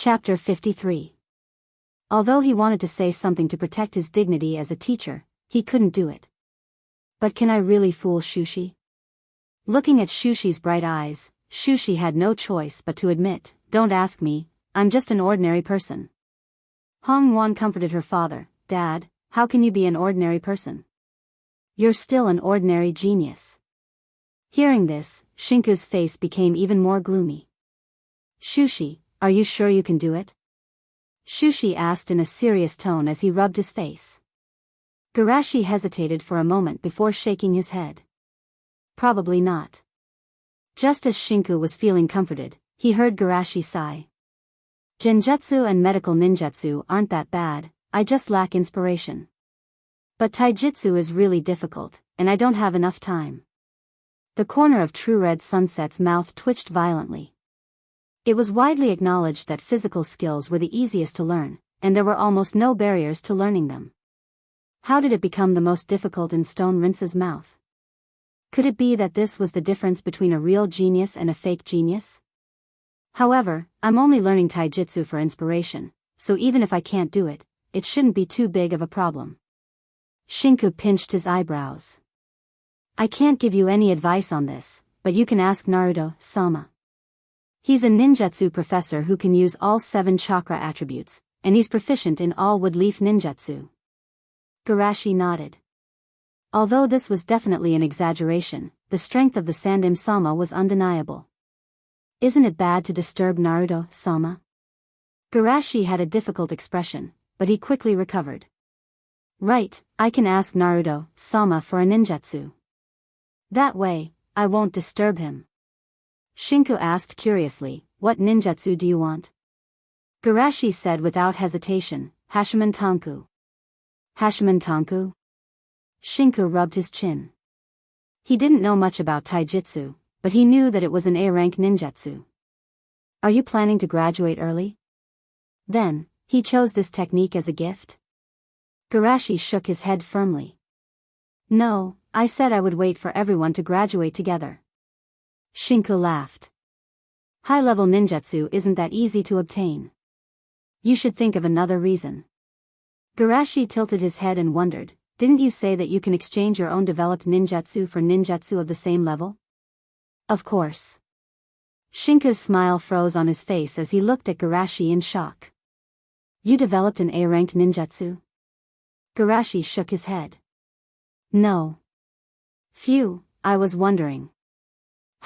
Chapter 53. Although he wanted to say something to protect his dignity as a teacher, he couldn't do it. But can I really fool Shushi? Looking at Shushi's bright eyes, Shushi had no choice but to admit, "Don't ask me, I'm just an ordinary person." Hong Wan comforted her father, "Dad, how can you be an ordinary person? You're still an ordinary genius." Hearing this, Shinku's face became even more gloomy. "Shushi, are you sure you can do it?" Shushi asked in a serious tone as he rubbed his face. Garashi hesitated for a moment before shaking his head. "Probably not." Just as Shinku was feeling comforted, he heard Garashi sigh. "Genjutsu and medical ninjutsu aren't that bad, I just lack inspiration. But taijutsu is really difficult, and I don't have enough time." The corner of True Red Sunset's mouth twitched violently. It was widely acknowledged that physical skills were the easiest to learn, and there were almost no barriers to learning them. How did it become the most difficult in Stone Rince's mouth? Could it be that this was the difference between a real genius and a fake genius? "However, I'm only learning taijutsu for inspiration, so even if I can't do it, it shouldn't be too big of a problem." Shinku pinched his eyebrows. "I can't give you any advice on this, but you can ask Naruto-sama. He's a ninjutsu professor who can use all 7 chakra attributes, and he's proficient in all wood leaf ninjutsu." Garashi nodded. Although this was definitely an exaggeration, the strength of the Sandim-sama was undeniable. "Isn't it bad to disturb Naruto-sama?" Garashi had a difficult expression, but he quickly recovered. "Right, I can ask Naruto-sama for a ninjutsu. That way, I won't disturb him." Shinku asked curiously, "What ninjutsu do you want?" Garashi said without hesitation, "Hashiman Tanku." "Hashiman Tanku?" Shinku rubbed his chin. He didn't know much about taijutsu, but he knew that it was an A-rank ninjutsu. "Are you planning to graduate early?" Then, he chose this technique as a gift? Garashi shook his head firmly. "No, I said I would wait for everyone to graduate together." Shinku laughed. "High-level ninjutsu isn't that easy to obtain. You should think of another reason." Garashi tilted his head and wondered, "Didn't you say that you can exchange your own developed ninjutsu for ninjutsu of the same level?" "Of course." Shinku's smile froze on his face as he looked at Garashi in shock. "You developed an A-ranked ninjutsu?" Garashi shook his head. "No." "Phew, I was wondering.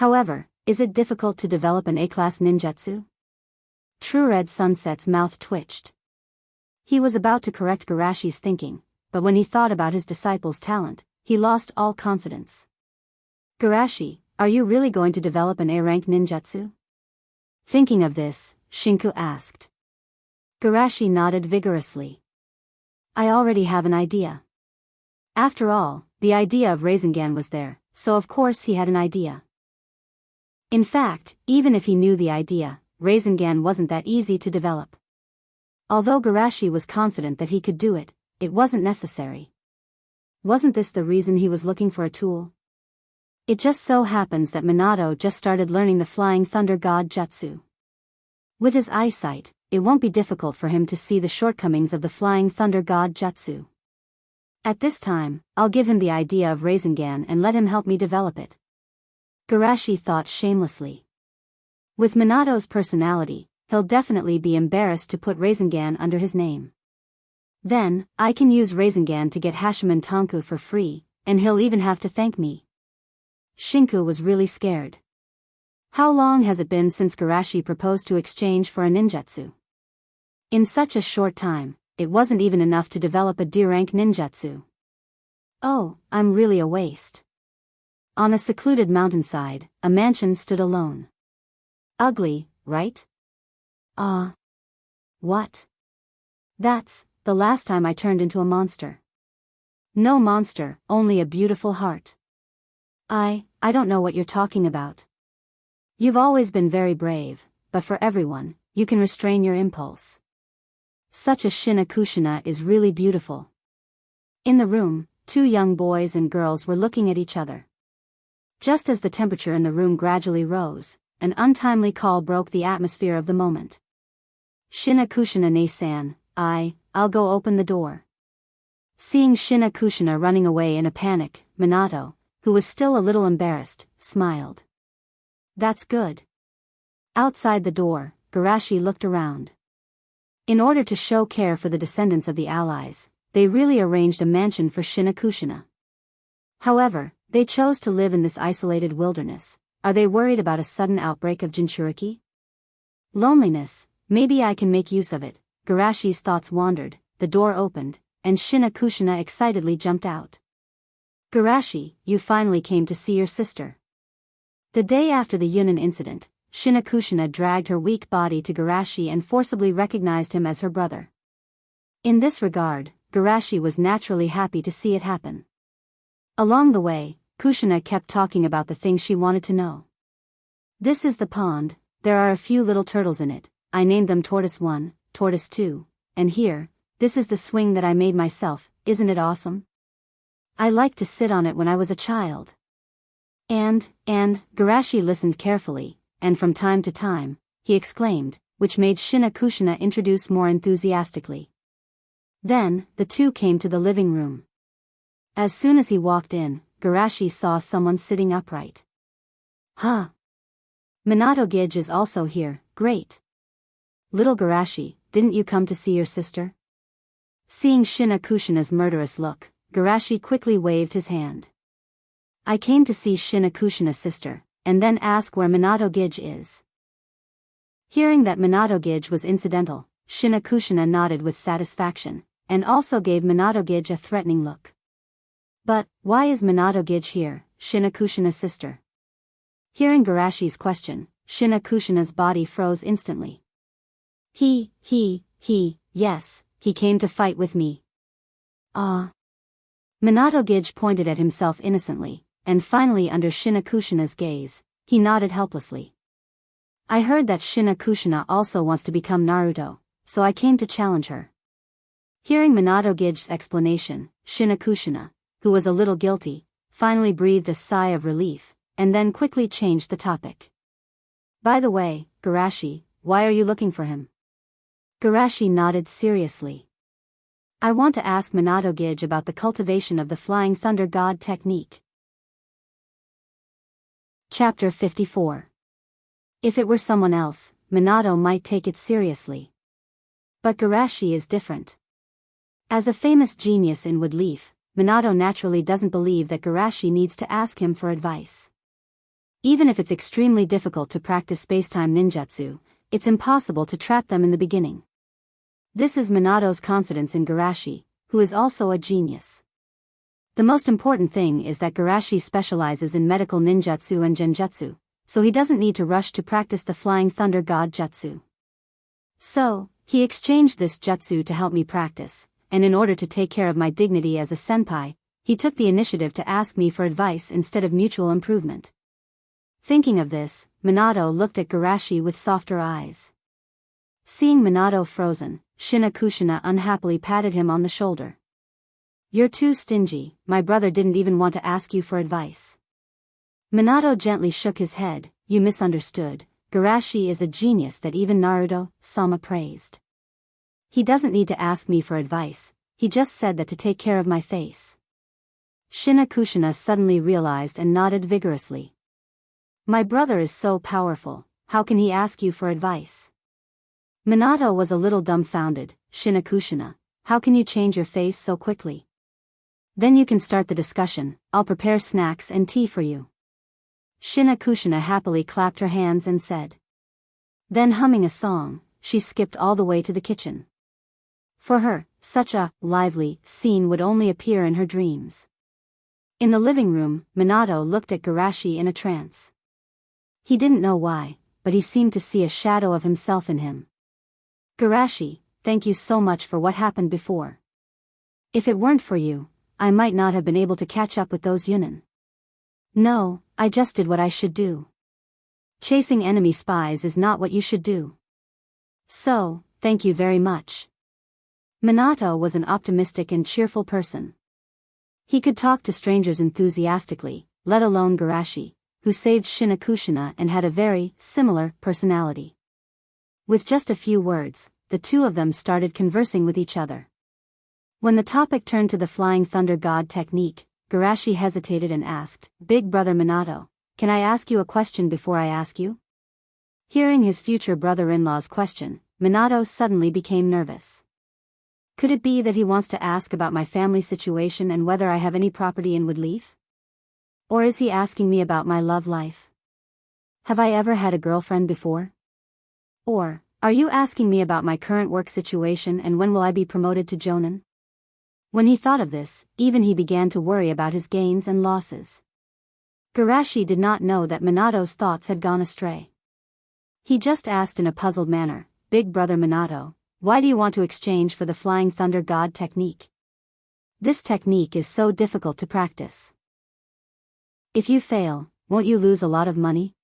However, is it difficult to develop an A-class ninjutsu?" True Red Sunset's mouth twitched. He was about to correct Garashi's thinking, but when he thought about his disciple's talent, he lost all confidence. "Garashi, are you really going to develop an A-rank ninjutsu?" Thinking of this, Shinku asked. Garashi nodded vigorously. "I already have an idea." After all, the idea of Rasengan was there, so of course he had an idea. In fact, even if he knew the idea, Rasengan wasn't that easy to develop. Although Garashi was confident that he could do it, it wasn't necessary. Wasn't this the reason he was looking for a tool? It just so happens that Minato just started learning the Flying Thunder God Jutsu. With his eyesight, it won't be difficult for him to see the shortcomings of the Flying Thunder God Jutsu. At this time, I'll give him the idea of Rasengan and let him help me develop it. Garashi thought shamelessly. With Minato's personality, he'll definitely be embarrassed to put Rasengan under his name. Then, I can use Rasengan to get Hashiman Tanku for free, and he'll even have to thank me. Shinku was really scared. How long has it been since Garashi proposed to exchange for a ninjutsu? In such a short time, it wasn't even enough to develop a D-rank ninjutsu. Oh, I'm really a waste. On a secluded mountainside, a mansion stood alone. Ugly, right? What? That's the last time I turned into a monster. No monster, only a beautiful heart. I don't know what you're talking about. You've always been very brave, but for everyone, you can restrain your impulse. Such a Shinakushina is really beautiful. In the room, 2 young boys and girls were looking at each other. Just as the temperature in the room gradually rose, an untimely call broke the atmosphere of the moment. Shinakushina ne-san, I'll go open the door. Seeing Shinakushina running away in a panic, Minato, who was still a little embarrassed, smiled. That's good. Outside the door, Garashi looked around. In order to show care for the descendants of the allies, they really arranged a mansion for Shinakushina. However, they chose to live in this isolated wilderness. Are they worried about a sudden outbreak of Jinchuriki? Loneliness, maybe I can make use of it. Garashi's thoughts wandered, the door opened, and Shinakushina excitedly jumped out. Garashi, you finally came to see your sister. The day after the Yunin incident, Shinakushina dragged her weak body to Garashi and forcibly recognized him as her brother. In this regard, Garashi was naturally happy to see it happen. Along the way, Kushina kept talking about the things she wanted to know. This is the pond, there are a few little turtles in it, I named them Tortoise 1, Tortoise 2, and here, this is the swing that I made myself, isn't it awesome? I liked to sit on it when I was a child. And, Garashi listened carefully, and from time to time, he exclaimed, which made Shinakushina introduce more enthusiastically. Then, the two came to the living room. As soon as he walked in, Garashi saw someone sitting upright. Huh. Minato Gage is also here, great. Little Garashi, didn't you come to see your sister? Seeing Shinakushina's murderous look, Garashi quickly waved his hand. I came to see Shinakushina's sister, and then ask where Minato Gage is. Hearing that Minato Gage was incidental, Shinakushina nodded with satisfaction, and also gave Minato Gage a threatening look. But, why is Minato Gage here, Shinakushina's sister? Hearing Garashi's question, Shinakushina's body froze instantly. Yes, he came to fight with me. Minato Gage pointed at himself innocently, and finally under Shinakushina's gaze, he nodded helplessly. I heard that Shinakushina also wants to become Naruto, so I came to challenge her. Hearing Minato Gage's explanation, Shinakushina, who was a little guilty, finally breathed a sigh of relief, and then quickly changed the topic. By the way, Garashi, why are you looking for him? Garashi nodded seriously. I want to ask Minato Gage about the cultivation of the Flying Thunder God technique. Chapter 54. If it were someone else, Minato might take it seriously. But Garashi is different. As a famous genius in Wood Leaf, Minato naturally doesn't believe that Garashi needs to ask him for advice. Even if it's extremely difficult to practice spacetime ninjutsu, it's impossible to trap them in the beginning. This is Minato's confidence in Garashi, who is also a genius. The most important thing is that Garashi specializes in medical ninjutsu and genjutsu, so he doesn't need to rush to practice the Flying Thunder God jutsu. So, he exchanged this jutsu to help me practice, and in order to take care of my dignity as a senpai, he took the initiative to ask me for advice instead of mutual improvement. Thinking of this, Minato looked at Garashi with softer eyes. Seeing Minato frozen, Shinakushina unhappily patted him on the shoulder. You're too stingy, my brother didn't even want to ask you for advice. Minato gently shook his head, you misunderstood, Garashi is a genius that even Naruto-sama praised. He doesn't need to ask me for advice, he just said that to take care of my face. Shinakushina suddenly realized and nodded vigorously. My brother is so powerful, how can he ask you for advice? Minato was a little dumbfounded. Shinakushina, how can you change your face so quickly? Then you can start the discussion, I'll prepare snacks and tea for you. Shinakushina happily clapped her hands and said. Then humming a song, she skipped all the way to the kitchen. For her, such a lively scene would only appear in her dreams. In the living room, Minato looked at Garashi in a trance. He didn't know why, but he seemed to see a shadow of himself in him. Garashi, thank you so much for what happened before. If it weren't for you, I might not have been able to catch up with those Yunin. No, I just did what I should do. Chasing enemy spies is not what you should do. So, thank you very much. Minato was an optimistic and cheerful person. He could talk to strangers enthusiastically, let alone Garashi, who saved Shinakushina and had a very similar personality. With just a few words, the two of them started conversing with each other. When the topic turned to the Flying Thunder God technique, Garashi hesitated and asked, "Big brother Minato, can I ask you a question before I ask you?" Hearing his future brother-in-law's question, Minato suddenly became nervous. Could it be that he wants to ask about my family situation and whether I have any property in Woodleaf? Or is he asking me about my love life? Have I ever had a girlfriend before? Or, are you asking me about my current work situation and when will I be promoted to Jonin? When he thought of this, even he began to worry about his gains and losses. Garashi did not know that Minato's thoughts had gone astray. He just asked in a puzzled manner, "Big brother Minato, why do you want to exchange for the Flying Thunder God technique? This technique is so difficult to practice. If you fail, won't you lose a lot of money?"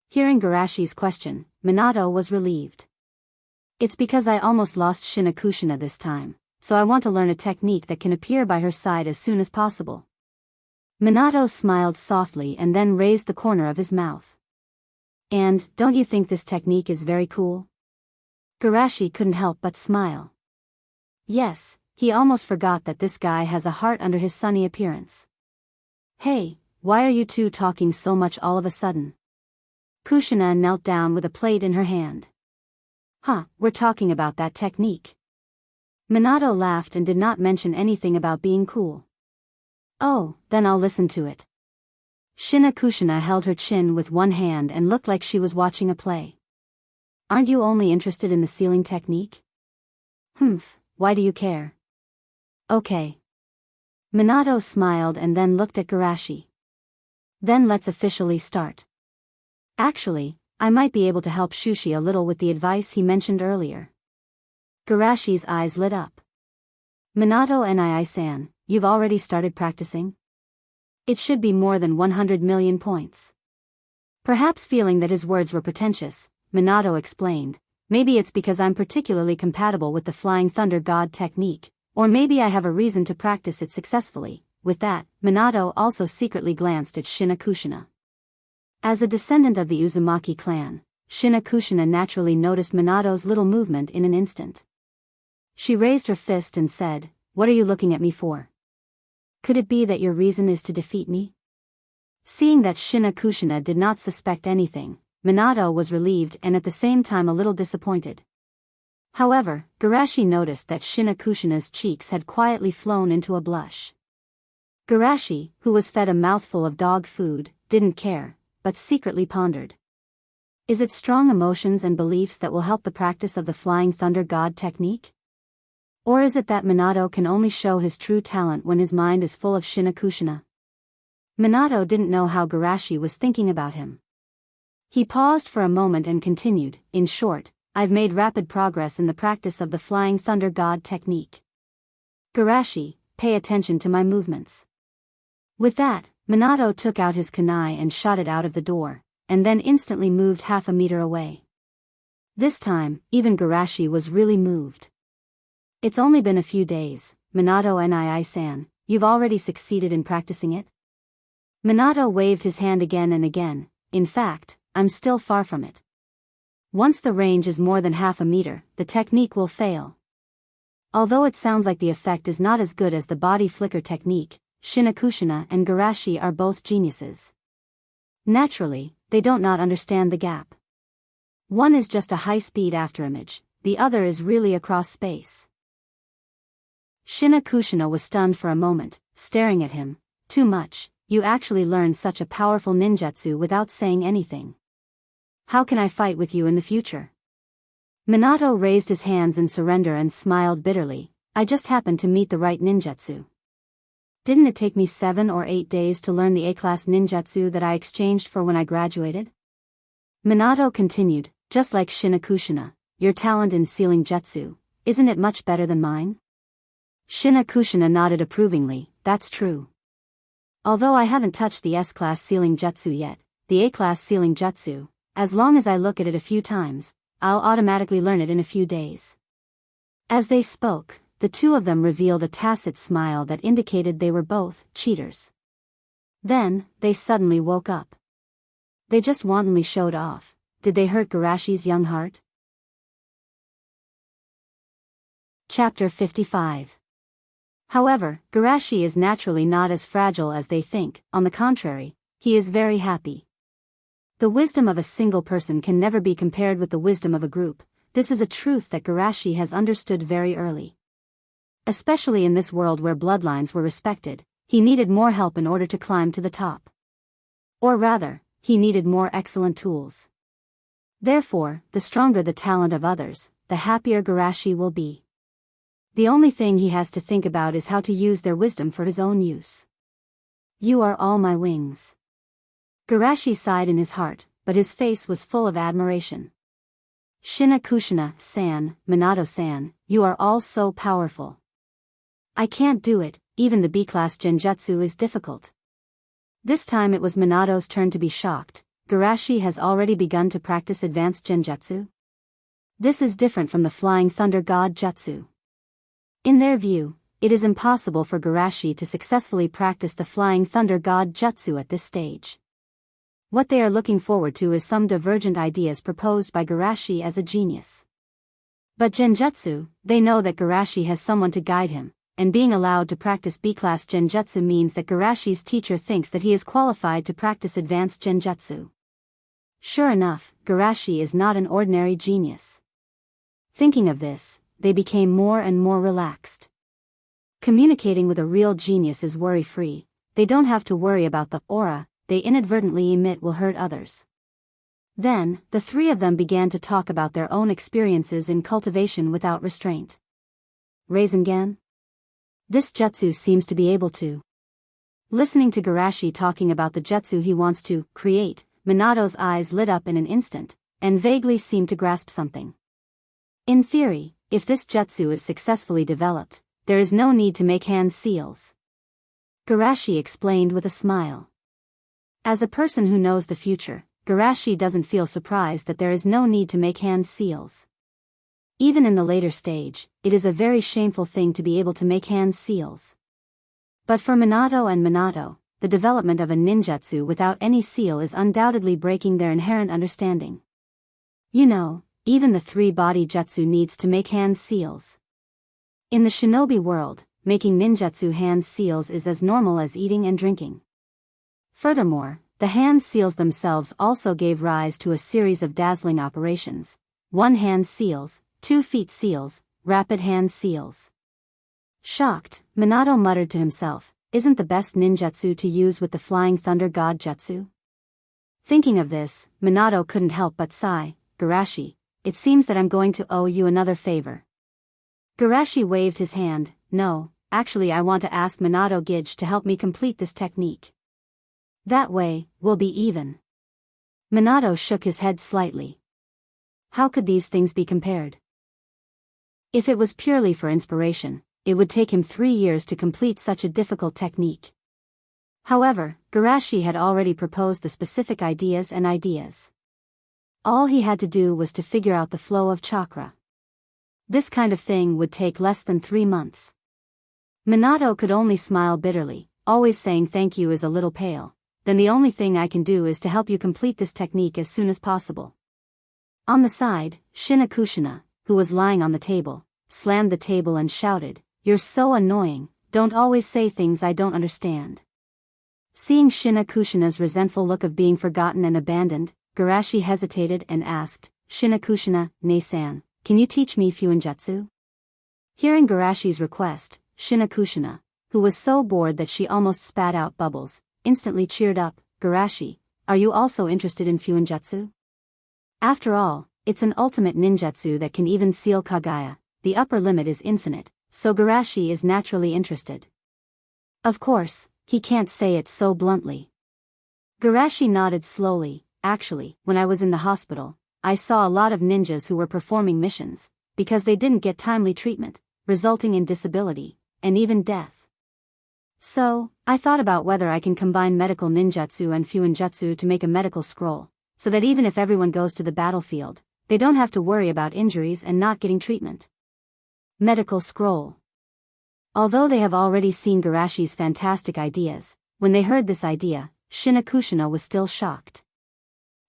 Hearing Garashi's question, Minato was relieved. "It's because I almost lost Shinakushina this time, so I want to learn a technique that can appear by her side as soon as possible." Minato smiled softly and then raised the corner of his mouth. "And, don't you think this technique is very cool?" Garashi couldn't help but smile. Yes, he almost forgot that this guy has a heart under his sunny appearance. "Hey, why are you two talking so much all of a sudden?" Kushina knelt down with a plate in her hand. We're talking about that technique." Minato laughed and did not mention anything about being cool. "Oh, then I'll listen to it." Kushina held her chin with one hand and looked like she was watching a play. "Aren't you only interested in the sealing technique?" Why do you care?" "Okay." Minato smiled and then looked at Garashi. "Then let's officially start. Actually, I might be able to help Shushi a little with the advice he mentioned earlier." Garashi's eyes lit up. "Minato Nii-san, you've already started practicing? It should be more than 100 million points." Perhaps feeling that his words were pretentious, Minato explained, "Maybe it's because I'm particularly compatible with the Flying Thunder God technique, or maybe I have a reason to practice it successfully." With that, Minato also secretly glanced at Kushina. As a descendant of the Uzumaki clan, Kushina naturally noticed Minato's little movement in an instant. She raised her fist and said, "What are you looking at me for? Could it be that your reason is to defeat me?" Seeing that Kushina did not suspect anything, Minato was relieved and at the same time a little disappointed. However, Garashi noticed that Kushina's cheeks had quietly flown into a blush. Garashi, who was fed a mouthful of dog food, didn't care, but secretly pondered. Is it strong emotions and beliefs that will help the practice of the Flying Thunder God technique? Or is it that Minato can only show his true talent when his mind is full of Kushina? Minato didn't know how Garashi was thinking about him. He paused for a moment and continued, "In short, I've made rapid progress in the practice of the Flying Thunder God technique. Garashi, pay attention to my movements." With that, Minato took out his kunai and shot it out of the door, and then instantly moved half a meter away. This time, even Garashi was really moved. "It's only been a few days, Minato Nii-san, you've already succeeded in practicing it?" Minato waved his hand again and again. "In fact, I'm still far from it. Once the range is more than half a meter, the technique will fail." Although it sounds like the effect is not as good as the body flicker technique, Kushina and Garashi are both geniuses. Naturally, they don't not understand the gap. One is just a high-speed afterimage, the other is really across space. Kushina was stunned for a moment, staring at him. "Too much, you actually learned such a powerful ninjutsu without saying anything. How can I fight with you in the future?" Minato raised his hands in surrender and smiled bitterly. "I just happened to meet the right ninjutsu. Didn't it take me 7 or 8 days to learn the A-class ninjutsu that I exchanged for when I graduated?" Minato continued, "Just like Kushina, your talent in sealing jutsu, isn't it much better than mine?" Kushina nodded approvingly. "That's true. Although I haven't touched the S-class sealing jutsu yet, the A-class sealing jutsu, as long as I look at it a few times, I'll automatically learn it in a few days." As they spoke, the two of them revealed a tacit smile that indicated they were both cheaters. Then, they suddenly woke up. They just wantonly showed off. Did they hurt Garashi's young heart? Chapter 55. However, Garashi is naturally not as fragile as they think. On the contrary, he is very happy. The wisdom of a single person can never be compared with the wisdom of a group. This is a truth that Garashi has understood very early. Especially in this world where bloodlines were respected, he needed more help in order to climb to the top. Or rather, he needed more excellent tools. Therefore, the stronger the talent of others, the happier Garashi will be. The only thing he has to think about is how to use their wisdom for his own use. You are all my wings. Garashi sighed in his heart, but his face was full of admiration. Shina Kushina-san, Minato-san, you are all so powerful. I can't do it, even the B-class genjutsu is difficult. This time it was Minato's turn to be shocked. Garashi has already begun to practice advanced genjutsu? This is different from the Flying Thunder God Jutsu. In their view, it is impossible for Garashi to successfully practice the Flying Thunder God Jutsu at this stage. What they are looking forward to is some divergent ideas proposed by Garashi as a genius. But genjutsu, they know that Garashi has someone to guide him, and being allowed to practice B-class genjutsu means that Garashi's teacher thinks that he is qualified to practice advanced genjutsu. Sure enough, Garashi is not an ordinary genius. Thinking of this, they became more and more relaxed. Communicating with a real genius is worry-free. They don't have to worry about the aura they inadvertently emit will hurt others. Then, the three of them began to talk about their own experiences in cultivation without restraint. Rasengan? This jutsu seems to be able to. Listening to Garashi talking about the jutsu he wants to create, Minato's eyes lit up in an instant, and vaguely seemed to grasp something. In theory, if this jutsu is successfully developed, there is no need to make hand seals. Garashi explained with a smile. As a person who knows the future, Garashi doesn't feel surprised that there is no need to make hand seals. Even in the later stage, it is a very shameful thing to be able to make hand seals. But for Minato, the development of a ninjutsu without any seal is undoubtedly breaking their inherent understanding. You know, even the three-body jutsu needs to make hand seals. In the shinobi world, making ninjutsu hand seals is as normal as eating and drinking. Furthermore, the hand seals themselves also gave rise to a series of dazzling operations: one-hand seals, 2-feet seals, rapid hand seals. Shocked, Minato muttered to himself, isn't the best ninjutsu to use with the Flying Thunder God Jutsu? Thinking of this, Minato couldn't help but sigh. Garashi, it seems that I'm going to owe you another favor. Garashi waved his hand. No, actually I want to ask Minato Gage to help me complete this technique. That way, we'll be even. Minato shook his head slightly. How could these things be compared? If it was purely for inspiration, it would take him 3 years to complete such a difficult technique. However, Garashi had already proposed the specific ideas. All he had to do was to figure out the flow of chakra. This kind of thing would take less than 3 months. Minato could only smile bitterly, always saying thank you is a little pale. Then the only thing I can do is to help you complete this technique as soon as possible. On the side, Shina Kushina, who was lying on the table, slammed the table and shouted, "You're so annoying, don't always say things I don't understand." Seeing Shina Kushina's resentful look of being forgotten and abandoned, Garashi hesitated and asked, "Shina Kushina, ne-san, can you teach me Fuinjutsu?" Hearing Garashi's request, Shina Kushina, who was so bored that she almost spat out bubbles, instantly cheered up. Garashi, are you also interested in Fuinjutsu? After all, it's an ultimate ninjutsu that can even seal Kagaya. The upper limit is infinite, so Garashi is naturally interested. Of course, he can't say it so bluntly. Garashi nodded slowly. Actually, when I was in the hospital, I saw a lot of ninjas who were performing missions, because they didn't get timely treatment, resulting in disability, and even death. So, I thought about whether I can combine medical ninjutsu and Fuinjutsu to make a medical scroll, so that even if everyone goes to the battlefield, they don't have to worry about injuries and not getting treatment. Medical scroll. Although they have already seen Garashi's fantastic ideas, when they heard this idea, Shina Kushina was still shocked.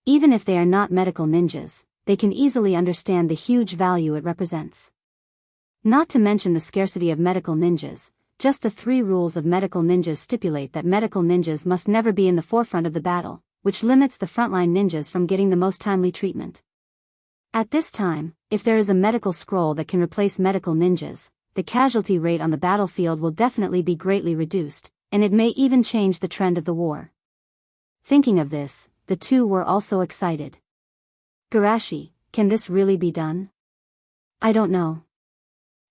Even if they are not medical ninjas, they can easily understand the huge value it represents. Not to mention the scarcity of medical ninjas. Just the 3 rules of medical ninjas stipulate that medical ninjas must never be in the forefront of the battle, which limits the frontline ninjas from getting the most timely treatment. At this time, if there is a medical scroll that can replace medical ninjas, the casualty rate on the battlefield will definitely be greatly reduced, and it may even change the trend of the war. Thinking of this, the two were also excited. Garashi, can this really be done? I don't know.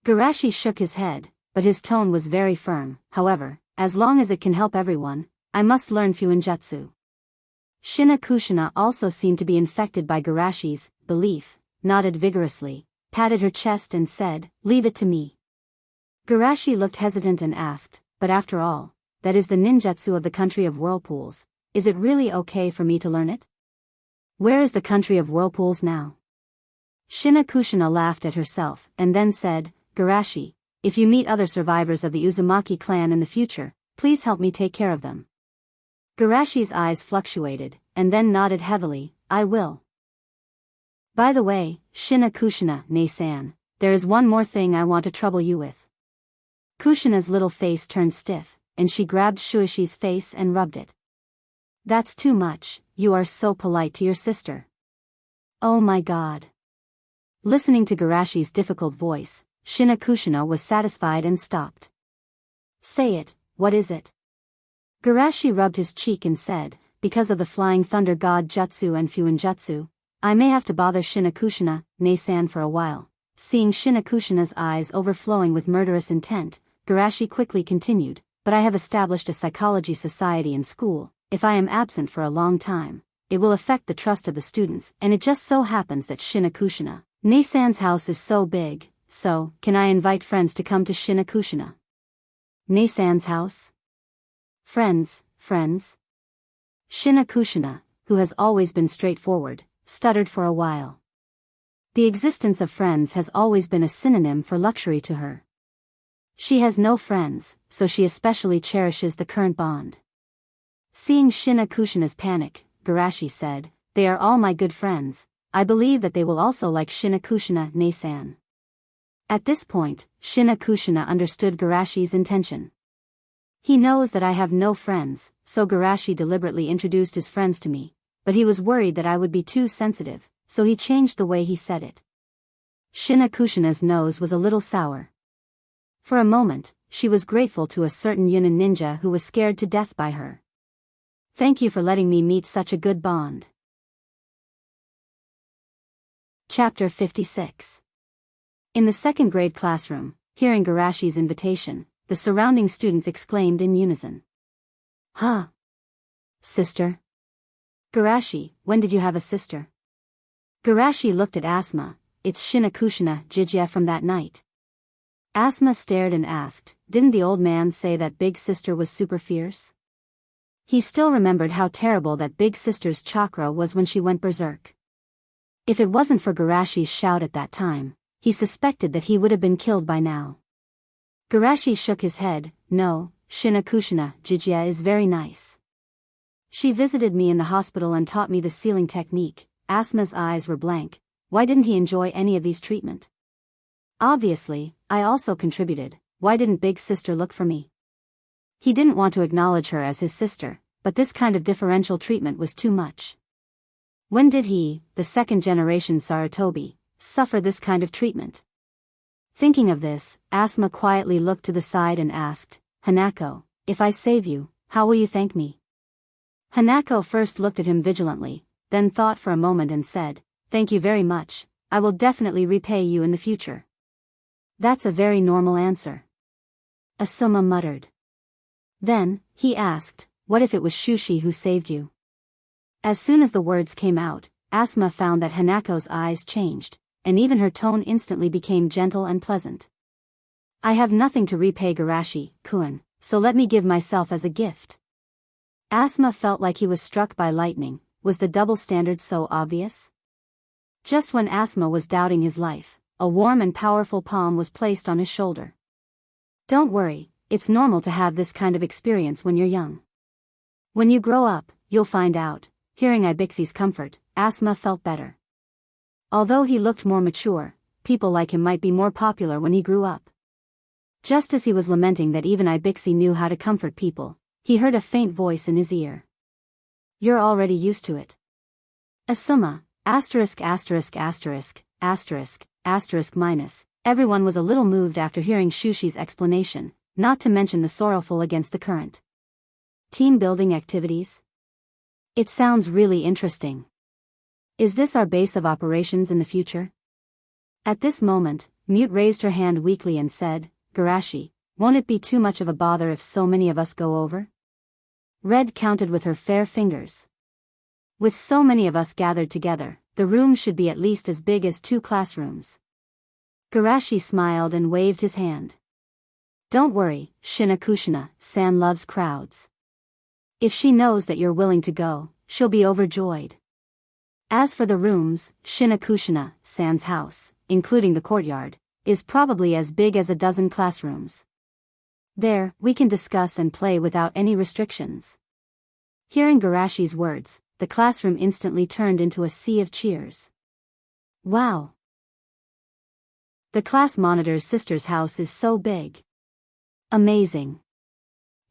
Garashi shook his head, but his tone was very firm. However, as long as it can help everyone, I must learn Fuinjutsu. Shina Kushina also seemed to be infected by Garashi's belief, nodded vigorously, patted her chest and said, "Leave it to me." Garashi looked hesitant and asked, "But after all, that is the ninjutsu of the country of whirlpools. Is it really okay for me to learn it? Where is the country of whirlpools now?" Shina Kushina laughed at herself, and then said, "Garashi, if you meet other survivors of the Uzumaki clan in the future, please help me take care of them." Garashi's eyes fluctuated, and then nodded heavily, "I will." By the way, Shina Kushina, ne-san, there is one more thing I want to trouble you with. Kushina's little face turned stiff, and she grabbed Shuishi's face and rubbed it. "That's too much, you are so polite to your sister." Oh my god. Listening to Garashi's difficult voice, Shina Kushina was satisfied and stopped. "Say it, what is it?" Garashi rubbed his cheek and said, "Because of the Flying Thunder God Jutsu and Fuinjutsu, I may have to bother Shina Kushina, ne-san for a while." Seeing Shina Kushina's eyes overflowing with murderous intent, Garashi quickly continued, "But I have established a psychology society in school. If I am absent for a long time, it will affect the trust of the students, and it just so happens that Shina Kushina, ne-san's house is so big, so, can I invite friends to come to Shina Kushina? Ne-san's house? Friends? Shina Kushina, who has always been straightforward, stuttered for a while. The existence of friends has always been a synonym for luxury to her. She has no friends, so she especially cherishes the current bond. Seeing Shina Kushina's panic, Garashi said, "They are all my good friends. I believe that they will also like Shina Kushina, ne-san." At this point, Shina Kushina understood Garashi's intention. He knows that I have no friends, so Garashi deliberately introduced his friends to me, but he was worried that I would be too sensitive, so he changed the way he said it. Shina Kushina's nose was a little sour. For a moment, she was grateful to a certain Yunin ninja who was scared to death by her. "Thank you for letting me meet such a good bond." Chapter 56. In the second grade classroom, hearing Garashi's invitation, the surrounding students exclaimed in unison. "Huh? Sister? Garashi, when did you have a sister?" Garashi looked at Asma. "It's Shina Kushina, Jijia from that night." Asma stared and asked, "Didn't the old man say that big sister was super fierce?" He still remembered how terrible that big sister's chakra was when she went berserk. If it wasn't for Garashi's shout at that time, he suspected that he would have been killed by now. Garashi shook his head. "No, Shina Kushina, Jijia is very nice. She visited me in the hospital and taught me the sealing technique." Asma's eyes were blank. Why didn't he enjoy any of these treatment? Obviously, I also contributed. Why didn't big sister look for me? He didn't want to acknowledge her as his sister, but this kind of differential treatment was too much. When did he, the second-generation Sarutobi, suffer this kind of treatment? Thinking of this, Asma quietly looked to the side and asked, "Hanako, if I save you, how will you thank me?" Hanako first looked at him vigilantly, then thought for a moment and said, "Thank you very much, I will definitely repay you in the future." That's a very normal answer. Asuma muttered. Then, he asked, "What if it was Shushi who saved you?" As soon as the words came out, Asma found that Hanako's eyes changed, and even her tone instantly became gentle and pleasant. "I have nothing to repay Garashi-kun, so let me give myself as a gift." Asma felt like he was struck by lightning. Was the double standard so obvious? Just when Asma was doubting his life, a warm and powerful palm was placed on his shoulder. "Don't worry, it's normal to have this kind of experience when you're young. When you grow up, you'll find out." Hearing Ibixi's comfort, Asma felt better. Although he looked more mature, people like him might be more popular when he grew up. Just as he was lamenting that even Ibixi knew how to comfort people, he heard a faint voice in his ear. You're already used to it. Asuma, asterisk asterisk asterisk, asterisk, asterisk minus. Everyone was a little moved after hearing Shushi's explanation, not to mention the sorrowful against the current. Team building activities? It sounds really interesting. Is this our base of operations in the future? At this moment, Mute raised her hand weakly and said, Garashi, won't it be too much of a bother if so many of us go over? Red counted with her fair fingers. With so many of us gathered together, the room should be at least as big as 2 classrooms. Garashi smiled and waved his hand. Don't worry, Shinakushina-san loves crowds. If she knows that you're willing to go, she'll be overjoyed. As for the rooms, Shinakushina-san's house, including the courtyard, is probably as big as a dozen classrooms. There, we can discuss and play without any restrictions. Hearing Garashi's words, the classroom instantly turned into a sea of cheers. Wow! The class monitor's sister's house is so big. Amazing.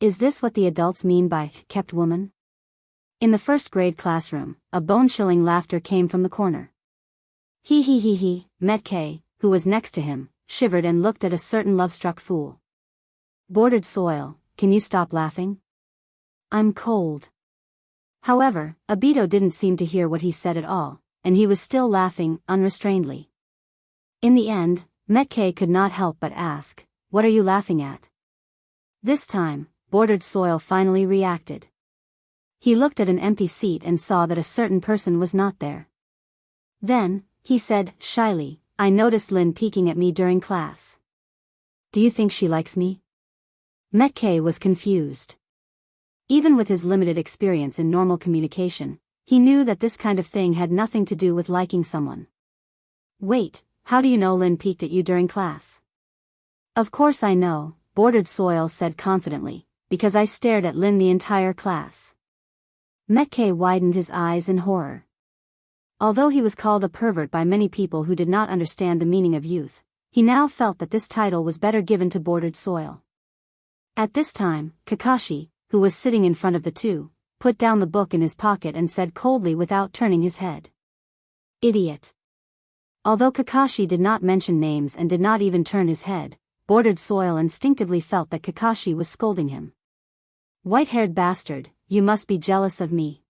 Is this what the adults mean by kept woman? In the first grade classroom, a bone-chilling laughter came from the corner. He, Metke, who was next to him, shivered and looked at a certain love-struck fool. Bordered soil, can you stop laughing? I'm cold. However, Obito didn't seem to hear what he said at all, and he was still laughing, unrestrainedly. In the end, Metke could not help but ask, what are you laughing at? This time, Bordered Soil finally reacted. He looked at an empty seat and saw that a certain person was not there. Then, he said, shyly, I noticed Lin peeking at me during class. Do you think she likes me? Metke was confused. Even with his limited experience in normal communication, he knew that this kind of thing had nothing to do with liking someone. Wait, how do you know Lin peeked at you during class? Of course I know, Bordered Soil said confidently, because I stared at Lin the entire class. Metke widened his eyes in horror. Although he was called a pervert by many people who did not understand the meaning of youth, he now felt that this title was better given to Bordered Soil. At this time, Kakashi, who was sitting in front of the two, put down the book in his pocket and said coldly without turning his head. Idiot. Although Kakashi did not mention names and did not even turn his head, Bordered Soil instinctively felt that Kakashi was scolding him. White-haired bastard, you must be jealous of me.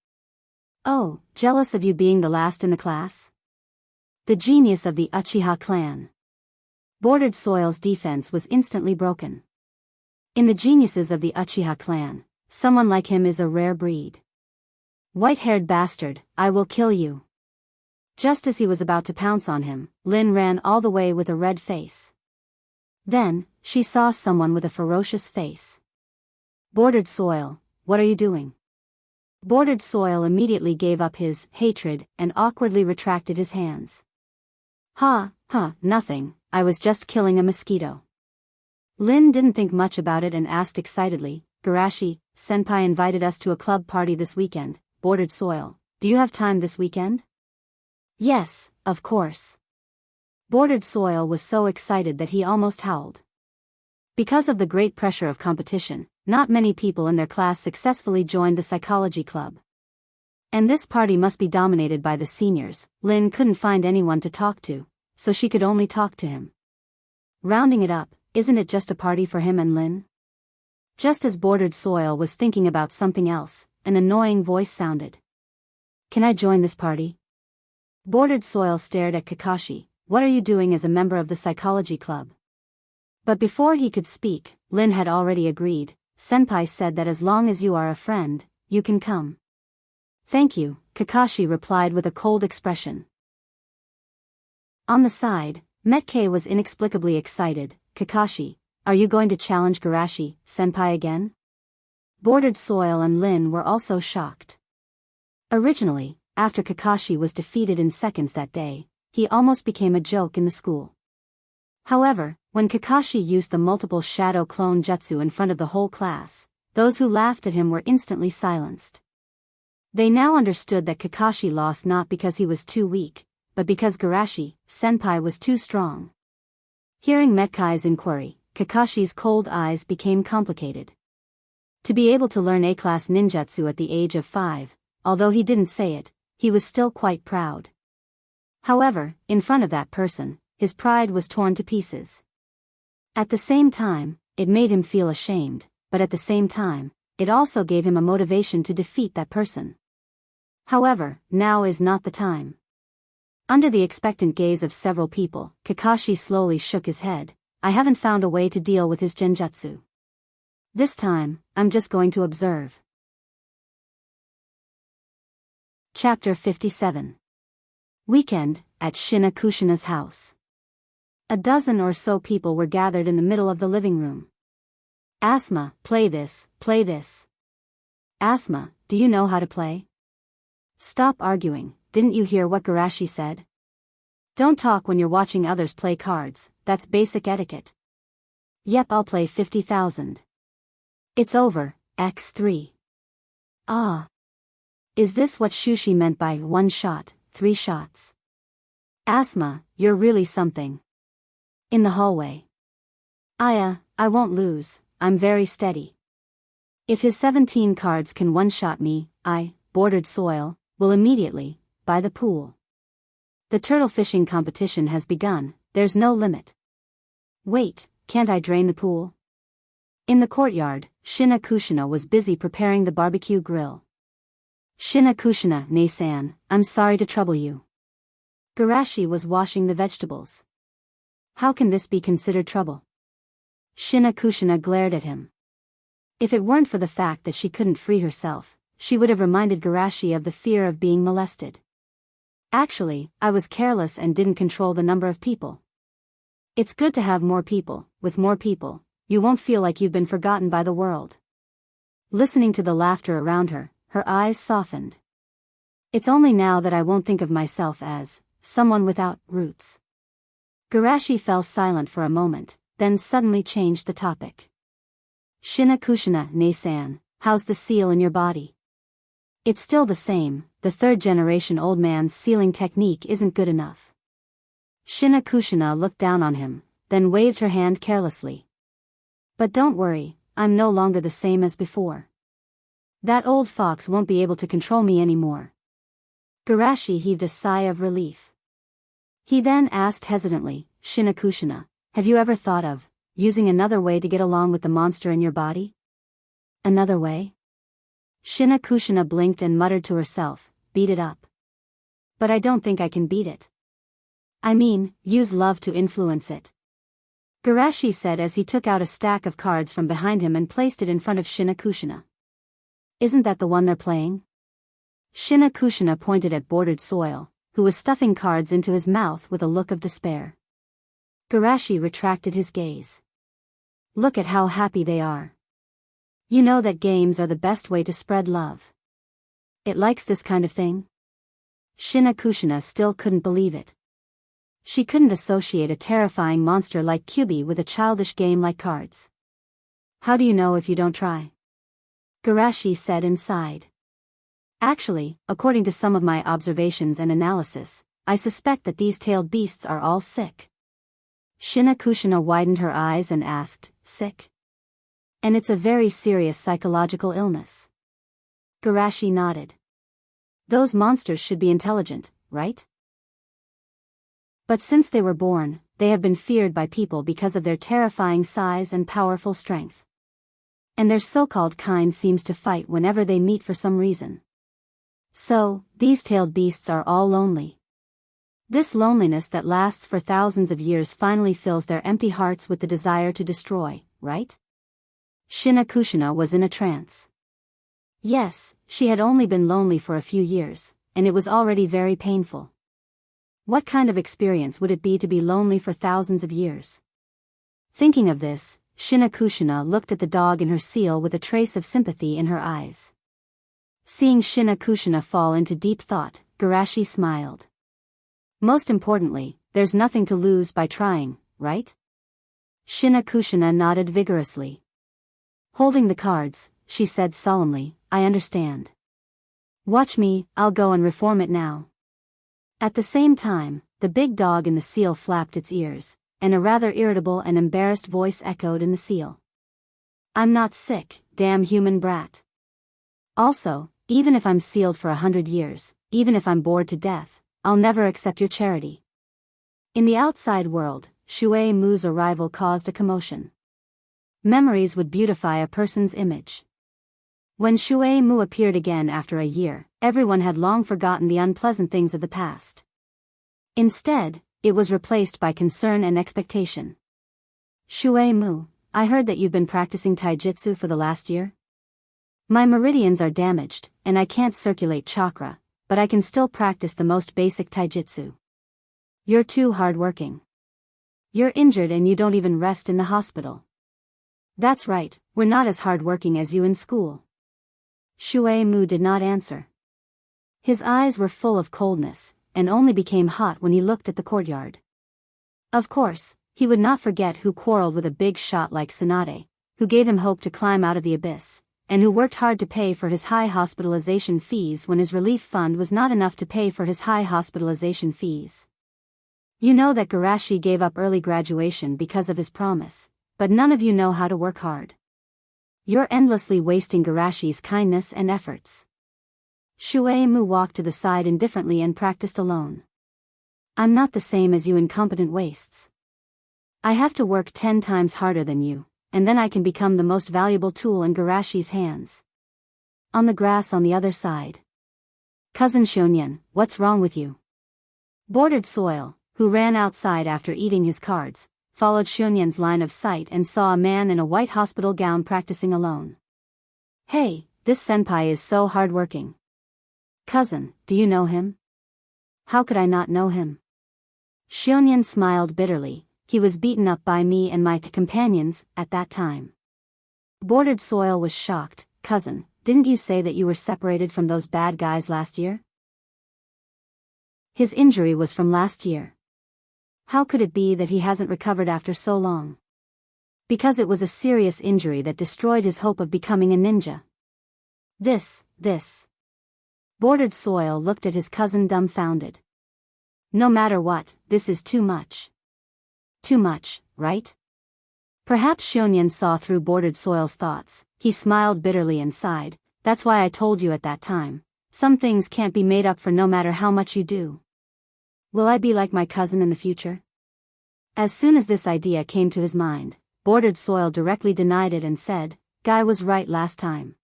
Oh, jealous of you being the last in the class? The genius of the Uchiha clan. Bordered Soil's defense was instantly broken. In the geniuses of the Uchiha clan, someone like him is a rare breed. White-haired bastard, I will kill you. Just as he was about to pounce on him, Lin ran all the way with a red face. Then, she saw someone with a ferocious face. Bordered Soil, what are you doing? Bordered Soil immediately gave up his hatred and awkwardly retracted his hands. Nothing, I was just killing a mosquito. Lin didn't think much about it and asked excitedly, Garashi, Senpai invited us to a club party this weekend. Bordered Soil, do you have time this weekend? Yes, of course. Bordered Soil was so excited that he almost howled. Because of the great pressure of competition, not many people in their class successfully joined the psychology club. And this party must be dominated by the seniors. Lin couldn't find anyone to talk to, so she could only talk to him. Rounding it up, isn't it just a party for him and Lin? Just as Bordered Soil was thinking about something else, an annoying voice sounded. Can I join this party? Bordered Soil stared at Kakashi. What are you doing as a member of the psychology club? But before he could speak, Lin had already agreed. Senpai said that as long as you are a friend, you can come. Thank you, Kakashi replied with a cold expression. On the side, Metke was inexplicably excited. Kakashi, are you going to challenge Garashi, Senpai again? Bordered Soil and Lin were also shocked. Originally, after Kakashi was defeated in seconds that day, he almost became a joke in the school. However, when Kakashi used the multiple shadow clone jutsu in front of the whole class, those who laughed at him were instantly silenced. They now understood that Kakashi lost not because he was too weak, but because Garashi-senpai was too strong. Hearing Metkai's inquiry, Kakashi's cold eyes became complicated. To be able to learn A-class ninjutsu at the age of 5, although he didn't say it, he was still quite proud. However, in front of that person, his pride was torn to pieces. At the same time, it made him feel ashamed, but at the same time, it also gave him a motivation to defeat that person. However, now is not the time. Under the expectant gaze of several people, Kakashi slowly shook his head. I haven't found a way to deal with his genjutsu. This time, I'm just going to observe. Chapter 57. Weekend, at Kushina's house. A dozen or so people were gathered in the middle of the living room. Asma, play this, play this. Asma, do you know how to play? Stop arguing, didn't you hear what Garashi said? Don't talk when you're watching others play cards, that's basic etiquette. Yep, I'll play 50,000. It's over, X3. Ah. Is this what Shushi meant by 1 shot, 3 shots? Asma, you're really something. In the hallway. I won't lose, I'm very steady. If his 17 cards can one-shot me, I, bordered soil, will immediately, by the pool. The turtle fishing competition has begun, there's no limit. Wait, can't I drain the pool? In the courtyard, Kushina was busy preparing the barbecue grill. Kushina, ne-san, I'm sorry to trouble you. Garashi was washing the vegetables. How can this be considered trouble? Kushina glared at him. If it weren't for the fact that she couldn't free herself, she would have reminded Garashi of the fear of being molested. Actually, I was careless and didn't control the number of people. It's good to have more people. With more people, you won't feel like you've been forgotten by the world. Listening to the laughter around her, her eyes softened. It's only now that I won't think of myself as someone without roots. Garashi fell silent for a moment, then suddenly changed the topic. Kushina, ne-san, how's the seal in your body? It's still the same, the third-generation old man's sealing technique isn't good enough. Kushina looked down on him, then waved her hand carelessly. But don't worry, I'm no longer the same as before. That old fox won't be able to control me anymore. Garashi heaved a sigh of relief. He then asked hesitantly, Kushina, have you ever thought of using another way to get along with the monster in your body? Another way? Kushina blinked and muttered to herself, beat it up. But I don't think I can beat it. I mean, use love to influence it. Garashi said as he took out a stack of cards from behind him and placed it in front of Kushina. Isn't that the one they're playing? Kushina pointed at bordered soil, who was stuffing cards into his mouth with a look of despair. Garashi retracted his gaze. Look at how happy they are. You know that games are the best way to spread love. It likes this kind of thing? Kushina still couldn't believe it. She couldn't associate a terrifying monster like Kyubi with a childish game like cards. How do you know if you don't try? Garashi said and sighed. Actually, according to some of my observations and analysis, I suspect that these tailed beasts are all sick. Kushina widened her eyes and asked, sick? And it's a very serious psychological illness. Garashi nodded. Those monsters should be intelligent, right? But since they were born, they have been feared by people because of their terrifying size and powerful strength. And their so-called kind seems to fight whenever they meet for some reason. So, these tailed beasts are all lonely. This loneliness that lasts for thousands of years finally fills their empty hearts with the desire to destroy, right? Kushina was in a trance. Yes, she had only been lonely for a few years, and it was already very painful. What kind of experience would it be to be lonely for thousands of years? Thinking of this, Kushina looked at the dog in her seal with a trace of sympathy in her eyes. Seeing Kushina fall into deep thought, Garashi smiled. Most importantly, there's nothing to lose by trying, right? Kushina nodded vigorously. Holding the cards, she said solemnly, I understand. Watch me, I'll go and reform it now. At the same time, the big dog in the seal flapped its ears, and a rather irritable and embarrassed voice echoed in the seal. I'm not sick, damn human brat. Also, even if I'm sealed for 100 years, even if I'm bored to death, I'll never accept your charity. In the outside world, Shui Mu's arrival caused a commotion. Memories would beautify a person's image. When Shui Mu appeared again after a year, everyone had long forgotten the unpleasant things of the past. Instead, it was replaced by concern and expectation. Shui Mu, I heard that you've been practicing taijutsu for the last year? My meridians are damaged, and I can't circulate chakra, but I can still practice the most basic taijutsu. You're too hardworking. You're injured and you don't even rest in the hospital. That's right, we're not as hardworking as you in school. Shui Mu did not answer. His eyes were full of coldness, and only became hot when he looked at the courtyard. Of course, he would not forget who quarreled with a big shot like Tsunade, who gave him hope to climb out of the abyss, and who worked hard to pay for his high hospitalization fees when his relief fund was not enough to pay for his high hospitalization fees. You know that Garashi gave up early graduation because of his promise, but none of you know how to work hard. You're endlessly wasting Garashi's kindness and efforts. Shui Mu walked to the side indifferently and practiced alone. I'm not the same as you incompetent wastes. I have to work 10 times harder than you, and then I can become the most valuable tool in Garashi's hands. On the grass on the other side. Cousin Shonyen, what's wrong with you? Bordered Soil, who ran outside after eating his cards, followed Shonyen's line of sight and saw a man in a white hospital gown practicing alone. Hey, this senpai is so hardworking. Cousin, do you know him? How could I not know him? Shonyen smiled bitterly. He was beaten up by me and my companions at that time. Bordered Soil was shocked. Cousin, didn't you say that you were separated from those bad guys last year? His injury was from last year. How could it be that he hasn't recovered after so long? Because it was a serious injury that destroyed his hope of becoming a ninja. This. Bordered Soil looked at his cousin dumbfounded. No matter what, this is too much. Too much, right? Perhaps Shonyen saw through Bordered Soil's thoughts. He smiled bitterly and sighed. That's why I told you at that time. Some things can't be made up for no matter how much you do. Will I be like my cousin in the future? As soon as this idea came to his mind, Bordered Soil directly denied it and said, Guy was right last time.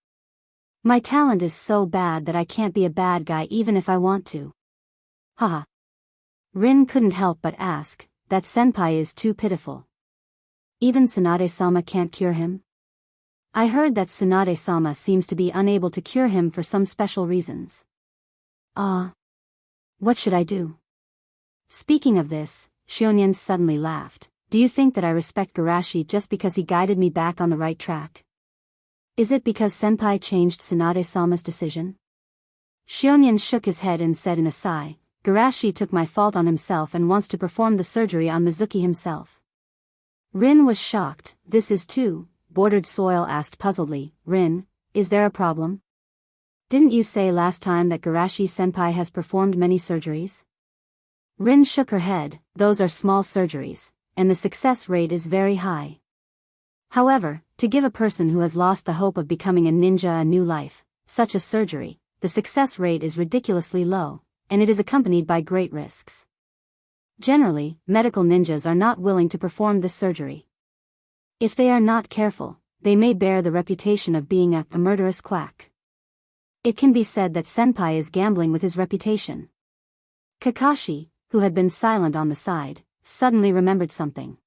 My talent is so bad that I can't be a bad guy even if I want to. Haha. Rin couldn't help but ask, that senpai is too pitiful. Even Tsunade-sama can't cure him? I heard that Tsunade-sama seems to be unable to cure him for some special reasons. What should I do? Speaking of this, Shonyen suddenly laughed. Do you think that I respect Garashi just because he guided me back on the right track? Is it because senpai changed Tsunade-sama's decision? Shonyen shook his head and said in a sigh, Garashi took my fault on himself and wants to perform the surgery on Mizuki himself. Rin was shocked. This is too, Bordered Soil asked puzzledly. Rin, is there a problem? Didn't you say last time that Garashi-senpai has performed many surgeries? Rin shook her head. Those are small surgeries, and the success rate is very high. However, to give a person who has lost the hope of becoming a ninja a new life, such a surgery, the success rate is ridiculously low, and it is accompanied by great risks. Generally, medical ninjas are not willing to perform this surgery. If they are not careful, they may bear the reputation of being a murderous quack. It can be said that senpai is gambling with his reputation. Kakashi, who had been silent on the side, suddenly remembered something.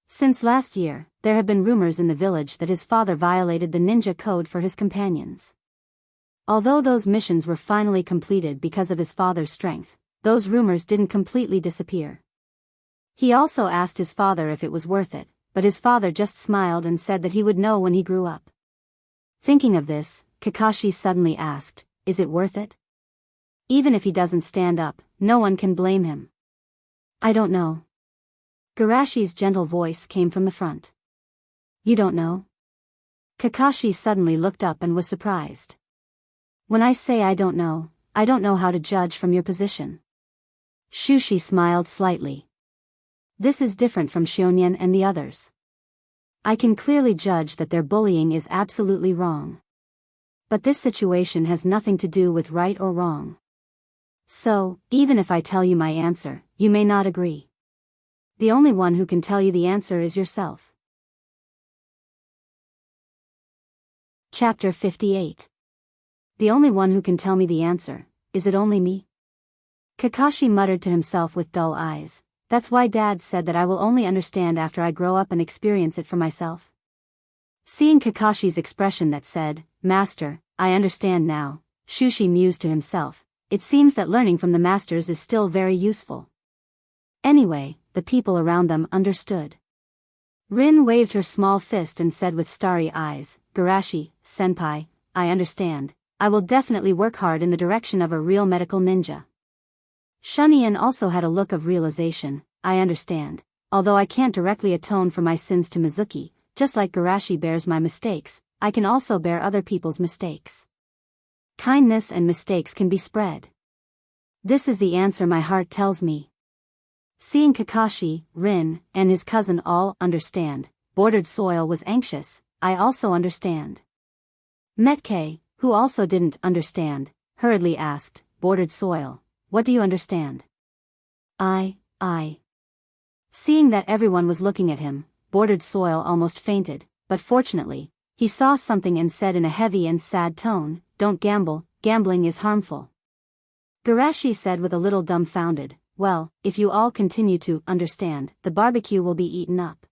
Since last year, there have been rumors in the village that his father violated the ninja code for his companions. Although those missions were finally completed because of his father's strength, those rumors didn't completely disappear. He also asked his father if it was worth it, but his father just smiled and said that he would know when he grew up. Thinking of this, Kakashi suddenly asked, is it worth it? Even if he doesn't stand up, no one can blame him. I don't know. Garashi's gentle voice came from the front. You don't know? Kakashi suddenly looked up and was surprised. When I say I don't know how to judge from your position. Shushi smiled slightly. This is different from Shionyen and the others. I can clearly judge that their bullying is absolutely wrong. But this situation has nothing to do with right or wrong. So, even if I tell you my answer, you may not agree. The only one who can tell you the answer is yourself. Chapter 58. The only one who can tell me the answer, is it only me? Kakashi muttered to himself with dull eyes. That's why Dad said that I will only understand after I grow up and experience it for myself. Seeing Kakashi's expression that said, Master, I understand now, Shushi mused to himself, it seems that learning from the masters is still very useful. Anyway, the people around them understood. Rin waved her small fist and said with starry eyes, Garashi, senpai, I understand. I will definitely work hard in the direction of a real medical ninja. Shunyan also had a look of realization, I understand. Although I can't directly atone for my sins to Mizuki, just like Garashi bears my mistakes, I can also bear other people's mistakes. Kindness and mistakes can be spread. This is the answer my heart tells me. Seeing Kakashi, Rin, and his cousin all understand, Bordered Soil was anxious, I also understand. Metke, who also didn't understand, hurriedly asked, Bordered Soil, what do you understand? I. Seeing that everyone was looking at him, Bordered Soil almost fainted, but fortunately, he saw something and said in a heavy and sad tone, Don't gamble, gambling is harmful. Garashi said with a little dumbfounded, Well, if you all continue to understand, the barbecue will be eaten up.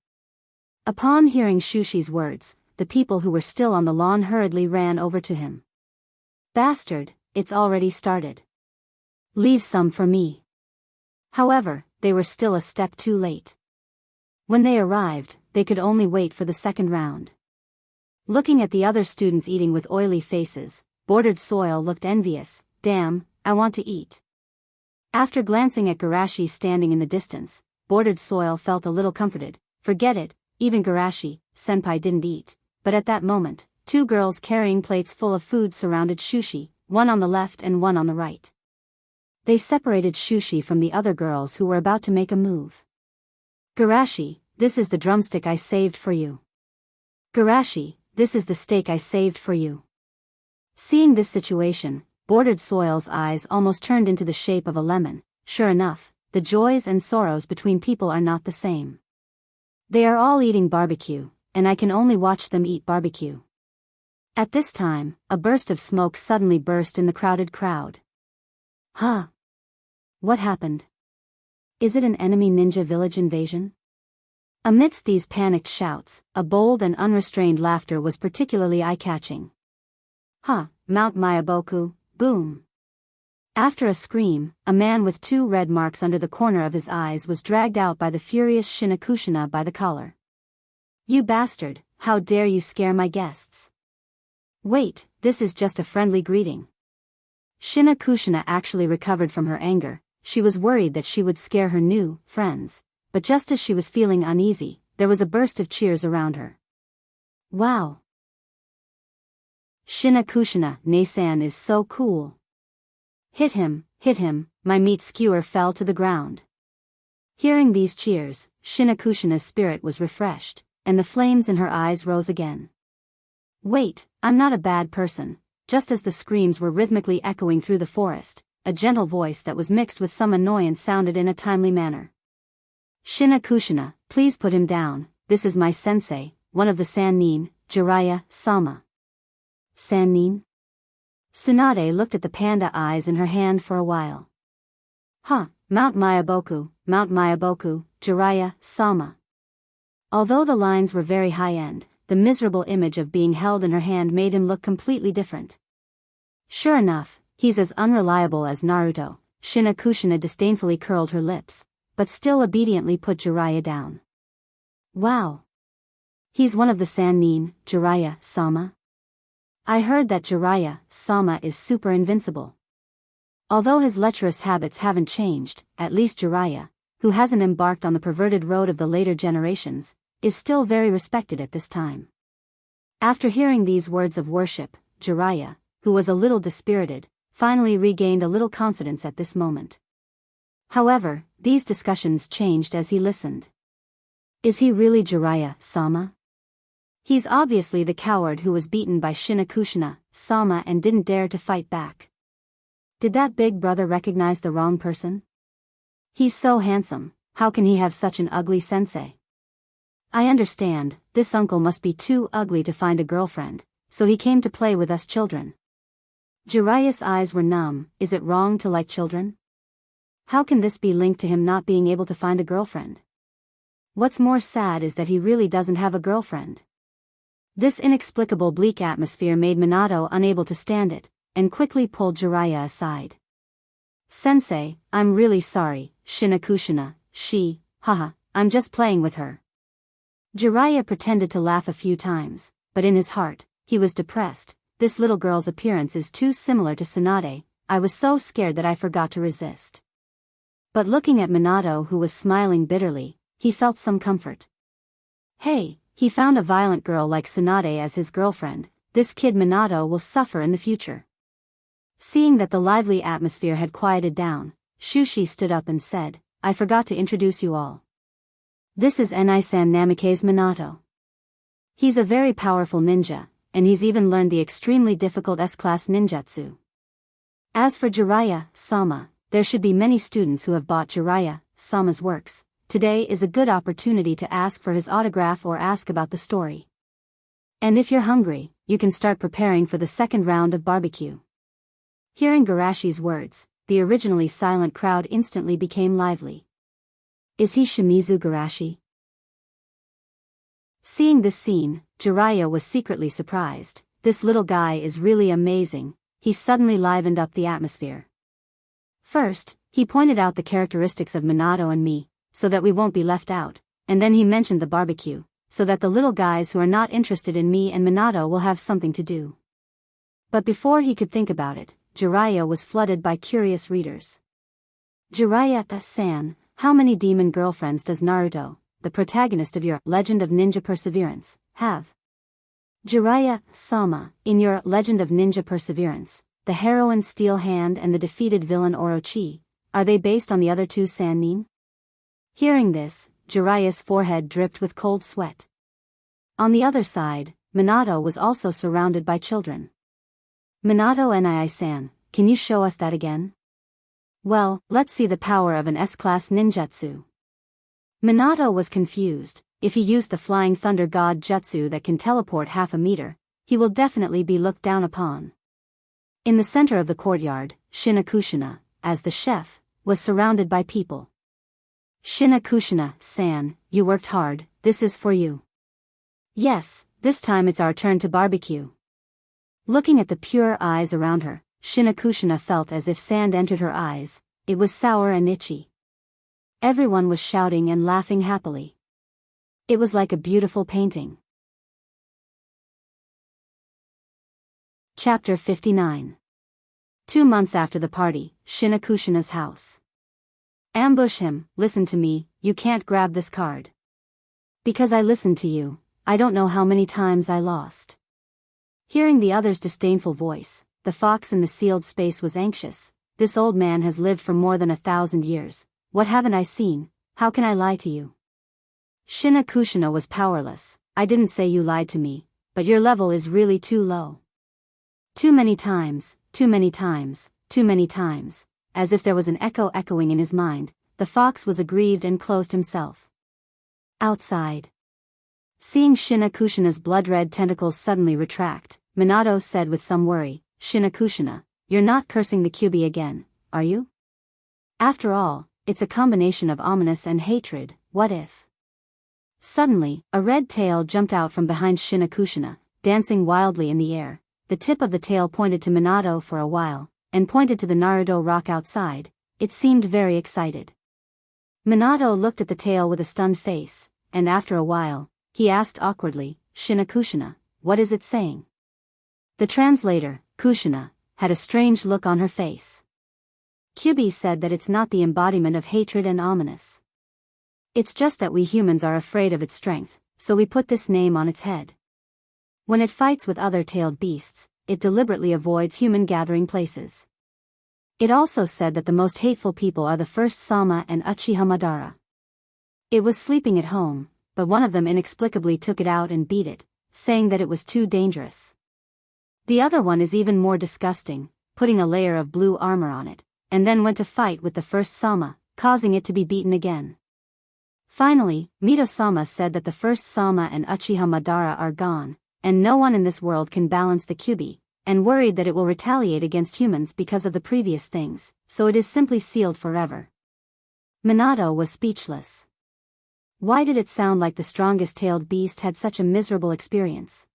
Upon hearing Shushi's words, the people who were still on the lawn hurriedly ran over to him. Bastard, it's already started. Leave some for me. However, they were still a step too late. When they arrived, they could only wait for the second round. Looking at the other students eating with oily faces, Bordered Soil looked envious, Damn, I want to eat. After glancing at Garashi standing in the distance, Bordered Soil felt a little comforted. Forget it, even Garashi, senpai didn't eat. But at that moment, two girls carrying plates full of food surrounded Shushi, one on the left and one on the right. They separated Shushi from the other girls who were about to make a move. Garashi, this is the drumstick I saved for you. Garashi, this is the steak I saved for you. Seeing this situation, Bordered Soil's eyes almost turned into the shape of a lemon. Sure enough, the joys and sorrows between people are not the same. They are all eating barbecue, and I can only watch them eat barbecue. At this time, a burst of smoke suddenly burst in the crowded crowd. Huh? What happened? Is it an enemy ninja village invasion? Amidst these panicked shouts, a bold and unrestrained laughter was particularly eye-catching. Huh, Mount Mayaboku, boom. After a scream, a man with 2 red marks under the corner of his eyes was dragged out by the furious Shinakushina by the collar. You bastard, how dare you scare my guests? Wait, this is just a friendly greeting. Shinakushina actually recovered from her anger. She was worried that she would scare her new friends, but just as she was feeling uneasy, there was a burst of cheers around her. Wow! Shinakushina, Nasan is so cool. Hit him, my meat skewer fell to the ground. Hearing these cheers, Shinakushina's spirit was refreshed, and the flames in her eyes rose again. Wait, I'm not a bad person. Just as the screams were rhythmically echoing through the forest, a gentle voice that was mixed with some annoyance sounded in a timely manner. Shinakushina, please put him down, this is my sensei, one of the Sannin, Jiraiya-sama. Sannin? Tsunade looked at the panda eyes in her hand for a while. Huh, Mount Mayaboku, Jiraiya-sama. Although the lines were very high-end, the miserable image of being held in her hand made him look completely different. Sure enough, he's as unreliable as Naruto. Shinakushina disdainfully curled her lips, but still obediently put Jiraiya down. Wow! He's one of the Sannin, Jiraiya-sama? I heard that Jiraiya-sama is super invincible. Although his lecherous habits haven't changed, at least Jiraiya, who hasn't embarked on the perverted road of the later generations, is still very respected at this time. After hearing these words of worship, Jiraiya, who was a little dispirited, finally regained a little confidence at this moment. However, these discussions changed as he listened. Is he really Jiraiya-sama? He's obviously the coward who was beaten by Shinakushina-sama and didn't dare to fight back. Did that big brother recognize the wrong person? He's so handsome, how can he have such an ugly sensei? I understand, this uncle must be too ugly to find a girlfriend, so he came to play with us children. Jiraiya's eyes were numb. Is it wrong to like children? How can this be linked to him not being able to find a girlfriend? What's more sad is that he really doesn't have a girlfriend. This inexplicable bleak atmosphere made Minato unable to stand it, and quickly pulled Jiraiya aside. Sensei, I'm really sorry, Shinakushina, I'm just playing with her. Jiraiya pretended to laugh a few times, but in his heart, he was depressed. This little girl's appearance is too similar to Tsunade. I was so scared that I forgot to resist. But looking at Minato, who was smiling bitterly, he felt some comfort. Hey, he found a violent girl like Tsunade as his girlfriend. This kid Minato will suffer in the future. Seeing that the lively atmosphere had quieted down, Shushi stood up and said, I forgot to introduce you all. This is Enai-san Namikaze Minato. He's a very powerful ninja, and he's even learned the extremely difficult S-class ninjutsu. As for Jiraiya-sama, there should be many students who have bought Jiraiya-sama's works. Today is a good opportunity to ask for his autograph or ask about the story. And if you're hungry, you can start preparing for the second round of barbecue. Hearing Garashi's words, the originally silent crowd instantly became lively. Is he Shimizu Garashi? Seeing this scene, Jiraiya was secretly surprised. This little guy is really amazing. He suddenly livened up the atmosphere. First, he pointed out the characteristics of Minato and me, so that we won't be left out, and then he mentioned the barbecue, so that the little guys who are not interested in me and Minato will have something to do. But before he could think about it, Jiraiya was flooded by curious readers. Jiraiya-san, how many demon girlfriends does Naruto, the protagonist of your Legend of Ninja Perseverance, have? Jiraiya-sama, in your Legend of Ninja Perseverance, the heroine Steel Hand and the defeated villain Orochi, are they based on the other two Sannin? Hearing this, Jiraiya's forehead dripped with cold sweat. On the other side, Minato was also surrounded by children. Minato Nii-san, can you show us that again? Well, let's see the power of an S-class ninjutsu. Minato was confused. If he used the Flying Thunder God jutsu that can teleport half a meter, he will definitely be looked down upon. In the center of the courtyard, Shinakushina, as the chef, was surrounded by people. Shinakushina-san, you worked hard, this is for you. Yes, this time it's our turn to barbecue. Looking at the pure eyes around her, Shinakushina felt as if sand entered her eyes. It was sour and itchy. Everyone was shouting and laughing happily. It was like a beautiful painting. Chapter 59. 2 months after the party, Shinakushina's house. Ambush him. Listen to me, you can't grab this card. Because I listened to you, I don't know how many times I lost. Hearing the other's disdainful voice, the fox in the sealed space was anxious. This old man has lived for more than 1,000 years. What haven't I seen? How can I lie to you? Shinakushina was powerless. I didn't say you lied to me, but your level is really too low. Too many times, too many times, too many times. As if there was an echo echoing in his mind, the fox was aggrieved and closed himself. Outside. Seeing Shinakushina's blood-red tentacles suddenly retract, Minato said with some worry, Shinakushina, you're not cursing the Kyuubi again, are you? After all, it's a combination of ominous and hatred. What if? Suddenly, a red tail jumped out from behind Shinakushina, dancing wildly in the air. The tip of the tail pointed to Minato for a while, and pointed to the Naruto rock outside. It seemed very excited. Minato looked at the tail with a stunned face, and after a while, he asked awkwardly, Shinakushina, what is it saying? The translator, Kushina, had a strange look on her face. Kyuubi said that it's not the embodiment of hatred and ominous. It's just that we humans are afraid of its strength, so we put this name on its head. When it fights with other tailed beasts, it deliberately avoids human gathering places. It also said that the most hateful people are the first Sama and Uchiha Madara. It was sleeping at home, but one of them inexplicably took it out and beat it, saying that it was too dangerous. The other one is even more disgusting, putting a layer of blue armor on it, and then went to fight with the first Sama, causing it to be beaten again. Finally, Mito-sama said that the first Sama and Uchiha Madara are gone, and no one in this world can balance the Kyuubi, and worried that it will retaliate against humans because of the previous things, so it is simply sealed forever. Minato was speechless. Why did it sound like the strongest tailed beast had such a miserable experience?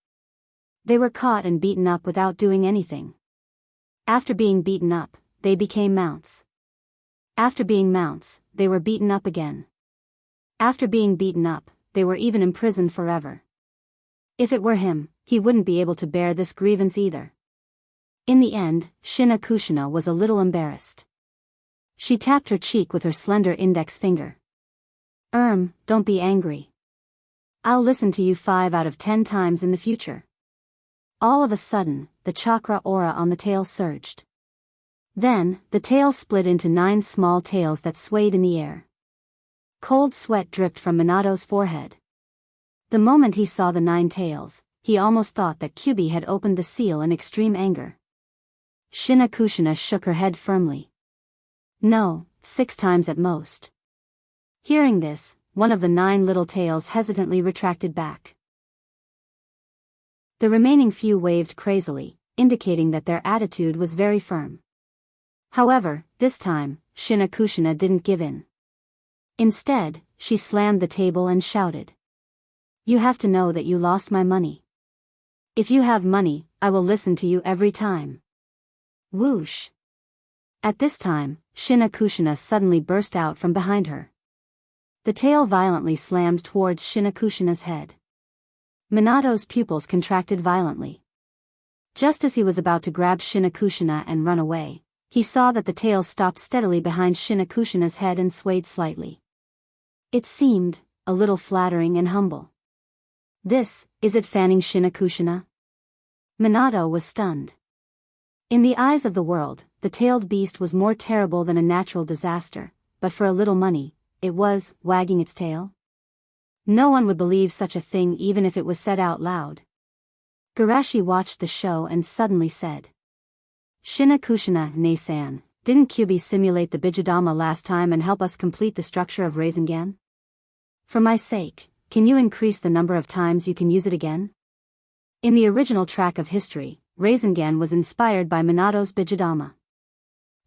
They were caught and beaten up without doing anything. After being beaten up, they became mounts. After being mounts, they were beaten up again. After being beaten up, they were even imprisoned forever. If it were him, he wouldn't be able to bear this grievance either. In the end, Shina Kushina was a little embarrassed. She tapped her cheek with her slender index finger. Don't be angry. I'll listen to you 5 out of 10 times in the future. All of a sudden, the chakra aura on the tail surged. Then, the tail split into 9 small tails that swayed in the air. Cold sweat dripped from Minato's forehead. The moment he saw the 9 tails, he almost thought that Kyuubi had opened the seal in extreme anger. Shina Kushina shook her head firmly. No, 6 times at most. Hearing this, one of the 9 little tails hesitantly retracted back. The remaining few waved crazily, indicating that their attitude was very firm. However, this time, Shina Kushina didn't give in. Instead, she slammed the table and shouted. You have to know that you lost my money. If you have money, I will listen to you every time. Whoosh! At this time, Shina Kushina suddenly burst out from behind her. The tail violently slammed towards Shina Kushina's head. Minato's pupils contracted violently. Just as he was about to grab Shina Kushina and run away, he saw that the tail stopped steadily behind Shina Kushina's head and swayed slightly. It seemed a little flattering and humble. Is it fanning Shina Kushina? Minato was stunned. In the eyes of the world, the tailed beast was more terrible than a natural disaster, but for a little money, it was wagging its tail. No one would believe such a thing even if it was said out loud. Garashi watched the show and suddenly said. Shina Kushina, ne-san, didn't Kyuubi simulate the Bijidama last time and help us complete the structure of Rasengan? For my sake, can you increase the number of times you can use it again? In the original track of history, Rasengan was inspired by Minato's Bijidama.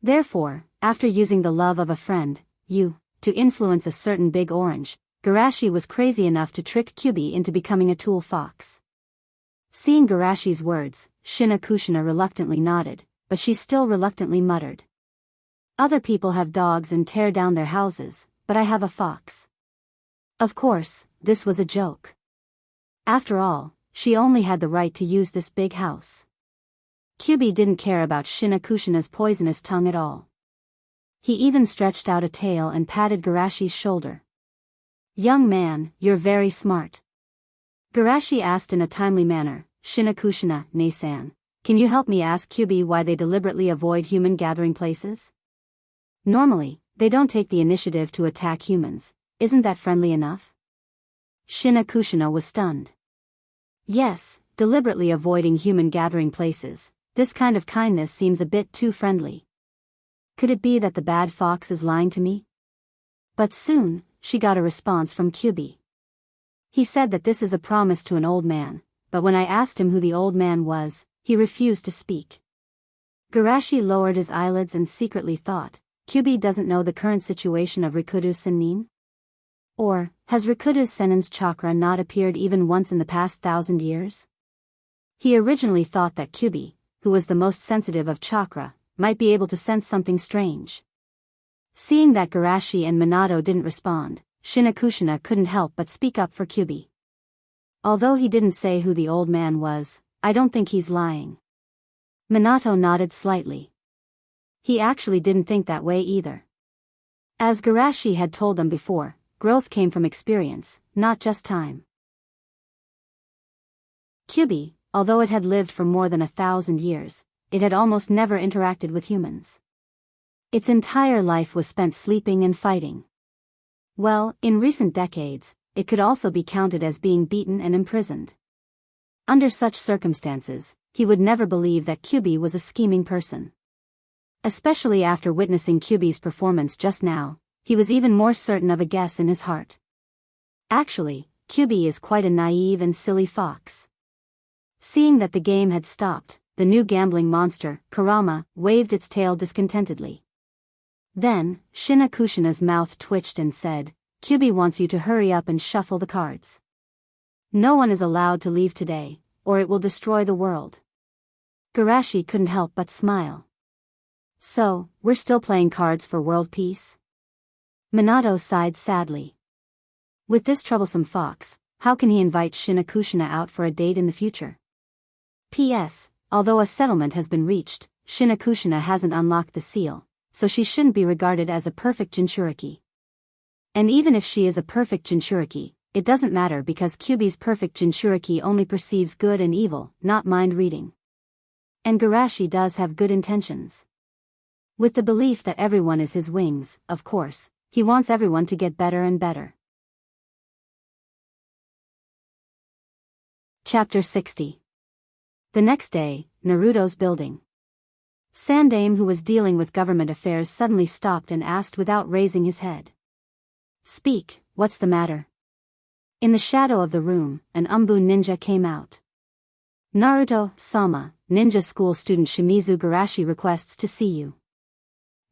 Therefore, after using the love of a friend, to influence a certain big orange, Garashi was crazy enough to trick Kyuubi into becoming a tool fox. Seeing Garashi's words, Shina Kushina reluctantly nodded, but she still reluctantly muttered. Other people have dogs and tear down their houses, but I have a fox. Of course, this was a joke. After all, she only had the right to use this big house. Kyuubi didn't care about Shina Kushina's poisonous tongue at all. He even stretched out a tail and patted Garashi's shoulder. Young man, you're very smart. Garashi asked in a timely manner, Shina Kushina, ne-san, can you help me ask Kyuubi why they deliberately avoid human gathering places? Normally, they don't take the initiative to attack humans, isn't that friendly enough? Shina Kushina was stunned. Yes, deliberately avoiding human gathering places, this kind of kindness seems a bit too friendly. Could it be that the bad fox is lying to me? But soon, she got a response from Kyuubi. He said that this is a promise to an old man, but when I asked him who the old man was, he refused to speak. Garashi lowered his eyelids and secretly thought, Kyuubi doesn't know the current situation of Rikudo Sennin? Or, has Rikudo Sennin's chakra not appeared even once in the past 1,000 years? He originally thought that Kyuubi, who was the most sensitive of chakra, might be able to sense something strange. Seeing that Garashi and Minato didn't respond, Shina Kushina couldn't help but speak up for Kyuubi. Although he didn't say who the old man was, I don't think he's lying. Minato nodded slightly. He actually didn't think that way either. As Garashi had told them before, growth came from experience, not just time. Kyuubi, although it had lived for more than 1,000 years, it had almost never interacted with humans. Its entire life was spent sleeping and fighting. Well, in recent decades, it could also be counted as being beaten and imprisoned. Under such circumstances, he would never believe that Kyubi was a scheming person. Especially after witnessing Kyubi's performance just now, he was even more certain of a guess in his heart. Actually, Kyubi is quite a naive and silly fox. Seeing that the game had stopped, the new gambling monster, Kurama, waved its tail discontentedly. Then, Shinakushina's mouth twitched and said, "Kyubi wants you to hurry up and shuffle the cards. No one is allowed to leave today, or it will destroy the world." Garashi couldn't help but smile. "So, we're still playing cards for world peace?" Minato sighed sadly. With this troublesome fox, how can he invite Shinakushina out for a date in the future? P.S. Although a settlement has been reached, Shinakushina hasn't unlocked the seal, so she shouldn't be regarded as a perfect Jinchuriki. And even if she is a perfect Jinchuriki, it doesn't matter because Kyubi's perfect Jinchuriki only perceives good and evil, not mind reading. And Garashi does have good intentions. With the belief that everyone is his wings, of course, he wants everyone to get better and better. Chapter 60. The next day, Naruto's building. Sandaime, who was dealing with government affairs, suddenly stopped and asked without raising his head. "Speak, what's the matter?" In the shadow of the room, an Umbu ninja came out. "Naruto-sama, ninja school student Shimizu Garashi requests to see you."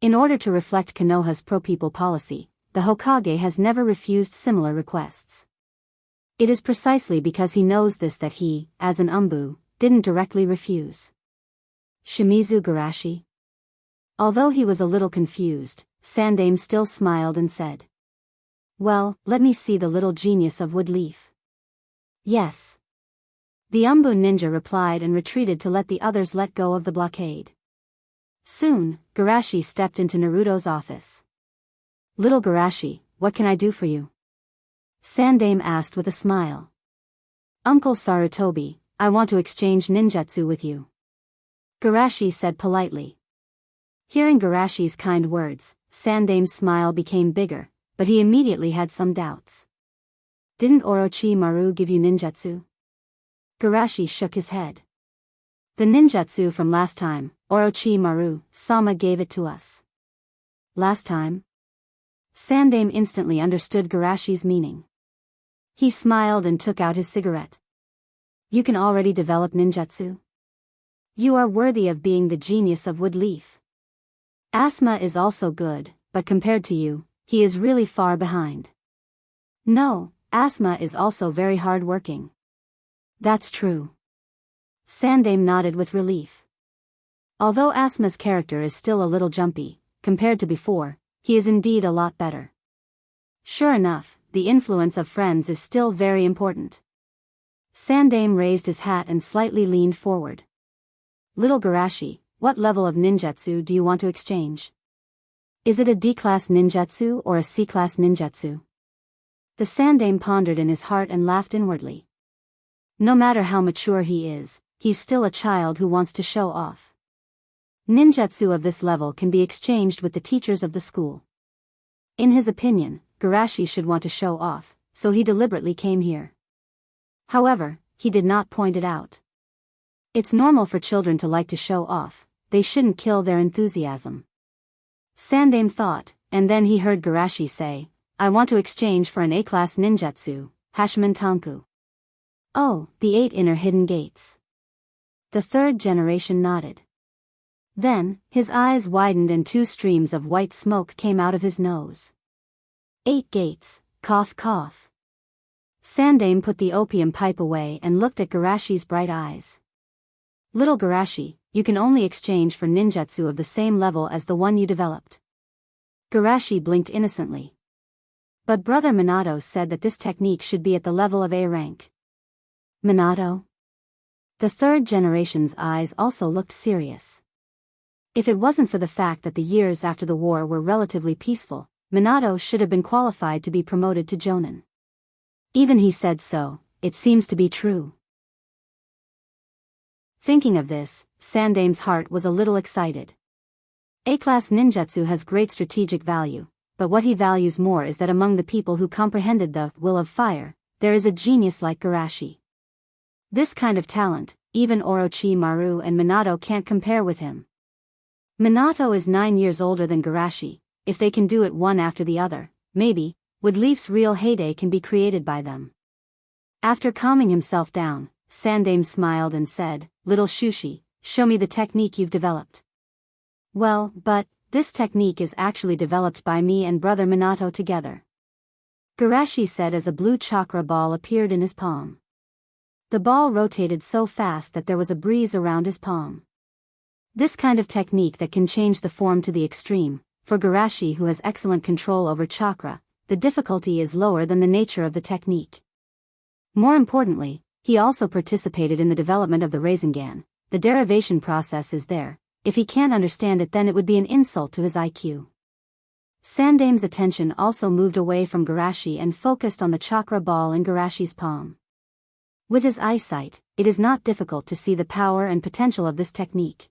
In order to reflect Konoha's pro-people policy, the Hokage has never refused similar requests. It is precisely because he knows this that he, as an Umbu, didn't directly refuse. Shimizu Garashi? Although he was a little confused, Sandaime still smiled and said, "Well, let me see the little genius of Woodleaf." "Yes." The Umbu ninja replied and retreated to let the others let go of the blockade. Soon, Garashi stepped into Naruto's office. "Little Garashi, what can I do for you?" Sandaime asked with a smile. "Uncle Sarutobi, I want to exchange ninjutsu with you," Garashi said politely. Hearing Garashi's kind words, Sandaime's smile became bigger, but he immediately had some doubts. "Didn't Orochimaru give you ninjutsu?" Garashi shook his head. "The ninjutsu from last time, Orochimaru-sama gave it to us." "Last time?" Sandaime instantly understood Garashi's meaning. He smiled and took out his cigarette. "You can already develop ninjutsu? You are worthy of being the genius of Woodleaf. Asuma is also good, but compared to you, he is really far behind." "No, Asuma is also very hard-working." "That's true." Sandaime nodded with relief. Although Asuma's character is still a little jumpy, compared to before, he is indeed a lot better. Sure enough, the influence of friends is still very important. Sandaime raised his hat and slightly leaned forward. "Little Garashi, what level of ninjutsu do you want to exchange? Is it a D-class ninjutsu or a C-class ninjutsu?" The Sandaime pondered in his heart and laughed inwardly. No matter how mature he is, he's still a child who wants to show off. Ninjutsu of this level can be exchanged with the teachers of the school. In his opinion, Garashi should want to show off, so he deliberately came here. However, he did not point it out. It's normal for children to like to show off, they shouldn't kill their enthusiasm. Sandaime thought, and then he heard Garashi say, "I want to exchange for an A-class ninjutsu, Hashiman Tanku." "Oh, the 8 inner hidden gates." The third generation nodded. Then, his eyes widened and 2 streams of white smoke came out of his nose. 8 gates, cough cough. Sandaime put the opium pipe away and looked at Garashi's bright eyes. "Little Garashi, you can only exchange for ninjutsu of the same level as the one you developed." Garashi blinked innocently. "But Brother Minato said that this technique should be at the level of A rank." "Minato?" The third generation's eyes also looked serious. If it wasn't for the fact that the years after the war were relatively peaceful, Minato should have been qualified to be promoted to Jonin. Even he said so, it seems to be true. Thinking of this, Sandaime's heart was a little excited. A-class ninjutsu has great strategic value, but what he values more is that among the people who comprehended the will of fire, there is a genius like Garashi. This kind of talent, even Orochimaru and Minato can't compare with him. Minato is 9 years older than Garashi. If they can do it one after the other, maybe, Wood Leaf's real heyday can be created by them. After calming himself down, Sandame smiled and said, "Little Shushi, show me the technique you've developed." "Well, but, this technique is actually developed by me and brother Minato together," Garashi said as a blue chakra ball appeared in his palm. The ball rotated so fast that there was a breeze around his palm. This kind of technique that can change the form to the extreme, for Garashi who has excellent control over chakra, the difficulty is lower than the nature of the technique. More importantly, he also participated in the development of the Rasengan. The derivation process is there. If he can't understand it, then it would be an insult to his IQ. Sandame's attention also moved away from Garashi and focused on the chakra ball in Garashi's palm. With his eyesight, it is not difficult to see the power and potential of this technique.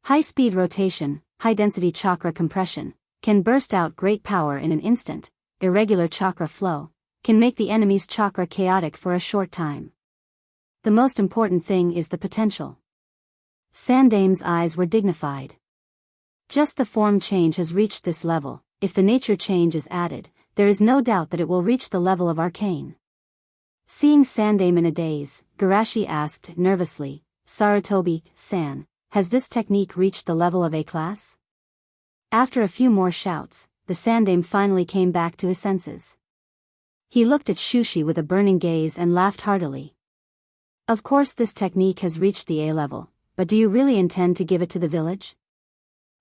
High-speed rotation, high-density chakra compression, can burst out great power in an instant. Irregular chakra flow can make the enemy's chakra chaotic for a short time. The most important thing is the potential. Sandame's eyes were dignified. Just the form change has reached this level. If the nature change is added, there is no doubt that it will reach the level of arcane. Seeing Sandame in a daze, Garashi asked nervously, "Sarutobi-san, has this technique reached the level of A-class?" After a few more shouts, the Sandame finally came back to his senses. He looked at Shushi with a burning gaze and laughed heartily. "Of course this technique has reached the A level, but do you really intend to give it to the village?"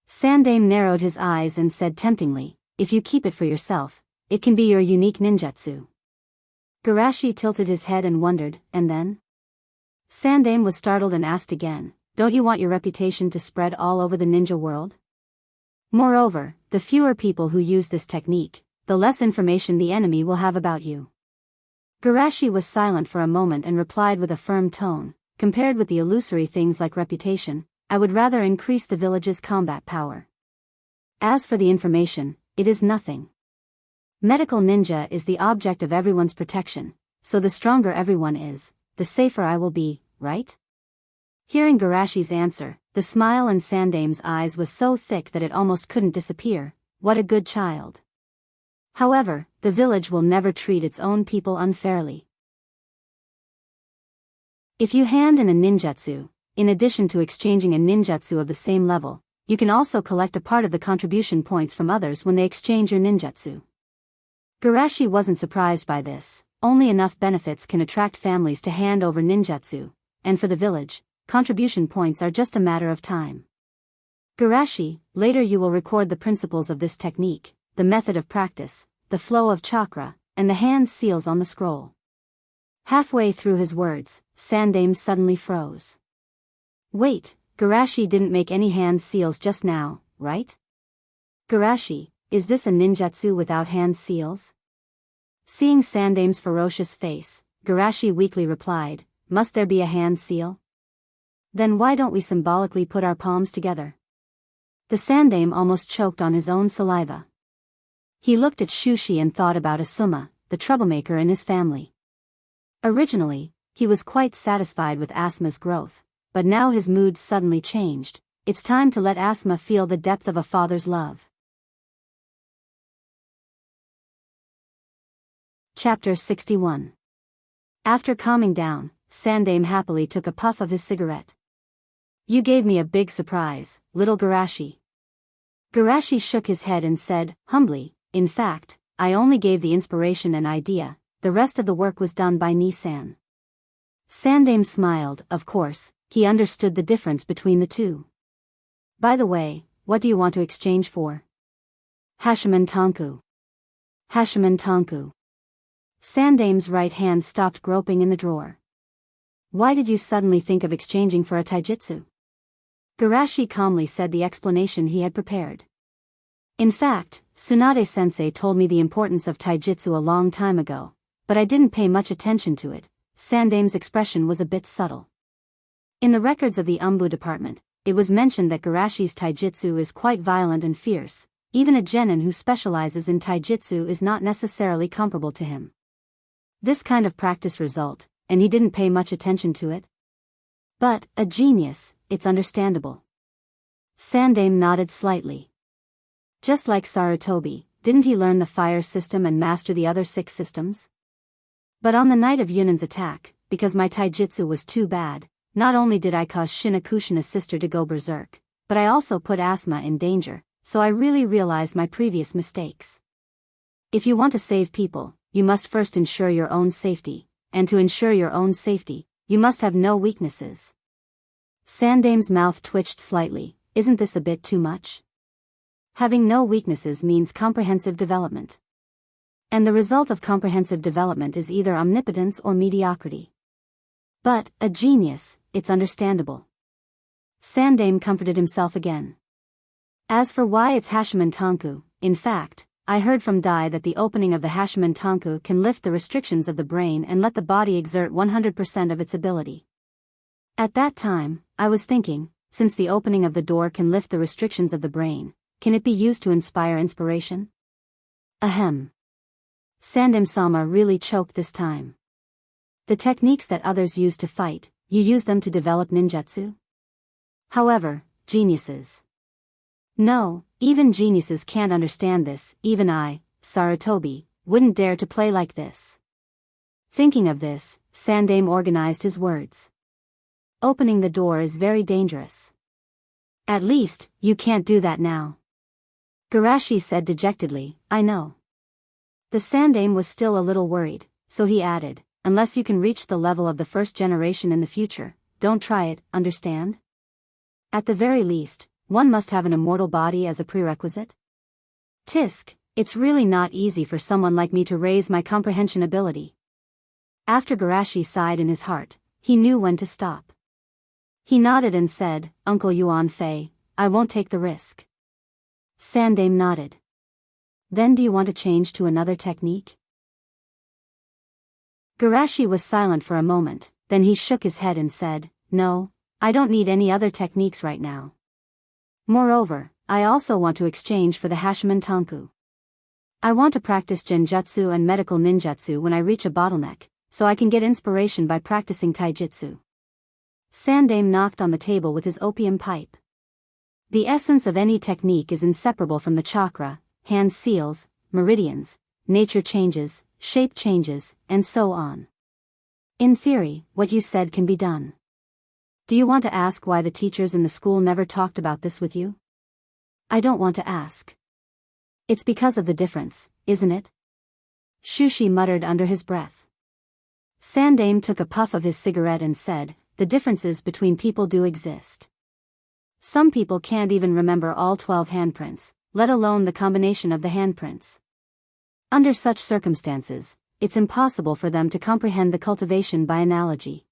Sandame narrowed his eyes and said temptingly, "If you keep it for yourself, it can be your unique ninjutsu." Garashi tilted his head and wondered, and then? Sandame was startled and asked again, "Don't you want your reputation to spread all over the ninja world? Moreover, the fewer people who use this technique, the less information the enemy will have about you." Garashi was silent for a moment and replied with a firm tone, "Compared with the illusory things like reputation, I would rather increase the village's combat power. As for the information, it is nothing. Medical ninja is the object of everyone's protection, so the stronger everyone is, the safer I will be, right?" Hearing Garashi's answer, the smile in Sandame's eyes was so thick that it almost couldn't disappear. What a good child. However, the village will never treat its own people unfairly. If you hand in a ninjutsu, in addition to exchanging a ninjutsu of the same level, you can also collect a part of the contribution points from others when they exchange your ninjutsu. Garashi wasn't surprised by this. Only enough benefits can attract families to hand over ninjutsu, and for the village, contribution points are just a matter of time. Garashi, later you will record the principles of this technique, the method of practice, the flow of chakra, and the hand seals on the scroll. Halfway through his words, Sandame suddenly froze. Wait, Garashi didn't make any hand seals just now, right? Garashi, is this a ninjutsu without hand seals? Seeing Sandame's ferocious face, Garashi weakly replied, "Must there be a hand seal? Then why don't we symbolically put our palms together?" The Sandame almost choked on his own saliva. He looked at Shushi and thought about Asuma, the troublemaker in his family. Originally, he was quite satisfied with Asuma's growth, but now his mood suddenly changed. It's time to let Asuma feel the depth of a father's love. Chapter 61. After calming down, Sandame happily took a puff of his cigarette. "You gave me a big surprise, little Garashi." Garashi shook his head and said, humbly, "In fact, I only gave the inspiration and idea, the rest of the work was done by Nisan." Sandame smiled. Of course, he understood the difference between the two. "By the way, what do you want to exchange for?" "Hashiman Tonku." "Hashiman Tonku." Sandame's right hand stopped groping in the drawer. "Why did you suddenly think of exchanging for a taijutsu?" Garashi calmly said the explanation he had prepared. "In fact, Tsunade-sensei told me the importance of taijutsu a long time ago, but I didn't pay much attention to it." Sandame's expression was a bit subtle. In the records of the Umbu department, it was mentioned that Garashi's taijutsu is quite violent and fierce. Even a genin who specializes in taijutsu is not necessarily comparable to him. This kind of practice result, and he didn't pay much attention to it. But, a genius, it's understandable. Sandame nodded slightly. Just like Sarutobi, didn't he learn the fire system and master the other 6 systems? But on the night of Yunan's attack, because my taijutsu was too bad, not only did I cause Shinakushina's sister to go berserk, but I also put Asma in danger, so I really realized my previous mistakes. If you want to save people, you must first ensure your own safety, and to ensure your own safety, you must have no weaknesses. Sandame's mouth twitched slightly. Isn't this a bit too much? Having no weaknesses means comprehensive development. And the result of comprehensive development is either omnipotence or mediocrity. But, a genius, it's understandable. Sandame comforted himself again. As for why it's Hashiman Tanku, in fact, I heard from Dai that the opening of the Hashiman Tanku can lift the restrictions of the brain and let the body exert 100% of its ability. At that time, I was thinking, since the opening of the door can lift the restrictions of the brain, can it be used to inspire inspiration? Ahem. Sandame-sama really choked this time. The techniques that others use to fight, you use them to develop ninjutsu? However, geniuses. No, even geniuses can't understand this. Even I, Sarutobi, wouldn't dare to play like this. Thinking of this, Sandame organized his words. Opening the door is very dangerous. At least, you can't do that now. Garashi said dejectedly, I know. The Sandame was still a little worried, so he added, unless you can reach the level of the first generation in the future, don't try it, understand? At the very least, one must have an immortal body as a prerequisite. Tisk, it's really not easy for someone like me to raise my comprehension ability. After Garashi sighed in his heart, he knew when to stop. He nodded and said, Uncle Yuan Fei, I won't take the risk. Sandame nodded. Then do you want to change to another technique? Garashi was silent for a moment, then he shook his head and said, No, I don't need any other techniques right now. Moreover, I also want to exchange for the Hashiman Tanku. I want to practice genjutsu and medical ninjutsu when I reach a bottleneck, so I can get inspiration by practicing taijutsu. Sandame knocked on the table with his opium pipe. The essence of any technique is inseparable from the chakra, hand seals, meridians, nature changes, shape changes, and so on. In theory, what you said can be done. Do you want to ask why the teachers in the school never talked about this with you? I don't want to ask. It's because of the difference, isn't it? Shushi muttered under his breath. Sandame took a puff of his cigarette and said, the differences between people do exist. Some people can't even remember all 12 handprints, let alone the combination of the handprints. Under such circumstances, it's impossible for them to comprehend the cultivation by analogy.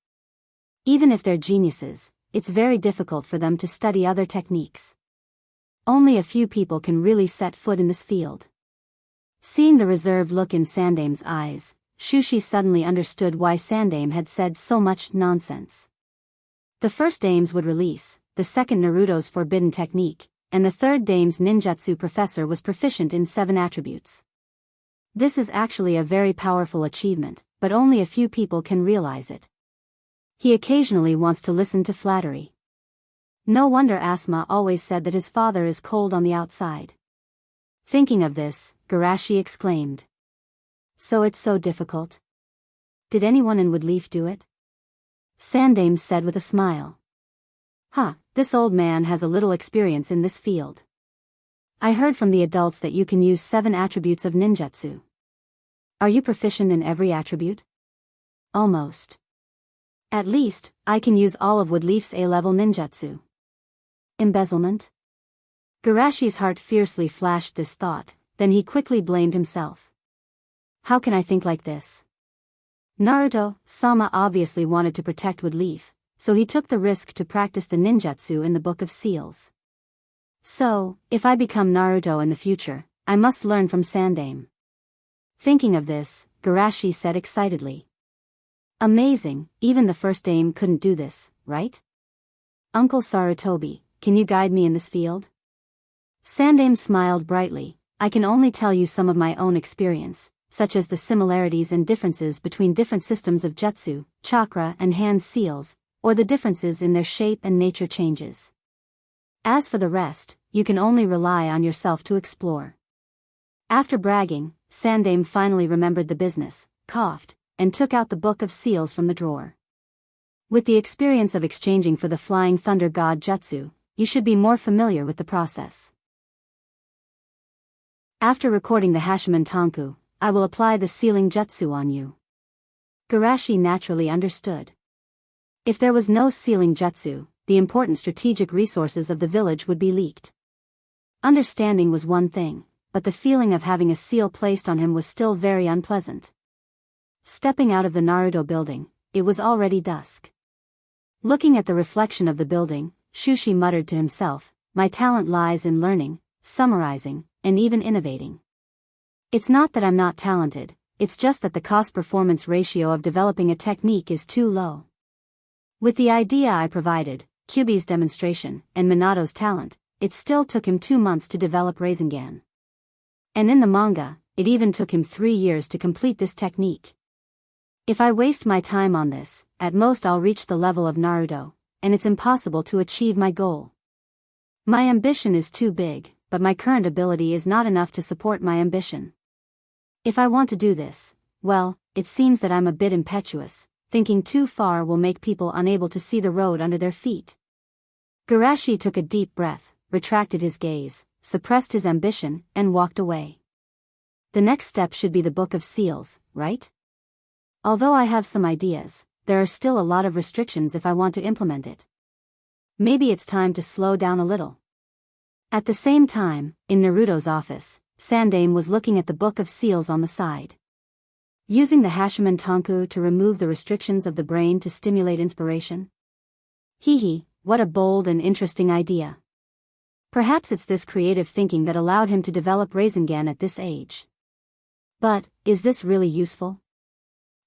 Even if they're geniuses, it's very difficult for them to study other techniques. Only a few people can really set foot in this field. Seeing the reserved look in Sandame's eyes, Shushi suddenly understood why Sandame had said so much nonsense. The first dames would release, the second Naruto's forbidden technique, and the third dame's ninjutsu professor was proficient in 7 attributes. This is actually a very powerful achievement, but only a few people can realize it. He occasionally wants to listen to flattery. No wonder Asma always said that his father is cold on the outside. Thinking of this, Garashi exclaimed. So it's so difficult? Did anyone in Woodleaf do it? Sandame said with a smile. This old man has a little experience in this field. I heard from the adults that you can use 7 attributes of ninjutsu. Are you proficient in every attribute? Almost. At least, I can use all of Woodleaf's A-level ninjutsu. Embezzlement? Garashi's heart fiercely flashed this thought, then he quickly blamed himself. How can I think like this? Naruto-sama obviously wanted to protect Woodleaf, so he took the risk to practice the ninjutsu in the Book of Seals. So, if I become Naruto in the future, I must learn from Sandame. Thinking of this, Garashi said excitedly. Amazing, even the first dame couldn't do this, right? Uncle Sarutobi, can you guide me in this field? Sandaime smiled brightly. I can only tell you some of my own experience, such as the similarities and differences between different systems of jutsu, chakra and hand seals, or the differences in their shape and nature changes. As for the rest, you can only rely on yourself to explore. After bragging, Sandaime finally remembered the business, coughed, and took out the book of seals from the drawer. With the experience of exchanging for the Flying Thunder God Jutsu, you should be more familiar with the process. After recording the Hashiman Tanku, I will apply the sealing jutsu on you. Garashi naturally understood. If there was no sealing jutsu, the important strategic resources of the village would be leaked. Understanding was one thing, but the feeling of having a seal placed on him was still very unpleasant. Stepping out of the Naruto building, it was already dusk. Looking at the reflection of the building, Shushi muttered to himself, my talent lies in learning, summarizing, and even innovating. It's not that I'm not talented, it's just that the cost-performance ratio of developing a technique is too low. With the idea I provided, Kyubi's demonstration, and Minato's talent, it still took him 2 months to develop Rasengan. And in the manga, it even took him 3 years to complete this technique. If I waste my time on this, at most I'll reach the level of Naruto, and it's impossible to achieve my goal. My ambition is too big, but my current ability is not enough to support my ambition. If I want to do this, well, it seems that I'm a bit impetuous, thinking too far will make people unable to see the road under their feet. Garashi took a deep breath, retracted his gaze, suppressed his ambition, and walked away. The next step should be the Book of Seals, right? Although I have some ideas, there are still a lot of restrictions if I want to implement it. Maybe it's time to slow down a little. At the same time, in Naruto's office, Sandaime was looking at the Book of Seals on the side. Using the Hashiman Tanku to remove the restrictions of the brain to stimulate inspiration? Hee, what a bold and interesting idea. Perhaps it's this creative thinking that allowed him to develop Rasengan at this age. But, is this really useful?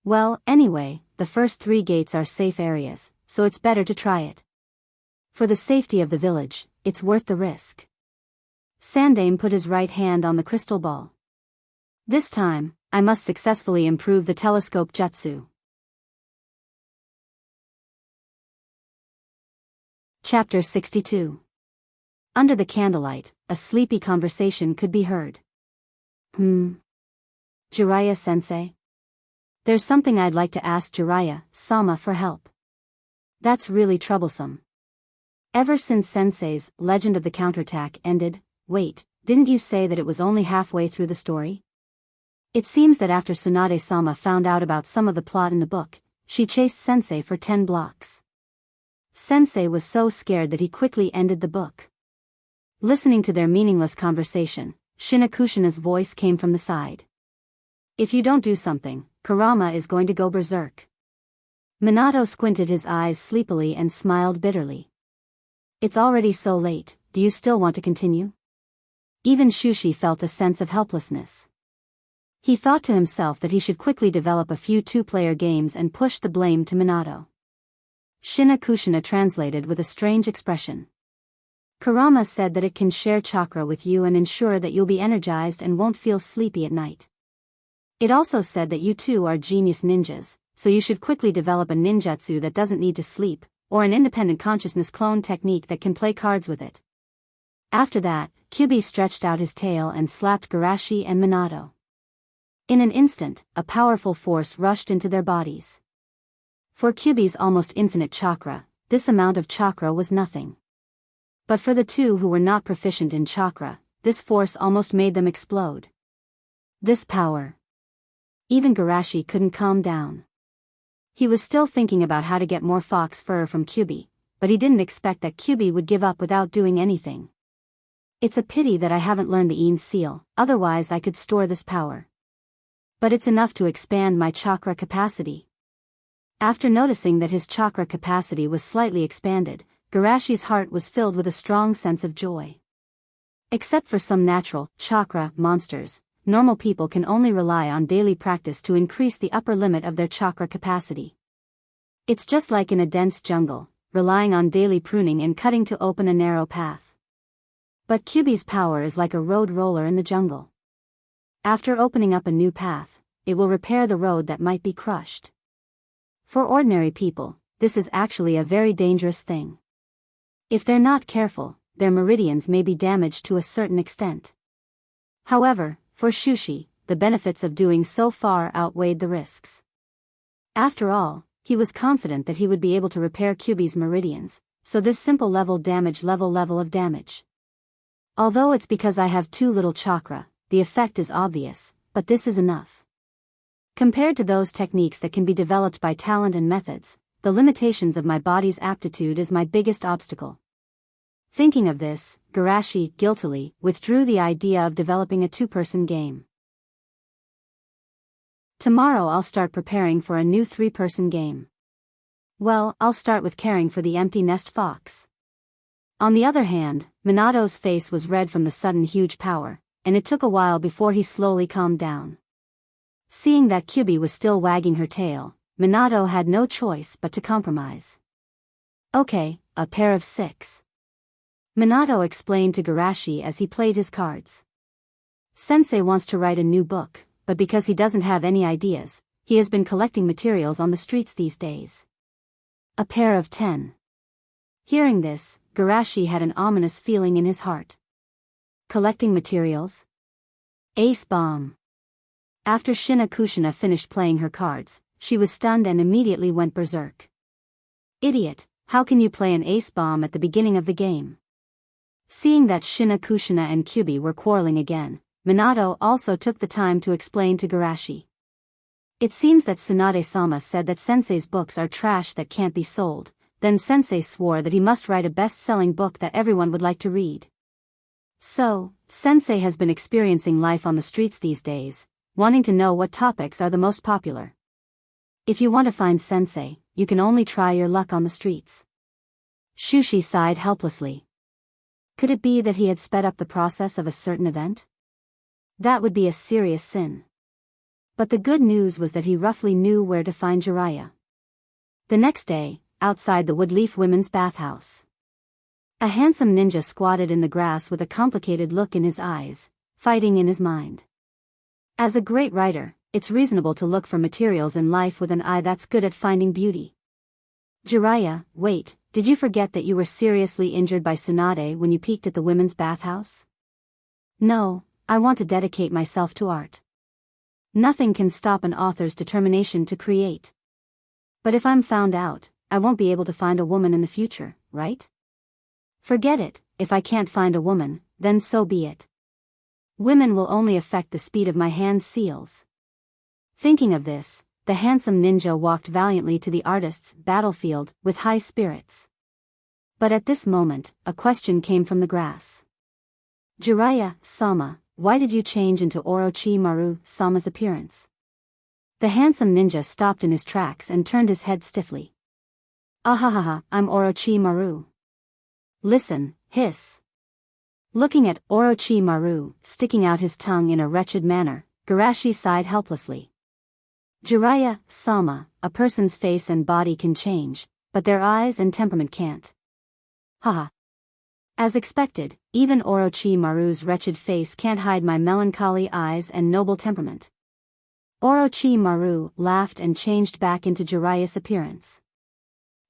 Well, anyway, the first 3 gates are safe areas, so it's better to try it. For the safety of the village, it's worth the risk. Sandaime put his right hand on the crystal ball. This time, I must successfully improve the telescope jutsu. Chapter 62. Under the candlelight, a sleepy conversation could be heard. Jiraiya-sensei? There's something I'd like to ask Jiraiya-sama for help. That's really troublesome. Ever since Sensei's Legend of the Counterattack ended, wait, didn't you say that it was only halfway through the story? It seems that after Tsunade-sama found out about some of the plot in the book, she chased Sensei for 10 blocks. Sensei was so scared that he quickly ended the book. Listening to their meaningless conversation, Shinakushina's voice came from the side. If you don't do something, Kurama is going to go berserk. Minato squinted his eyes sleepily and smiled bitterly. It's already so late, do you still want to continue? Even Shushi felt a sense of helplessness. He thought to himself that he should quickly develop a few 2-player games and push the blame to Minato. Shinakushina translated with a strange expression. Kurama said that it can share chakra with you and ensure that you'll be energized and won't feel sleepy at night. It also said that you two are genius ninjas, so you should quickly develop a ninjutsu that doesn't need to sleep, or an independent consciousness clone technique that can play cards with it. After that, Kyubi stretched out his tail and slapped Garashi and Minato. In an instant, a powerful force rushed into their bodies. For Kyubi's almost infinite chakra, this amount of chakra was nothing. But for the two who were not proficient in chakra, this force almost made them explode. This power. Even Garashi couldn't calm down. He was still thinking about how to get more fox fur from Kyubi, but he didn't expect that Kyubi would give up without doing anything. It's a pity that I haven't learned the Een seal, otherwise I could store this power. But it's enough to expand my chakra capacity. After noticing that his chakra capacity was slightly expanded, Garashi's heart was filled with a strong sense of joy. Except for some natural chakra monsters, normal people can only rely on daily practice to increase the upper limit of their chakra capacity. It's just like in a dense jungle, relying on daily pruning and cutting to open a narrow path. But Kyubi's power is like a road roller in the jungle. After opening up a new path, it will repair the road that might be crushed. For ordinary people, this is actually a very dangerous thing. If they're not careful, their meridians may be damaged to a certain extent. However, for Shushi, the benefits of doing so far outweighed the risks. After all, he was confident that he would be able to repair Kyubi's meridians, so this simple level of damage. Although it's because I have too little chakra, the effect is obvious, but this is enough. Compared to those techniques that can be developed by talent and methods, the limitations of my body's aptitude is my biggest obstacle. Thinking of this, Garashi, guiltily, withdrew the idea of developing a two-person game. Tomorrow I'll start preparing for a new three-person game. Well, I'll start with caring for the empty nest fox. On the other hand, Minato's face was red from the sudden huge power, and it took a while before he slowly calmed down. Seeing that Kyubi was still wagging her tail, Minato had no choice but to compromise. Okay, a pair of 6. Minato explained to Garashi as he played his cards. Sensei wants to write a new book, but because he doesn't have any ideas, he has been collecting materials on the streets these days. A pair of 10. Hearing this, Garashi had an ominous feeling in his heart. Collecting materials? Ace bomb. After Shina Kushina finished playing her cards, she was stunned and immediately went berserk. Idiot, how can you play an ace bomb at the beginning of the game? Seeing that Shina Kushina and Kyubi were quarreling again, Minato also took the time to explain to Garashi. It seems that Tsunade-sama said that Sensei's books are trash that can't be sold, then Sensei swore that he must write a best-selling book that everyone would like to read. So, Sensei has been experiencing life on the streets these days, wanting to know what topics are the most popular. If you want to find Sensei, you can only try your luck on the streets. Shushi sighed helplessly. Could it be that he had sped up the process of a certain event? That would be a serious sin. But the good news was that he roughly knew where to find Jiraiya. The next day, outside the Woodleaf Women's Bathhouse. A handsome ninja squatted in the grass with a complicated look in his eyes, fighting in his mind. As a great writer, it's reasonable to look for materials in life with an eye that's good at finding beauty. Jiraiya, wait, did you forget that you were seriously injured by Tsunade when you peeked at the women's bathhouse? No, I want to dedicate myself to art. Nothing can stop an author's determination to create. But if I'm found out, I won't be able to find a woman in the future, right? Forget it, if I can't find a woman, then so be it. Women will only affect the speed of my hand seals. Thinking of this, the handsome ninja walked valiantly to the artist's battlefield with high spirits. But at this moment, a question came from the grass. Jiraiya-sama, why did you change into Orochimaru-sama's appearance? The handsome ninja stopped in his tracks and turned his head stiffly. Ahahaha, I'm Orochimaru. Listen, hiss. Looking at Orochimaru, sticking out his tongue in a wretched manner, Garashi sighed helplessly. Jiraiya-sama, a person's face and body can change, but their eyes and temperament can't. Haha. As expected, even Orochimaru's wretched face can't hide my melancholy eyes and noble temperament. Orochimaru laughed and changed back into Jiraiya's appearance.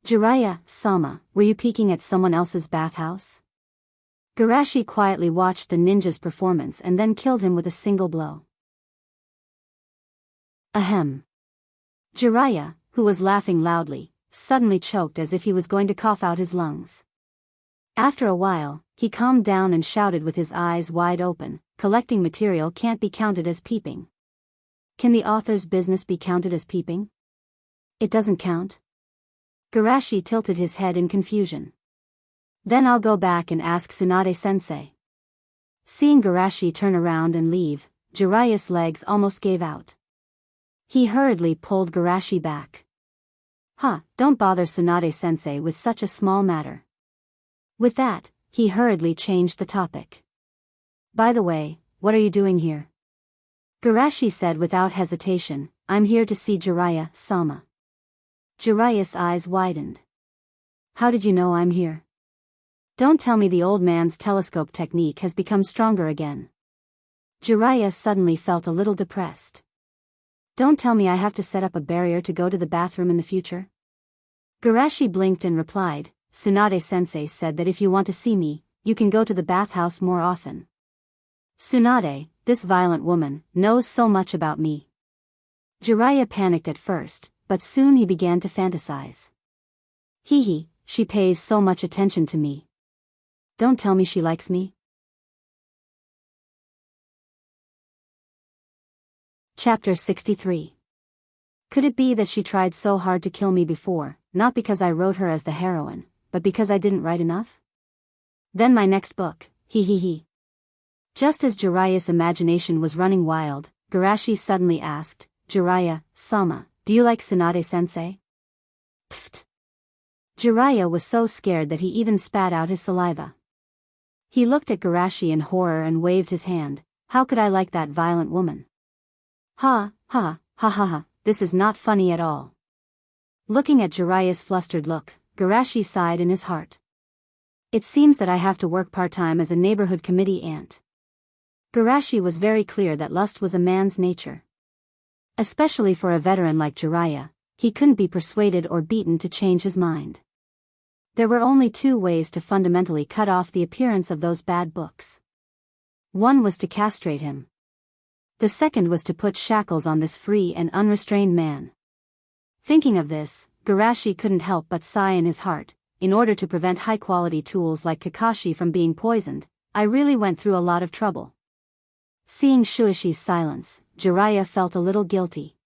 Jiraiya-sama, were you peeking at someone else's bathhouse? Garashi quietly watched the ninja's performance and then killed him with a single blow. Ahem. Jiraiya, who was laughing loudly, suddenly choked as if he was going to cough out his lungs. After a while, he calmed down and shouted with his eyes wide open, collecting material can't be counted as peeping. Can the author's business be counted as peeping? It doesn't count? Garashi tilted his head in confusion. Then I'll go back and ask Tsunade-sensei. Seeing Garashi turn around and leave, Jiraiya's legs almost gave out. He hurriedly pulled Garashi back. Don't bother Tsunade-sensei with such a small matter. With that, he hurriedly changed the topic. By the way, what are you doing here? Garashi said without hesitation, I'm here to see Jiraiya-sama. Jiraiya's eyes widened. how did you know I'm here? Don't tell me the old man's telescope technique has become stronger again. Jiraiya suddenly felt a little depressed. Don't tell me I have to set up a barrier to go to the bathroom in the future? Garashi blinked and replied, Tsunade-sensei said that if you want to see me, you can go to the bathhouse more often. Tsunade, this violent woman, knows so much about me. Jiraiya panicked at first, but soon he began to fantasize. Hee, she pays so much attention to me. Don't tell me she likes me. Chapter 63. Could it be that she tried so hard to kill me before, not because I wrote her as the heroine, but because I didn't write enough? Then my next book, he. Just as Jiraiya's imagination was running wild, Garashi suddenly asked, Jiraiya-sama, do you like Tsunade-sensei? Pfft. Jiraiya was so scared that he even spat out his saliva. He looked at Garashi in horror and waved his hand. How could I like that violent woman? Ha, this is not funny at all. Looking at Jiraiya's flustered look, Garashi sighed in his heart. It seems that I have to work part-time as a neighborhood committee ant. Garashi was very clear that lust was a man's nature. Especially for a veteran like Jiraiya, he couldn't be persuaded or beaten to change his mind. There were only two ways to fundamentally cut off the appearance of those bad books. One was to castrate him. The second was to put shackles on this free and unrestrained man. Thinking of this, Garashi couldn't help but sigh in his heart. In order to prevent high-quality tools like Kakashi from being poisoned, I really went through a lot of trouble. Seeing Shueishi's silence, Jiraiya felt a little guilty.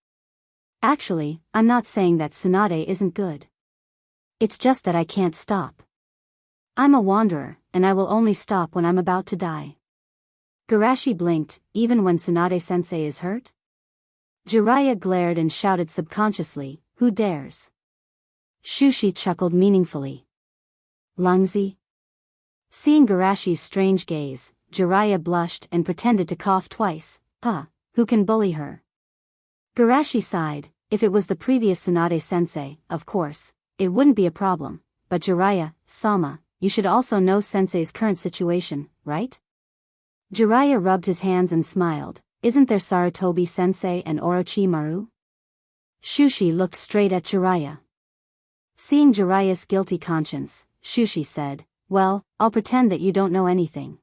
Actually, I'm not saying that Tsunade isn't good. It's just that I can't stop. I'm a wanderer, and I will only stop when I'm about to die. Garashi blinked, even when Tsunade-sensei is hurt? Jiraiya glared and shouted subconsciously, who dares? Shushi chuckled meaningfully. Lungzi? Seeing Garashi's strange gaze, Jiraiya blushed and pretended to cough twice. Who can bully her? Garashi sighed. If it was the previous Tsunade-sensei, of course, it wouldn't be a problem, but Jiraiya-sama, you should also know sensei's current situation, right? Jiraiya rubbed his hands and smiled. Isn't there Sarutobi-sensei and Orochimaru? Shushi looked straight at Jiraiya. Seeing Jiraiya's guilty conscience, Shushi said, well, I'll pretend that you don't know anything.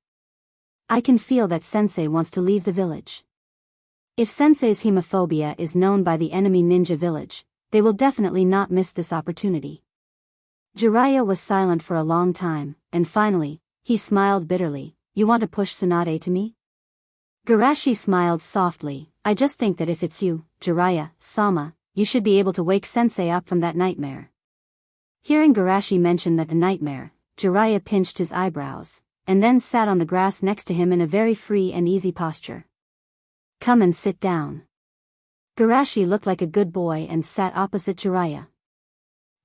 I can feel that sensei wants to leave the village. If sensei's hemophobia is known by the enemy ninja village, they will definitely not miss this opportunity. Jiraiya was silent for a long time, and finally, he smiled bitterly. You want to push Tsunade to me? Garashi smiled softly. I just think that if it's you, Jiraiya-sama, you should be able to wake sensei up from that nightmare. Hearing Garashi mention that a nightmare, Jiraiya pinched his eyebrows, and then sat on the grass next to him in a very free and easy posture. Come and sit down. Garashi looked like a good boy and sat opposite Jiraiya.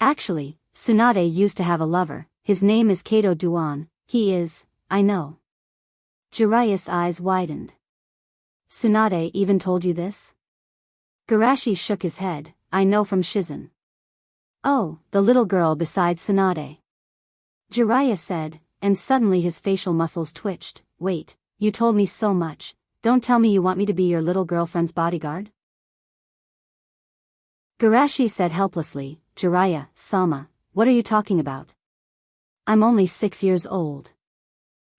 Actually, Tsunade used to have a lover. His name is Kato Duan. He is, I know. Jiraiya's eyes widened. Tsunade even told you this? Garashi shook his head. I know from Shizen. Oh, the little girl beside Tsunade. Jiraiya said, and suddenly his facial muscles twitched. Wait, you told me so much. Don't tell me you want me to be your little girlfriend's bodyguard? Garashi said helplessly, Jiraiya-sama, what are you talking about? I'm only 6 years old.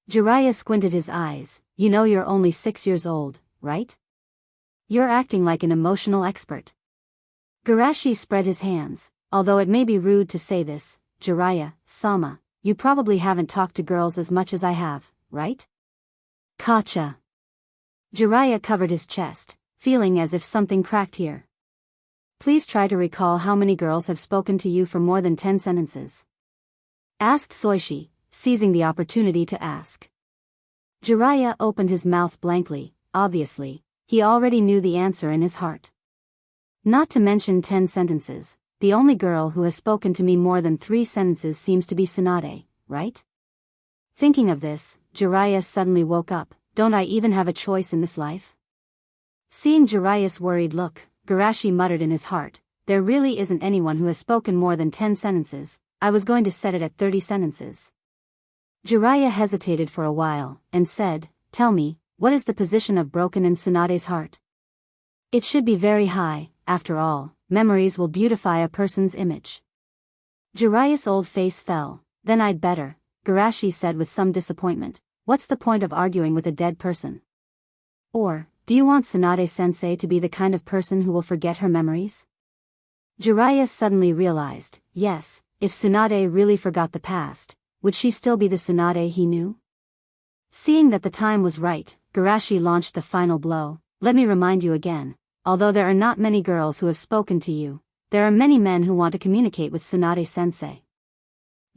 Jiraiya squinted his eyes. You know you're only 6 years old, right? You're acting like an emotional expert. Garashi spread his hands. Although it may be rude to say this, Jiraiya-sama, you probably haven't talked to girls as much as I have, right? Kacha. Jiraiya covered his chest, feeling as if something cracked here. Please try to recall how many girls have spoken to you for more than 10 sentences. Asked Soishi, seizing the opportunity to ask. Jiraiya opened his mouth blankly. Obviously, he already knew the answer in his heart. Not to mention 10 sentences, the only girl who has spoken to me more than 3 sentences seems to be Tsunade, right? Thinking of this, Jiraiya suddenly woke up. Don't I even have a choice in this life? Seeing Jiraiya's worried look, Garashi muttered in his heart, there really isn't anyone who has spoken more than 10 sentences. I was going to set it at 30 sentences. Jiraiya hesitated for a while, and said, "Tell me, what is the position of broken in Tsunade's heart?" "It should be very high, after all, memories will beautify a person's image." Jiraiya's old face fell. "Then I'd better," Garashi said with some disappointment. "What's the point of arguing with a dead person? Or, do you want Tsunade-sensei to be the kind of person who will forget her memories?" Jiraiya suddenly realized, yes, if Tsunade really forgot the past, would she still be the Tsunade he knew? Seeing that the time was right, Garashi launched the final blow. "Let me remind you again, although there are not many girls who have spoken to you, there are many men who want to communicate with Tsunade-sensei."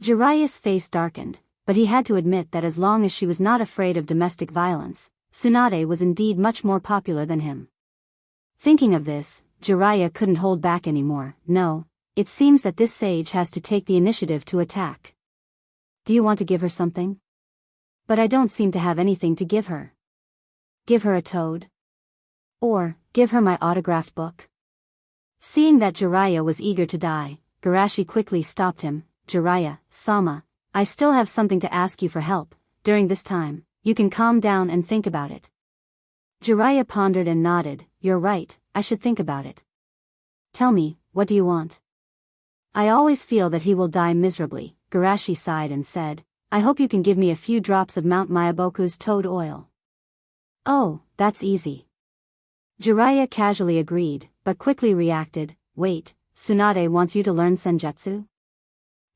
Jiraiya's face darkened, but he had to admit that as long as she was not afraid of domestic violence, Tsunade was indeed much more popular than him. Thinking of this, Jiraiya couldn't hold back anymore. "No, it seems that this sage has to take the initiative to attack. Do you want to give her something?" "But I don't seem to have anything to give her." "Give her a toad? Or, give her my autographed book?" Seeing that Jiraiya was eager to die, Garashi quickly stopped him. "Jiraiya-sama, I still have something to ask you for help. During this time, you can calm down and think about it." Jiraiya pondered and nodded. "You're right, I should think about it." "Tell me, what do you want?" "I always feel that he will die miserably," Garashi sighed and said. "I hope you can give me a few drops of Mount Miyaboku's toad oil." "Oh, that's easy." Jiraiya casually agreed, but quickly reacted. "Wait, Tsunade wants you to learn senjutsu?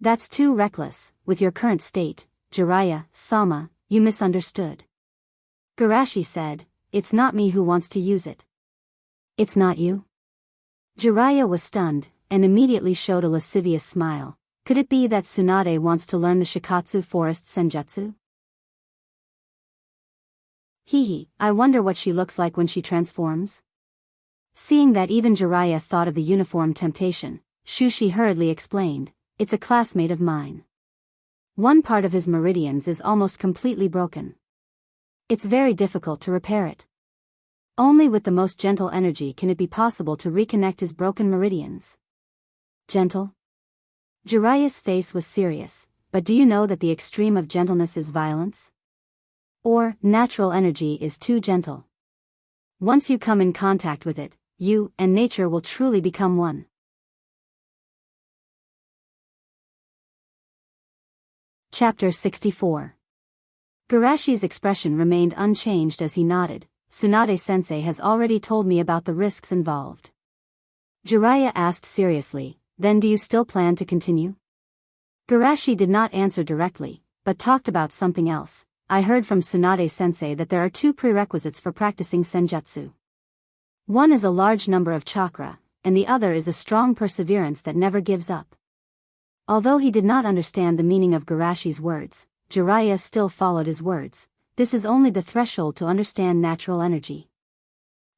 That's too reckless, with your current state, Jiraiya-sama, you misunderstood." Garashi said, "It's not me who wants to use it." "It's not you?" Jiraiya was stunned, and immediately showed a lascivious smile. Could it be that Tsunade wants to learn the Shikatsu Forest Senjutsu? Hehe, I wonder what she looks like when she transforms. Seeing that even Jiraiya thought of the uniform temptation, Shushi hurriedly explained, "It's a classmate of mine. One part of his meridians is almost completely broken. It's very difficult to repair it. Only with the most gentle energy can it be possible to reconnect his broken meridians." "Gentle?" Jiraiya's face was serious, "But do you know that the extreme of gentleness is violence? Or, natural energy is too gentle. Once you come in contact with it, you and nature will truly become one." Chapter 64. Garashi's expression remained unchanged as he nodded. "Tsunade-sensei has already told me about the risks involved." Jiraiya asked seriously, "Then do you still plan to continue?" Garashi did not answer directly, but talked about something else. "I heard from Tsunade-sensei that there are two prerequisites for practicing senjutsu. One is a large number of chakra, and the other is a strong perseverance that never gives up." Although he did not understand the meaning of Garashi's words, Jiraiya still followed his words. This is only the threshold to understand natural energy.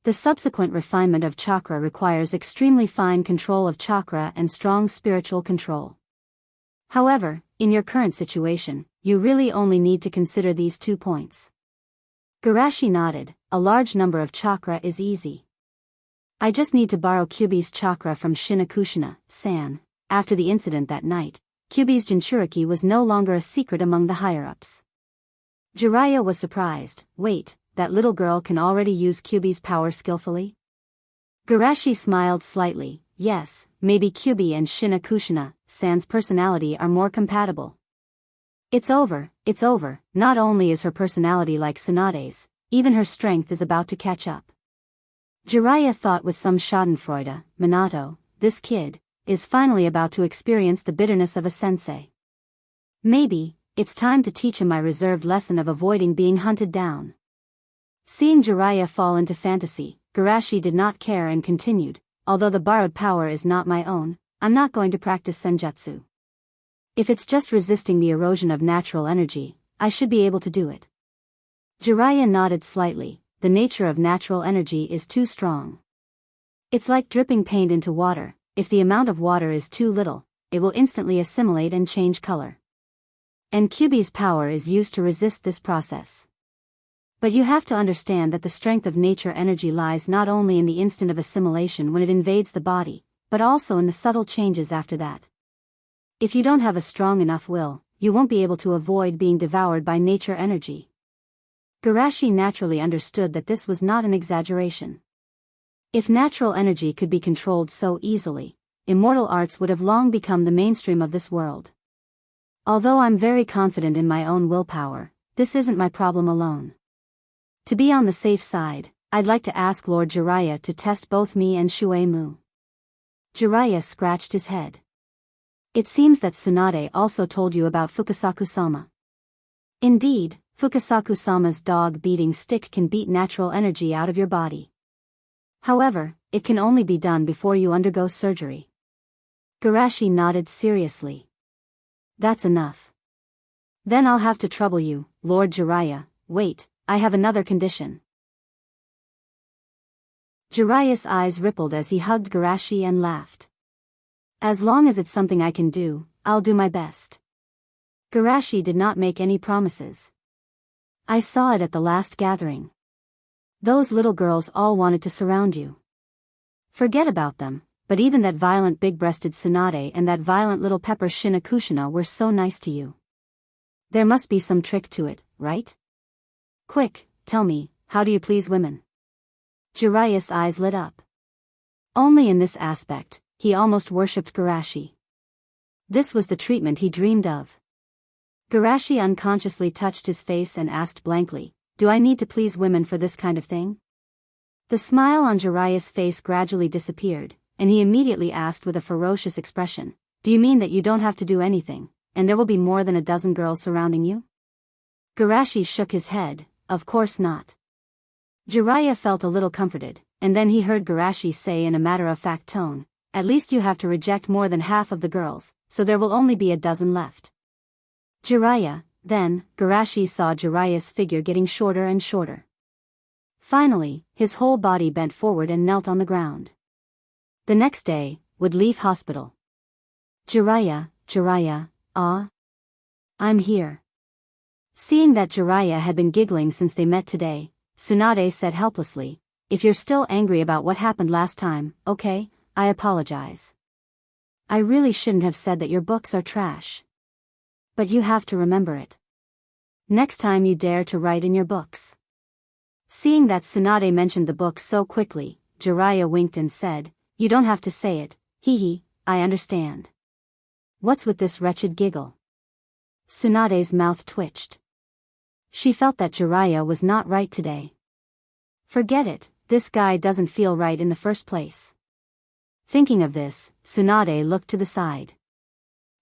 The subsequent refinement of chakra requires extremely fine control of chakra and strong spiritual control. However, in your current situation, you really only need to consider these 2 points. Garashi nodded. "A large number of chakra is easy. I just need to borrow Kyubi's chakra from Shinakushina-san." After the incident that night, Kyubi's Jinchuriki was no longer a secret among the higher-ups. Jiraiya was surprised. "Wait, that little girl can already use Kyubi's power skillfully?" Garashi smiled slightly. "Yes, maybe Kyubi and Shinakushina-san's personality are more compatible." It's over. Not only is her personality like Tsunade's, even her strength is about to catch up." Jiraiya thought with some schadenfreude, "Minato, this kid, is finally about to experience the bitterness of a sensei. Maybe, it's time to teach him my reserved lesson of avoiding being hunted down." Seeing Jiraiya fall into fantasy, Garashi did not care and continued, "Although the borrowed power is not my own, I'm not going to practice senjutsu. If it's just resisting the erosion of natural energy, I should be able to do it." Jiraiya nodded slightly. "The nature of natural energy is too strong. It's like dripping paint into water. If the amount of water is too little, it will instantly assimilate and change color. And Kyubi's power is used to resist this process. But you have to understand that the strength of nature energy lies not only in the instant of assimilation when it invades the body, but also in the subtle changes after that. If you don't have a strong enough will, you won't be able to avoid being devoured by nature energy. Garashi naturally understood that this was not an exaggeration. If natural energy could be controlled so easily, immortal arts would have long become the mainstream of this world. Although I'm very confident in my own willpower, this isn't my problem alone. To be on the safe side, I'd like to ask Lord Jiraiya to test both me and Shuei-mu. Jiraiya scratched his head. It seems that Tsunade also told you about Fukasaku-sama. Indeed, Fukasaku-sama's dog-beating stick can beat natural energy out of your body. However, it can only be done before you undergo surgery. Garashi nodded seriously. That's enough. Then I'll have to trouble you, Lord Jiraiya. Wait, I have another condition. Jiraiya's eyes rippled as he hugged Garashi and laughed. As long as it's something I can do, I'll do my best. Garashi did not make any promises. I saw it at the last gathering. Those little girls all wanted to surround you. Forget about them, but even that violent big-breasted Tsunade and that violent little pepper Shinakushina were so nice to you. There must be some trick to it, right? Quick, tell me, how do you please women? Jiraiya's eyes lit up. Only in this aspect, he almost worshipped Garashi. This was the treatment he dreamed of. Garashi unconsciously touched his face and asked blankly, do I need to please women for this kind of thing? The smile on Jiraiya's face gradually disappeared, and he immediately asked with a ferocious expression, do you mean that you don't have to do anything, and there will be more than a dozen girls surrounding you? Garashi shook his head, of course not. Jiraiya felt a little comforted, and then he heard Garashi say in a matter-of-fact tone, at least you have to reject more than half of the girls, so there will only be a dozen left. Jiraiya, then, Garashi saw Jiraiya's figure getting shorter and shorter. Finally, his whole body bent forward and knelt on the ground. The next day, Woodleaf Hospital. Jiraiya, I'm here. Seeing that Jiraiya had been giggling since they met today, Tsunade said helplessly, if you're still angry about what happened last time, okay, I apologize. I really shouldn't have said that your books are trash. But you have to remember it. Next time you dare to write in your books. Seeing that Tsunade mentioned the books so quickly, Jiraiya winked and said, you don't have to say it, hee, I understand. What's with this wretched giggle? Tsunade's mouth twitched. She felt that Jiraiya was not right today. Forget it, this guy doesn't feel right in the first place. Thinking of this, Tsunade looked to the side.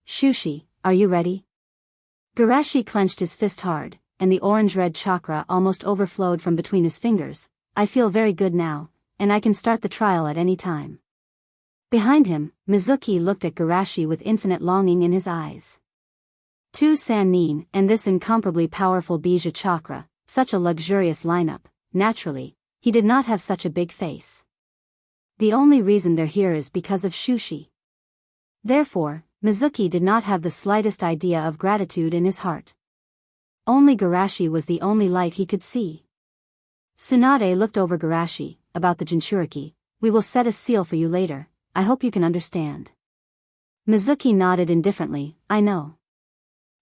Shushi, are you ready? Garashi clenched his fist hard, and the orange-red chakra almost overflowed from between his fingers. I feel very good now, and I can start the trial at any time. Behind him, Mizuki looked at Garashi with infinite longing in his eyes. Two Sannin and this incomparably powerful Bija chakra, such a luxurious lineup. Naturally, he did not have such a big face. The only reason they're here is because of Shushi. Therefore, Mizuki did not have the slightest idea of gratitude in his heart. Only Garashi was the only light he could see. Tsunade looked over Garashi, about the Jinchuriki, we will set a seal for you later, I hope you can understand. Mizuki nodded indifferently, I know.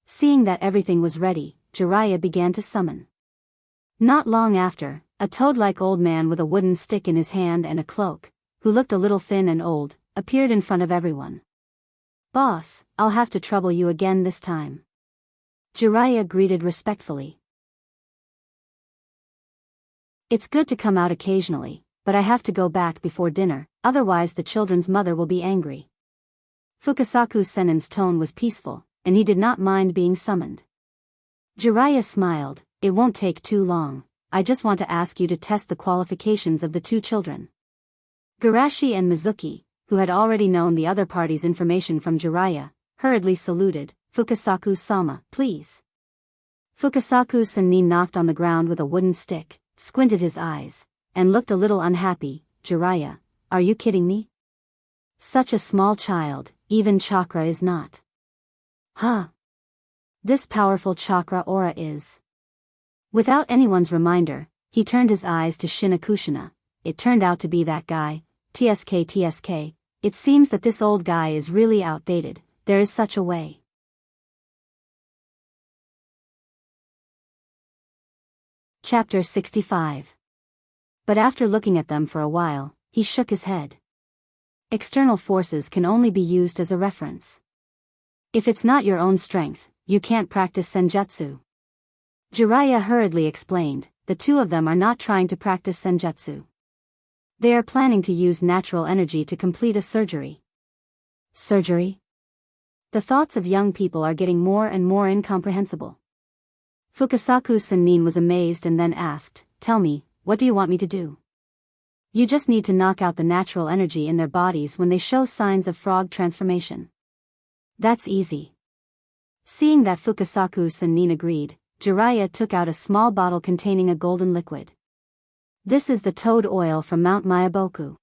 Seeing that everything was ready, Jiraiya began to summon. Not long after, a toad-like old man with a wooden stick in his hand and a cloak, who looked a little thin and old, appeared in front of everyone. Boss, I'll have to trouble you again this time. Jiraiya greeted respectfully. It's good to come out occasionally, but I have to go back before dinner, otherwise the children's mother will be angry. Fukasaku Sennin's tone was peaceful, and he did not mind being summoned. Jiraiya smiled, it won't take too long, I just want to ask you to test the qualifications of the two children. Garashi and Mizuki, who had already known the other party's information from Jiraiya, hurriedly saluted, Fukasaku-sama, please. Fukasaku Sennin knocked on the ground with a wooden stick, squinted his eyes, and looked a little unhappy. Jiraiya, are you kidding me? Such a small child, even chakra is not. Huh. This powerful chakra aura is. Without anyone's reminder, he turned his eyes to Shinakushina. It turned out to be that guy, TSK. It seems that this old guy is really outdated, there is such a way. Chapter 65. But after looking at them for a while, he shook his head. External forces can only be used as a reference. If it's not your own strength, you can't practice senjutsu. Jiraiya hurriedly explained, the two of them are not trying to practice senjutsu. They are planning to use natural energy to complete a surgery. Surgery? The thoughts of young people are getting more and more incomprehensible. Fukasaku Sennin was amazed and then asked, "Tell me, what do you want me to do?" "You just need to knock out the natural energy in their bodies when they show signs of frog transformation." "That's easy." Seeing that Fukasaku Sennin agreed, Jiraiya took out a small bottle containing a golden liquid. "This is the toad oil from Mount Myaboku.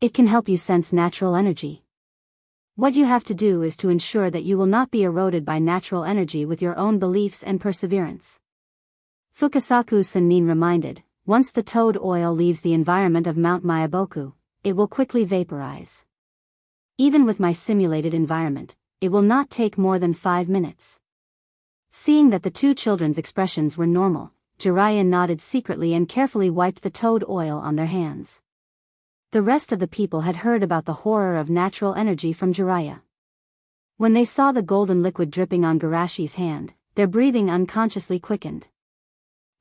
It can help you sense natural energy. What you have to do is to ensure that you will not be eroded by natural energy with your own beliefs and perseverance." Fukasaku Sennin reminded, once the toad oil leaves the environment of Mount Myaboku, it will quickly vaporize. Even with my simulated environment, it will not take more than 5 minutes. Seeing that the two children's expressions were normal, Jiraiya nodded secretly and carefully wiped the toad oil on their hands. The rest of the people had heard about the horror of natural energy from Jiraiya. When they saw the golden liquid dripping on Garashi's hand, their breathing unconsciously quickened.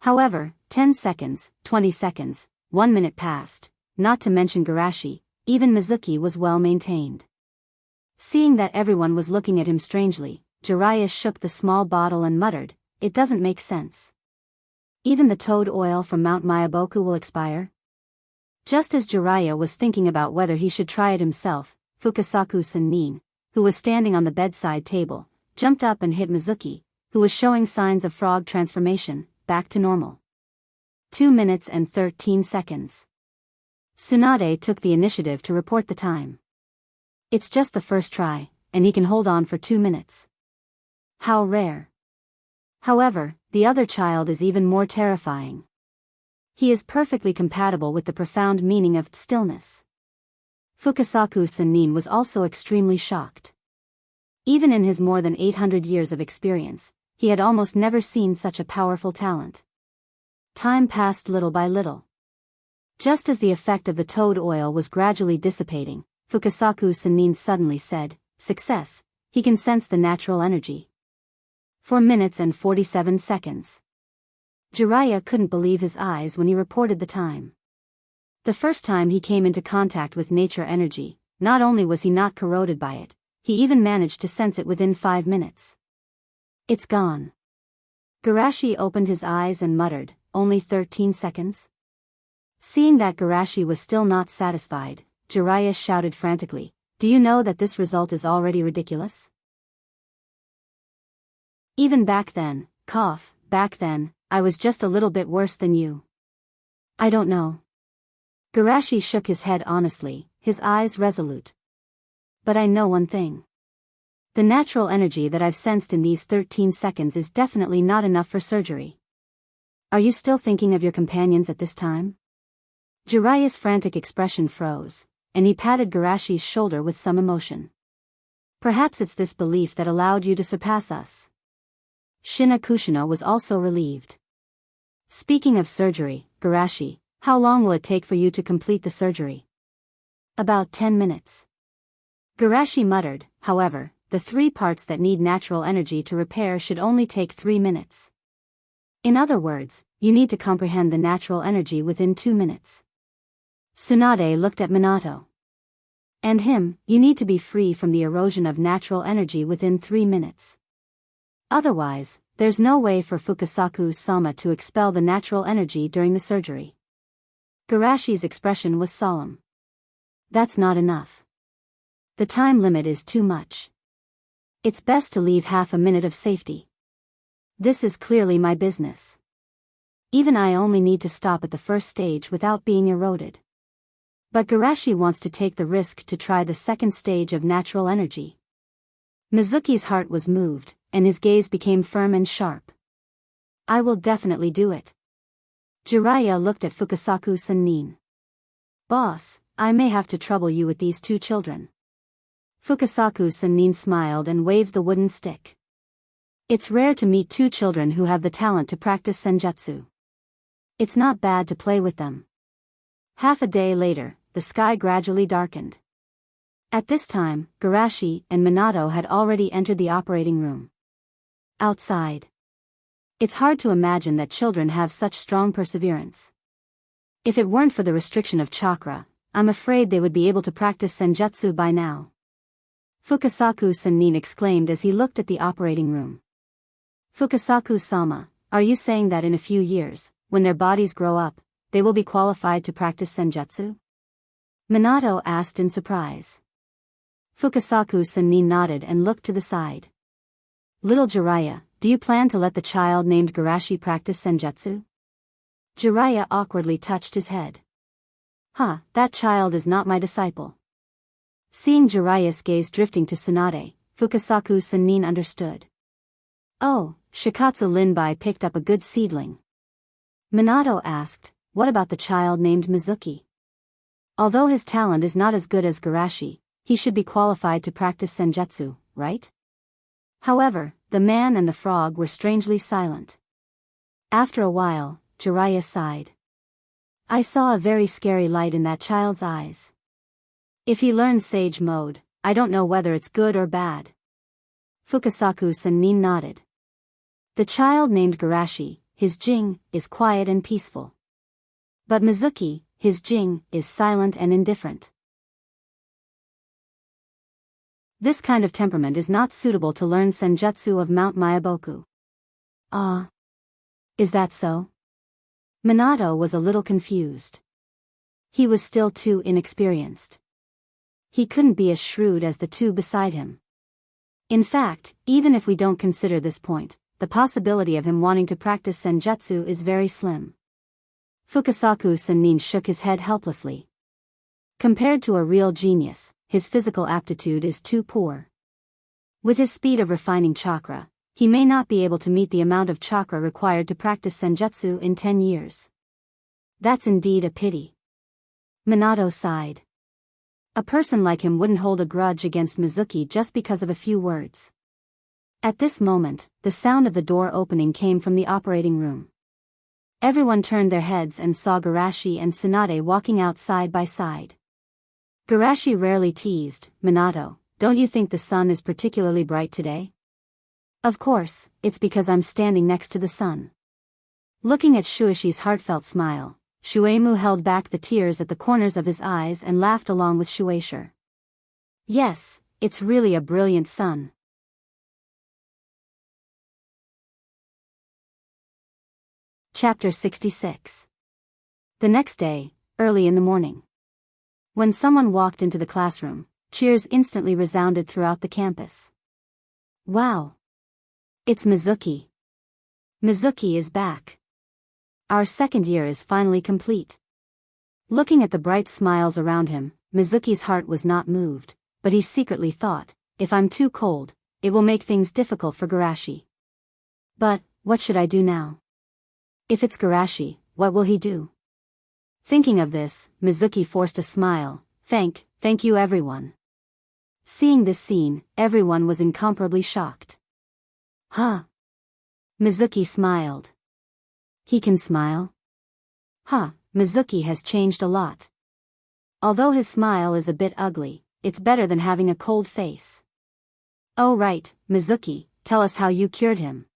However, 10 seconds, 20 seconds, 1 minute passed, not to mention Garashi, even Mizuki was well maintained. Seeing that everyone was looking at him strangely, Jiraiya shook the small bottle and muttered, "It doesn't make sense. Even the toad oil from Mount Myaboku will expire?" Just as Jiraiya was thinking about whether he should try it himself, Fukasaku Sennin, who was standing on the bedside table, jumped up and hit Mizuki, who was showing signs of frog transformation, back to normal. 2 minutes and 13 seconds. Tsunade took the initiative to report the time. "It's just the first try, and he can hold on for 2 minutes. How rare." However, the other child is even more terrifying. He is perfectly compatible with the profound meaning of stillness. Fukasaku Sennin was also extremely shocked. Even in his more than 800 years of experience, he had almost never seen such a powerful talent. Time passed little by little. Just as the effect of the toad oil was gradually dissipating, Fukasaku Sennin suddenly said, "Success, he can sense the natural energy." 4 minutes and 47 seconds. Jiraiya couldn't believe his eyes when he reported the time. The first time he came into contact with nature energy, not only was he not corroded by it, he even managed to sense it within 5 minutes. "It's gone." Garashi opened his eyes and muttered, "Only 13 seconds?" Seeing that Garashi was still not satisfied, Jiraiya shouted frantically, "Do you know that this result is already ridiculous? Even back then, back then, I was just a little bit worse than you." "I don't know." Garashi shook his head honestly, his eyes resolute. "But I know one thing. The natural energy that I've sensed in these 13 seconds is definitely not enough for surgery. Are you still thinking of your companions at this time?" Jiraiya's frantic expression froze, and he patted Garashi's shoulder with some emotion. "Perhaps it's this belief that allowed you to surpass us." Shina Kushina was also relieved. "Speaking of surgery, Garashi, how long will it take for you to complete the surgery?" "About 10 minutes. Garashi muttered, "However, the 3 parts that need natural energy to repair should only take 3 minutes. In other words, you need to comprehend the natural energy within 2 minutes." Tsunade looked at Minato. "And him, you need to be free from the erosion of natural energy within 3 minutes. Otherwise, there's no way for Fukasaku-sama to expel the natural energy during the surgery." Garashi's expression was solemn. "That's not enough. The time limit is too much. It's best to leave half a minute of safety. This is clearly my business. Even I only need to stop at the first stage without being eroded. But Garashi wants to take the risk to try the second stage of natural energy." Mizuki's heart was moved, and his gaze became firm and sharp. "I will definitely do it." Jiraiya looked at Fukasaku Sennin. "Boss, I may have to trouble you with these 2 children." Fukasaku-san smiled and waved the wooden stick. It's rare to meet two children who have the talent to practice senjutsu. It's not bad to play with them. Half a day later, the sky gradually darkened. At this time, Garashi and Minato had already entered the operating room. Outside. It's hard to imagine that children have such strong perseverance. If it weren't for the restriction of chakra, I'm afraid they would be able to practice senjutsu by now. Fukasaku-san exclaimed as he looked at the operating room. Fukasaku-sama, are you saying that in a few years, when their bodies grow up, they will be qualified to practice senjutsu? Minato asked in surprise. Fukasaku-san nodded and looked to the side. Little Jiraiya, do you plan to let the child named Garashi practice senjutsu? Jiraiya awkwardly touched his head. That child is not my disciple. Seeing Jiraiya's gaze drifting to Tsunade, Fukasaku-san understood. Oh, Shikatsu Linbai picked up a good seedling. Minato asked, what about the child named Mizuki? Although his talent is not as good as Garashi, he should be qualified to practice senjutsu, right? However, the man and the frog were strangely silent. After a while, Jiraiya sighed. I saw a very scary light in that child's eyes. If he learns Sage Mode, I don't know whether it's good or bad. Fukasaku-san nodded. The child named Garashi, his Jing, is quiet and peaceful. But Mizuki, his Jing, is silent and indifferent. This kind of temperament is not suitable to learn senjutsu of Mount Myaboku. Is that so? Minato was a little confused. He was still too inexperienced. He couldn't be as shrewd as the two beside him. In fact, even if we don't consider this point, the possibility of him wanting to practice senjutsu is very slim. Fukasaku-san shook his head helplessly. Compared to a real genius, his physical aptitude is too poor. With his speed of refining chakra, he may not be able to meet the amount of chakra required to practice senjutsu in 10 years. That's indeed a pity. Minato sighed. A person like him wouldn't hold a grudge against Mizuki just because of a few words. At this moment, the sound of the door opening came from the operating room. Everyone turned their heads and saw Garashi and Tsunade walking out side by side. Garashi rarely teased, Minato, don't you think the sun is particularly bright today? Of course, it's because I'm standing next to the sun. Looking at Shueishi's heartfelt smile, Shueimu held back the tears at the corners of his eyes and laughed along with Shueisha. Yes, it's really a brilliant sun. Chapter 66. The next day, early in the morning. When someone walked into the classroom, cheers instantly resounded throughout the campus. Wow! It's Mizuki. Mizuki is back. Our second year is finally complete. Looking at the bright smiles around him, Mizuki's heart was not moved, but he secretly thought, if I'm too cold, it will make things difficult for Garashi. But, what should I do now? If it's Garashi, what will he do? Thinking of this, Mizuki forced a smile. Thank you everyone. Seeing this scene, everyone was incomparably shocked. Mizuki smiled. He can smile? Mizuki has changed a lot. Although his smile is a bit ugly, it's better than having a cold face. Oh right, Mizuki, tell us how you cured him.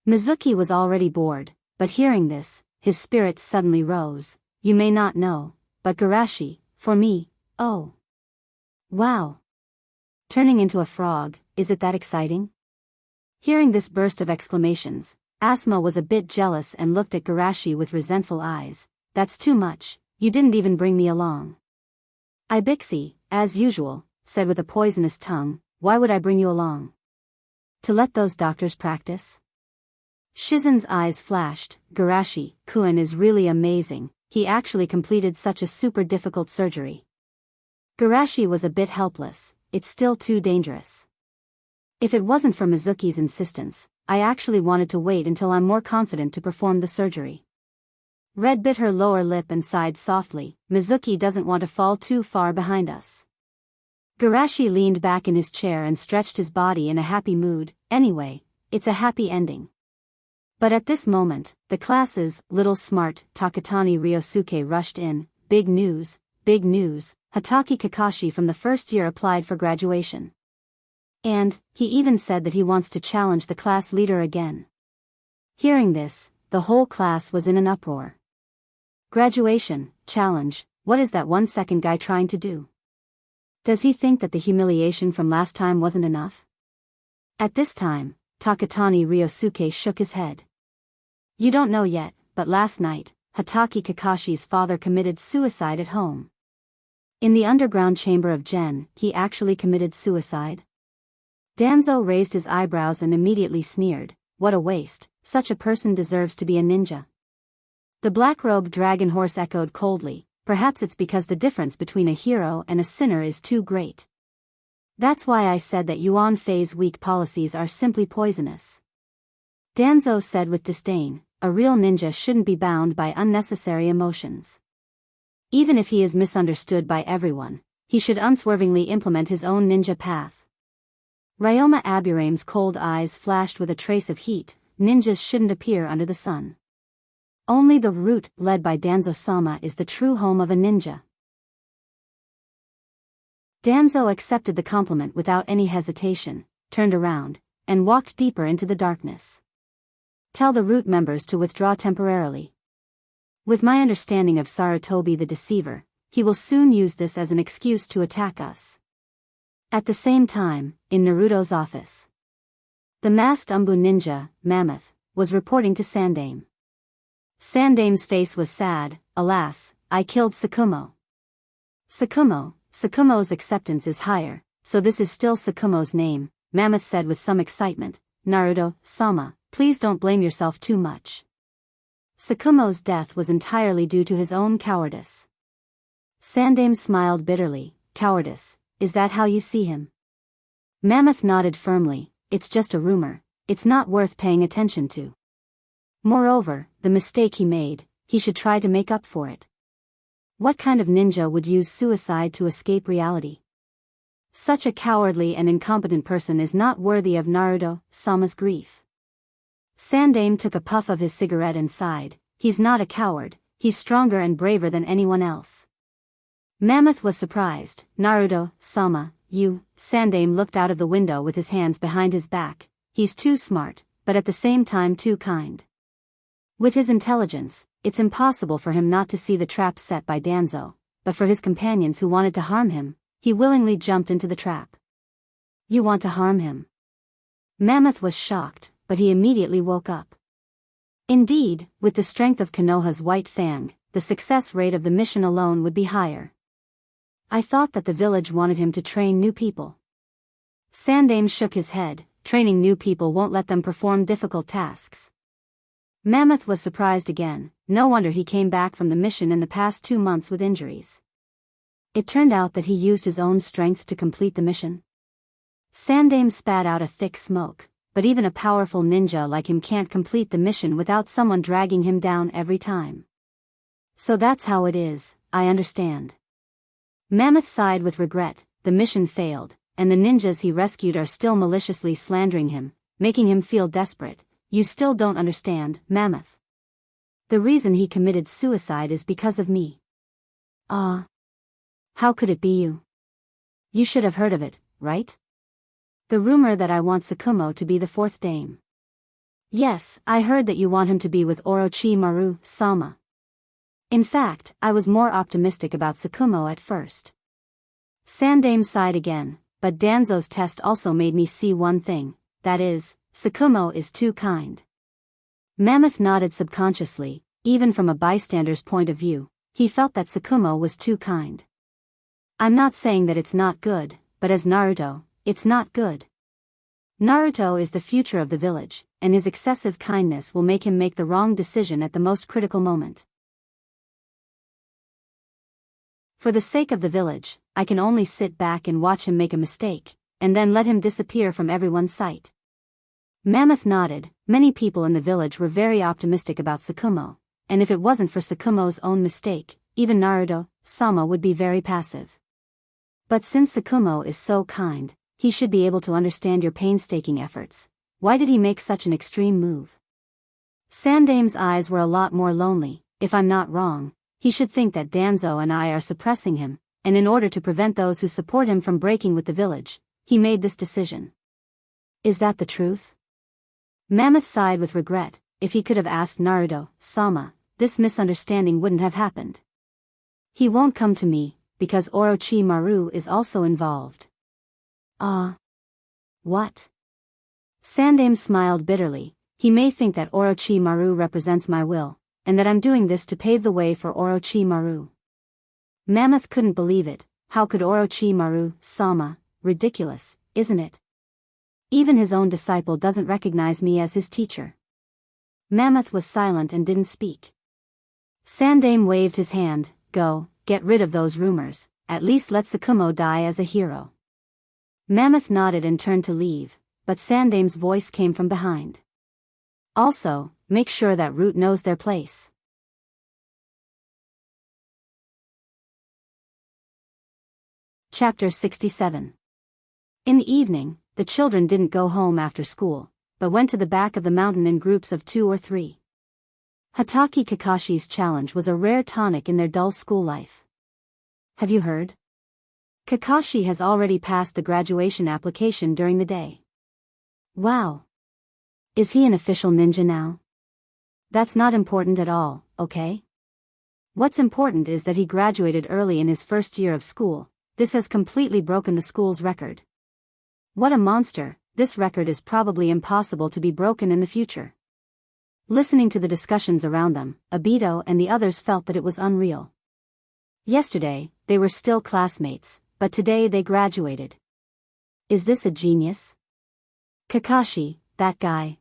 Mizuki was already bored, but hearing this, his spirits suddenly rose. You may not know, but Garashi, for me, oh. Wow. Turning into a frog, is it that exciting? Hearing this burst of exclamations, Asuma was a bit jealous and looked at Garashi with resentful eyes. That's too much, you didn't even bring me along. Ibixi, as usual, said with a poisonous tongue, why would I bring you along? To let those doctors practice? Shizen's eyes flashed. Garashi-kun is really amazing, he actually completed such a super difficult surgery. Garashi was a bit helpless, it's still too dangerous. If it wasn't for Mizuki's insistence, I actually wanted to wait until I'm more confident to perform the surgery. Red bit her lower lip and sighed softly. Mizuki doesn't want to fall too far behind us. Garashi leaned back in his chair and stretched his body in a happy mood. Anyway, it's a happy ending. But at this moment, the class's little smart Takatani Ryosuke rushed in. Big news, big news. Hatake Kakashi from the first year applied for graduation. And, he even said that he wants to challenge the class leader again. Hearing this, the whole class was in an uproar. Graduation, challenge, what is that 1-second guy trying to do? Does he think that the humiliation from last time wasn't enough? At this time, Takatani Ryosuke shook his head. You don't know yet, but last night, Hatake Kakashi's father committed suicide at home. In the underground chamber of Gen, he actually committed suicide? Danzo raised his eyebrows and immediately sneered, what a waste, such a person deserves to be a ninja. The black-robed dragon horse echoed coldly, perhaps it's because the difference between a hero and a sinner is too great. That's why I said that Yuan Fei's weak policies are simply poisonous. Danzo said with disdain, a real ninja shouldn't be bound by unnecessary emotions. Even if he is misunderstood by everyone, he should unswervingly implement his own ninja path. Ryoma Aburame's cold eyes flashed with a trace of heat. Ninjas shouldn't appear under the sun. Only the route led by Danzo-sama is the true home of a ninja. Danzo accepted the compliment without any hesitation, turned around, and walked deeper into the darkness. Tell the route members to withdraw temporarily. With my understanding of Sarutobi the Deceiver, he will soon use this as an excuse to attack us. At the same time, in Naruto's office, the masked Umbu ninja, Mammoth, was reporting to Sandame. Sandame's face was sad. Alas, I killed Sakumo. Sakumo's acceptance is higher, so this is still Sakumo's name, Mammoth said with some excitement. Naruto-sama, please don't blame yourself too much. Sakumo's death was entirely due to his own cowardice. Sandame smiled bitterly. Cowardice, is that how you see him? Mammoth nodded firmly. It's just a rumor, it's not worth paying attention to. Moreover, the mistake he made, he should try to make up for it. What kind of ninja would use suicide to escape reality? Such a cowardly and incompetent person is not worthy of Naruto-sama's grief. Sandame took a puff of his cigarette and sighed. He's not a coward, he's stronger and braver than anyone else. Mammoth was surprised. Naruto-sama, you. Sandame looked out of the window with his hands behind his back. He's too smart, but at the same time too kind. With his intelligence, it's impossible for him not to see the trap set by Danzo, but for his companions who wanted to harm him, he willingly jumped into the trap. You want to harm him? Mammoth was shocked, but he immediately woke up. Indeed, with the strength of Konoha's White Fang, the success rate of the mission alone would be higher. I thought that the village wanted him to train new people. Sandame shook his head. Training new people won't let them perform difficult tasks. Mammoth was surprised again. No wonder he came back from the mission in the past 2 months with injuries. It turned out that he used his own strength to complete the mission. Sandame spat out a thick smoke, but even a powerful ninja like him can't complete the mission without someone dragging him down every time. So that's how it is, I understand. Mammoth sighed with regret. The mission failed, and the ninjas he rescued are still maliciously slandering him, making him feel desperate. You still don't understand, Mammoth. The reason he committed suicide is because of me. Ah. How could it be you? You should have heard of it, right? The rumor that I want Sakumo to be the 4th dame. Yes, I heard that you want him to be with Orochimaru-sama. In fact, I was more optimistic about Sakumo at first. Sandame sighed again, but Danzo's test also made me see one thing, that is, Sakumo is too kind. Mammoth nodded subconsciously. Even from a bystander's point of view, he felt that Sakumo was too kind. I'm not saying that it's not good, but as Naruto, it's not good. Naruto is the future of the village, and his excessive kindness will make him make the wrong decision at the most critical moment. For the sake of the village, I can only sit back and watch him make a mistake, and then let him disappear from everyone's sight. Mammoth nodded. Many people in the village were very optimistic about Sakumo, and if it wasn't for Sakumo's own mistake, even Naruto-sama would be very passive. But since Tsukumo is so kind, he should be able to understand your painstaking efforts. Why did he make such an extreme move? Sandame's eyes were a lot more lonely. If I'm not wrong, he should think that Danzo and I are suppressing him, and in order to prevent those who support him from breaking with the village, he made this decision. Is that the truth? Mammoth sighed with regret. If he could have asked Naruto-sama, this misunderstanding wouldn't have happened. He won't come to me, because Orochimaru is also involved. What? Sandame smiled bitterly. He may think that Orochimaru represents my will, and that I'm doing this to pave the way for Orochimaru. Mammoth couldn't believe it. How could Orochimaru-sama? Ridiculous, isn't it? Even his own disciple doesn't recognize me as his teacher. Mammoth was silent and didn't speak. Sandame waved his hand. Go, get rid of those rumors, at least let Tsukumo die as a hero. Mammoth nodded and turned to leave, but Sandame's voice came from behind. Also, make sure that Root knows their place. Chapter 67. In the evening, the children didn't go home after school, but went to the back of the mountain in groups of 2 or 3. Hatake Kakashi's challenge was a rare tonic in their dull school life. Have you heard? Kakashi has already passed the graduation application during the day. Wow. Is he an official ninja now? That's not important at all, okay? What's important is that he graduated early in his first year of school. This has completely broken the school's record. What a monster, this record is probably impossible to be broken in the future. Listening to the discussions around them, Obito and the others felt that it was unreal. Yesterday, they were still classmates, but today they graduated. Is this a genius? Kakashi, that guy.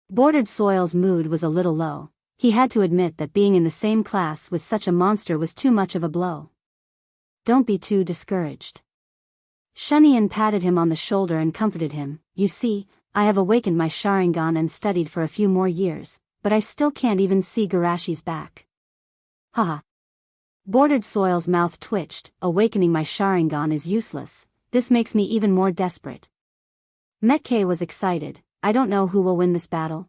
Bordered Soil's mood was a little low. He had to admit that being in the same class with such a monster was too much of a blow. Don't be too discouraged. Shunyan patted him on the shoulder and comforted him. You see, I have awakened my Sharingan and studied for a few more years, but I still can't even see Garashi's back. Haha. Bordered Soil's mouth twitched. Awakening my Sharingan is useless. This makes me even more desperate. Metke was excited. I don't know who will win this battle.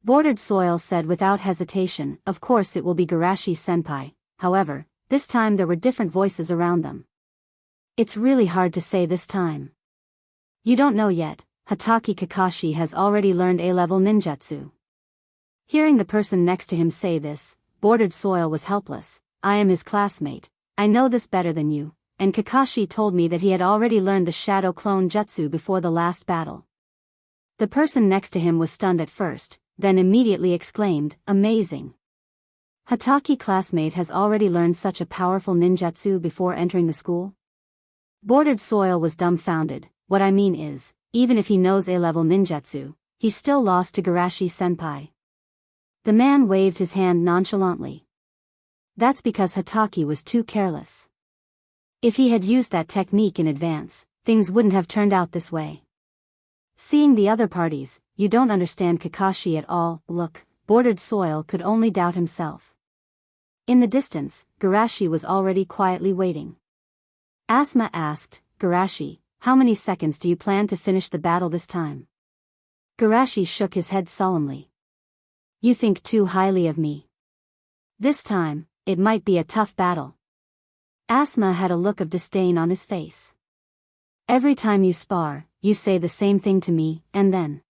Bordered Soil said without hesitation, of course it will be Garashi-senpai. However, this time there were different voices around them. It's really hard to say this time. You don't know yet. Hatake Kakashi has already learned A-level ninjutsu. Hearing the person next to him say this, Bordered Soil was helpless. I am his classmate. I know this better than you, and Kakashi told me that he had already learned the Shadow Clone Jutsu before the last battle. The person next to him was stunned at first, then immediately exclaimed, amazing. Hatake classmate has already learned such a powerful ninjutsu before entering the school? Bordered Soil was dumbfounded. What I mean is, even if he knows A-level ninjutsu, he still lost to Garashi-senpai. The man waved his hand nonchalantly. That's because Hatake was too careless. If he had used that technique in advance, things wouldn't have turned out this way. Seeing the other parties, you don't understand Kakashi at all. Look, Bordered Soil could only doubt himself. In the distance, Garashi was already quietly waiting. Asuma asked, Garashi, how many seconds do you plan to finish the battle this time? Garashi shook his head solemnly. You think too highly of me. This time, it might be a tough battle. Asuma had a look of disdain on his face. Every time you spar, you say the same thing to me, and then.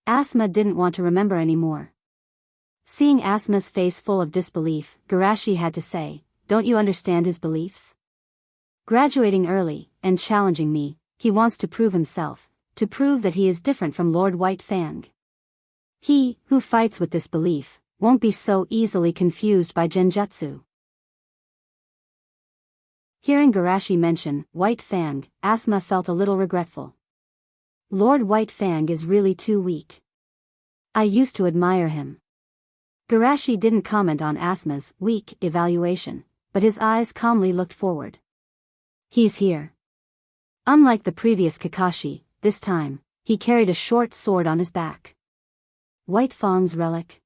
Asuma didn't want to remember anymore. Seeing Asuma's face full of disbelief, Garashi had to say, don't you understand his beliefs? Graduating early, and challenging me, he wants to prove himself, to prove that he is different from Lord White Fang. He, who fights with this belief, won't be so easily confused by genjutsu. Hearing Garashi mention White Fang, Asuma felt a little regretful. Lord White Fang is really too weak. I used to admire him. Garashi didn't comment on Asuma's weak evaluation, but his eyes calmly looked forward. He's here. Unlike the previous Kakashi, this time, he carried a short sword on his back. White Fang's relic?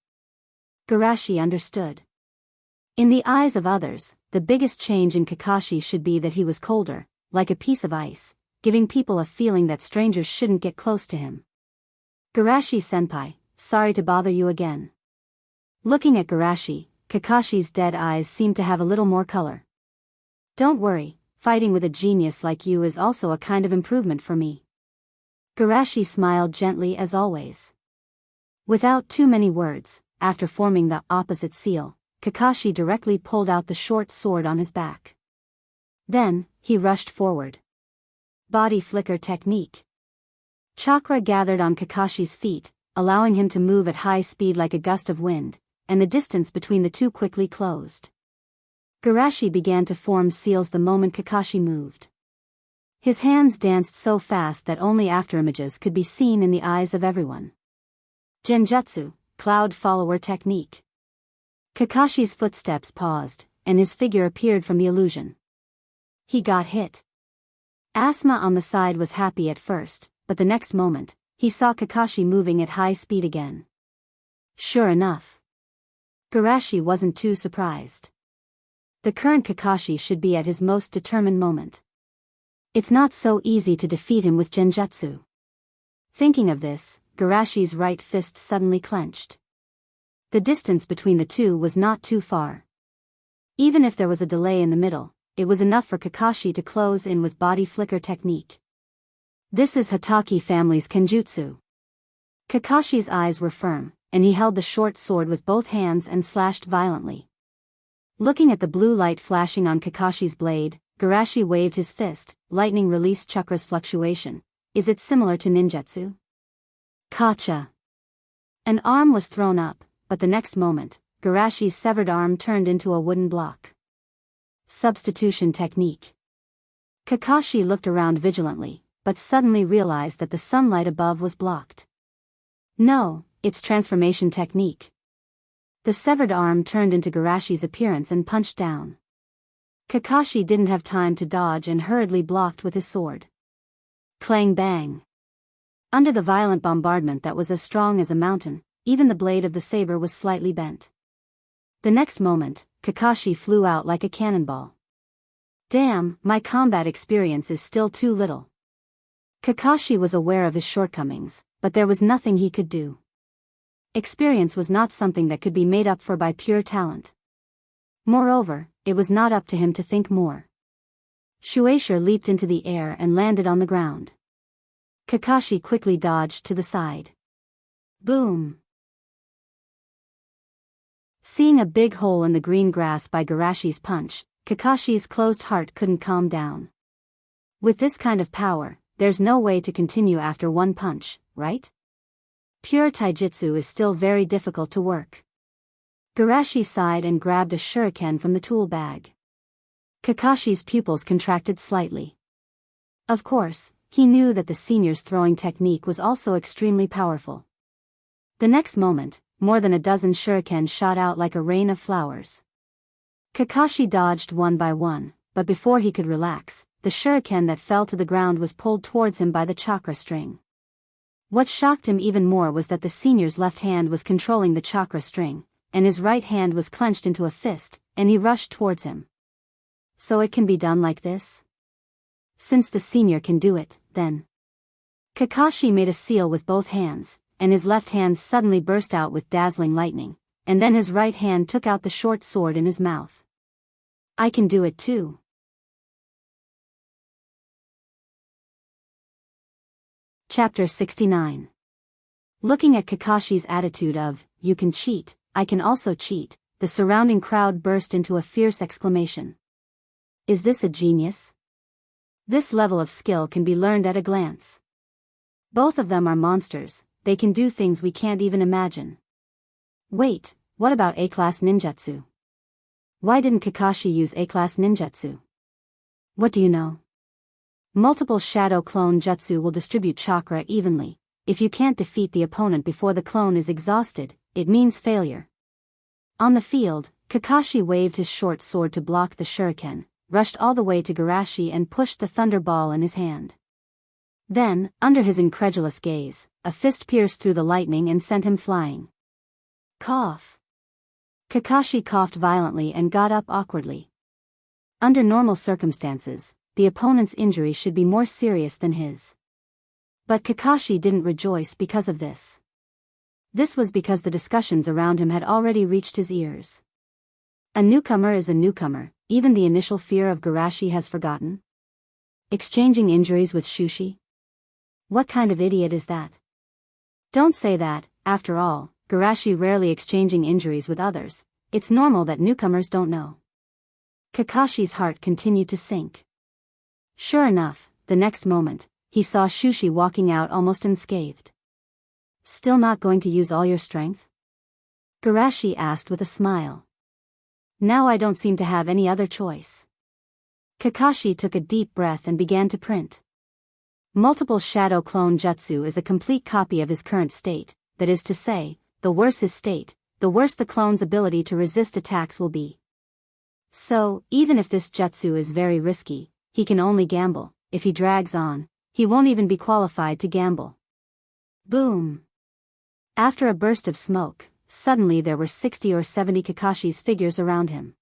Garashi understood. In the eyes of others, the biggest change in Kakashi should be that he was colder, like a piece of ice, giving people a feeling that strangers shouldn't get close to him. Garashi-senpai, sorry to bother you again. Looking at Garashi, Kakashi's dead eyes seemed to have a little more color. Don't worry, fighting with a genius like you is also a kind of improvement for me. Garashi smiled gently as always. Without too many words, after forming the opposite seal, Kakashi directly pulled out the short sword on his back. Then, he rushed forward. Body flicker technique. Chakra gathered on Kakashi's feet, allowing him to move at high speed like a gust of wind, and the distance between the two quickly closed. Garashi began to form seals the moment Kakashi moved. His hands danced so fast that only afterimages could be seen in the eyes of everyone. Genjutsu, cloud follower technique. Kakashi's footsteps paused, and his figure appeared from the illusion. He got hit. Asuma on the side was happy at first, but the next moment, he saw Kakashi moving at high speed again. Sure enough. Garashi wasn't too surprised. The current Kakashi should be at his most determined moment. It's not so easy to defeat him with Genjutsu. Thinking of this, Garashi's right fist suddenly clenched. The distance between the two was not too far. Even if there was a delay in the middle, it was enough for Kakashi to close in with body flicker technique. This is Hatake family's Kenjutsu. Kakashi's eyes were firm, and he held the short sword with both hands and slashed violently. Looking at the blue light flashing on Kakashi's blade, Garashi waved his fist. Lightning released chakra's fluctuation. Is it similar to ninjutsu? Kacha. An arm was thrown up, but the next moment, Garashi's severed arm turned into a wooden block. Substitution technique. Kakashi looked around vigilantly, but suddenly realized that the sunlight above was blocked. No, it's transformation technique. The severed arm turned into Garashi's appearance and punched down. Kakashi didn't have time to dodge and hurriedly blocked with his sword. Clang bang. Under the violent bombardment that was as strong as a mountain, even the blade of the saber was slightly bent. The next moment, Kakashi flew out like a cannonball. Damn, my combat experience is still too little. Kakashi was aware of his shortcomings, but there was nothing he could do. Experience was not something that could be made up for by pure talent. Moreover, it was not up to him to think more. Shueisha leaped into the air and landed on the ground. Kakashi quickly dodged to the side. Boom! Seeing a big hole in the green grass by Garashi's punch, Kakashi's closed heart couldn't calm down. With this kind of power, there's no way to continue after one punch, right? Pure taijutsu is still very difficult to work. Garashi sighed and grabbed a shuriken from the tool bag. Kakashi's pupils contracted slightly. Of course, he knew that the senior's throwing technique was also extremely powerful. The next moment, more than a dozen shuriken shot out like a rain of flowers. Kakashi dodged one by one, but before he could relax, the shuriken that fell to the ground was pulled towards him by the chakra string. What shocked him even more was that the senior's left hand was controlling the chakra string, and his right hand was clenched into a fist, and he rushed towards him. So it can be done like this? Since the senior can do it, then. Kakashi made a seal with both hands, and his left hand suddenly burst out with dazzling lightning, and then his right hand took out the short sword in his mouth. I can do it too. Chapter 69. Looking at Kakashi's attitude of, "You can cheat, I can also cheat," the surrounding crowd burst into a fierce exclamation. Is this a genius? This level of skill can be learned at a glance. Both of them are monsters, they can do things we can't even imagine. Wait, what about A-class ninjutsu? Why didn't Kakashi use A-class ninjutsu? What do you know? Multiple shadow clone jutsu will distribute chakra evenly. If you can't defeat the opponent before the clone is exhausted, it means failure. On the field, Kakashi waved his short sword to block the shuriken, rushed all the way to Garashi and pushed the thunder ball in his hand. Then, under his incredulous gaze, a fist pierced through the lightning and sent him flying. Cough. Kakashi coughed violently and got up awkwardly. Under normal circumstances, the opponent's injury should be more serious than his. But Kakashi didn't rejoice because of this. This was because the discussions around him had already reached his ears. A newcomer is a newcomer, even the initial fear of Garashi has forgotten. Exchanging injuries with Shushi? What kind of idiot is that? Don't say that, after all, Garashi rarely exchanging injuries with others. It's normal that newcomers don't know. Kakashi's heart continued to sink. Sure enough, the next moment, he saw Shushi walking out almost unscathed. Still not going to use all your strength? Garashi asked with a smile. Now I don't seem to have any other choice. Kakashi took a deep breath and began to print. Multiple shadow clone jutsu is a complete copy of his current state, that is to say, the worse his state, the worse the clone's ability to resist attacks will be. So, even if this jutsu is very risky, he can only gamble. If he drags on, he won't even be qualified to gamble. Boom! After a burst of smoke, suddenly there were 60 or 70 Kakashi's figures around him.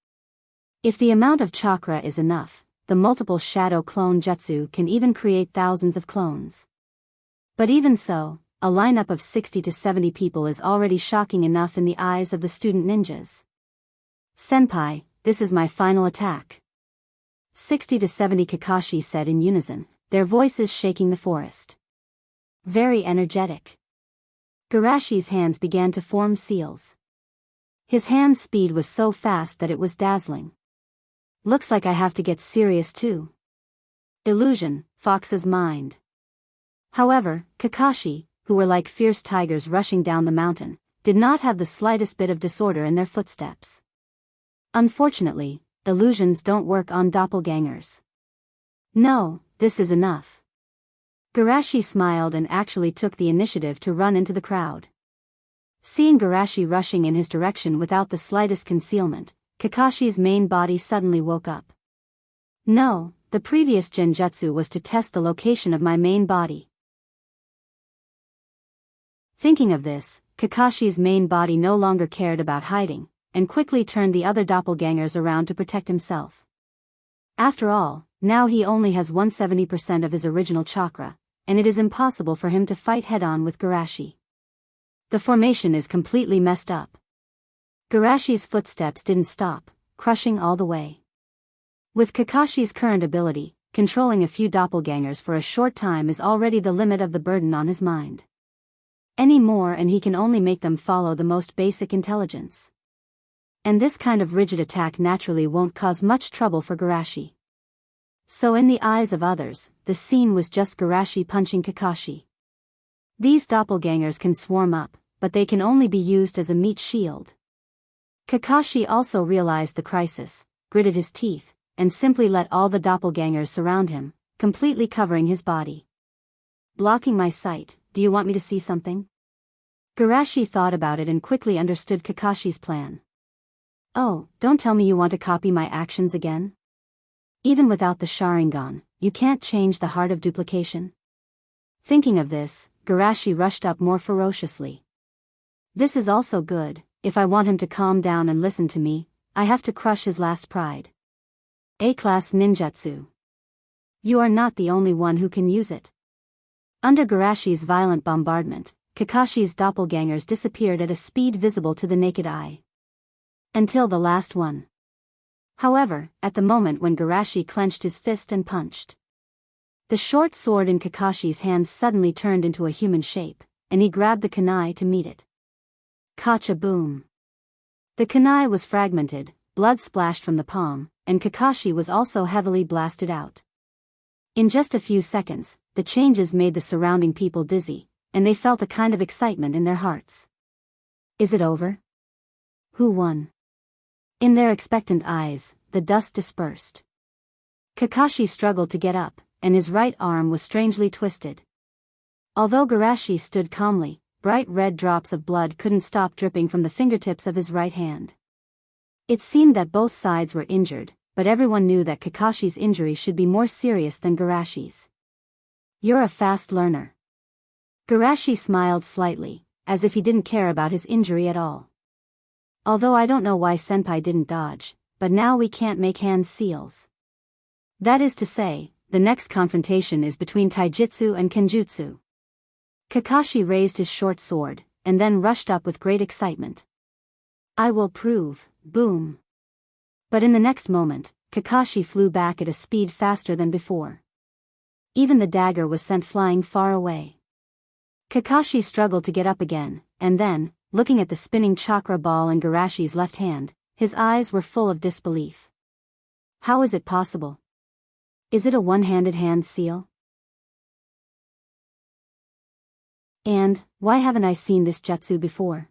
If the amount of chakra is enough, the multiple shadow clone jutsu can even create thousands of clones. But even so, a lineup of 60 to 70 people is already shocking enough in the eyes of the student ninjas. Senpai, this is my final attack. 60 to 70 Kakashi said in unison, their voices shaking the forest. Very energetic. Garashi's hands began to form seals. His hand speed was so fast that it was dazzling. Looks like I have to get serious too. Illusion, Fox's mind. However, Kakashi, who were like fierce tigers rushing down the mountain, did not have the slightest bit of disorder in their footsteps. Unfortunately, illusions don't work on doppelgangers. No, this is enough. Garashi smiled and actually took the initiative to run into the crowd. Seeing Garashi rushing in his direction without the slightest concealment, Kakashi's main body suddenly woke up. No, the previous genjutsu was to test the location of my main body. Thinking of this, Kakashi's main body no longer cared about hiding, and quickly turned the other doppelgangers around to protect himself. After all, now he only has 170% of his original chakra, and it is impossible for him to fight head-on with Garashi. The formation is completely messed up. Garashi's footsteps didn't stop, crushing all the way. With Kakashi's current ability, controlling a few doppelgangers for a short time is already the limit of the burden on his mind. Any more and he can only make them follow the most basic intelligence. And this kind of rigid attack naturally won't cause much trouble for Garashi. So in the eyes of others, the scene was just Garashi punching Kakashi. These doppelgangers can swarm up, but they can only be used as a meat shield. Kakashi also realized the crisis, gritted his teeth, and simply let all the doppelgangers surround him, completely covering his body. Blocking my sight, do you want me to see something? Garashi thought about it and quickly understood Kakashi's plan. Oh, don't tell me you want to copy my actions again? Even without the Sharingan, you can't change the heart of duplication. Thinking of this, Garashi rushed up more ferociously. This is also good. If I want him to calm down and listen to me, I have to crush his last pride. A-class ninjutsu. You are not the only one who can use it. Under Garashi's violent bombardment, Kakashi's doppelgangers disappeared at a speed visible to the naked eye. Until the last one. However, at the moment when Garashi clenched his fist and punched, the short sword in Kakashi's hands suddenly turned into a human shape, and he grabbed the kunai to meet it. Kacha-boom. The kunai was fragmented, blood splashed from the palm, and Kakashi was also heavily blasted out. In just a few seconds, the changes made the surrounding people dizzy, and they felt a kind of excitement in their hearts. Is it over? Who won? In their expectant eyes, the dust dispersed. Kakashi struggled to get up, and his right arm was strangely twisted. Although Garashi stood calmly, bright red drops of blood couldn't stop dripping from the fingertips of his right hand. It seemed that both sides were injured, but everyone knew that Kakashi's injury should be more serious than Garashi's. You're a fast learner. Garashi smiled slightly, as if he didn't care about his injury at all. Although I don't know why Senpai didn't dodge, but now we can't make hand seals. That is to say, the next confrontation is between taijutsu and kenjutsu. Kakashi raised his short sword, and then rushed up with great excitement. I will prove, boom. But in the next moment, Kakashi flew back at a speed faster than before. Even the dagger was sent flying far away. Kakashi struggled to get up again, and then, looking at the spinning chakra ball in Garashi's left hand, his eyes were full of disbelief. How is it possible? Is it a one-handed hand seal? And, why haven't I seen this jutsu before?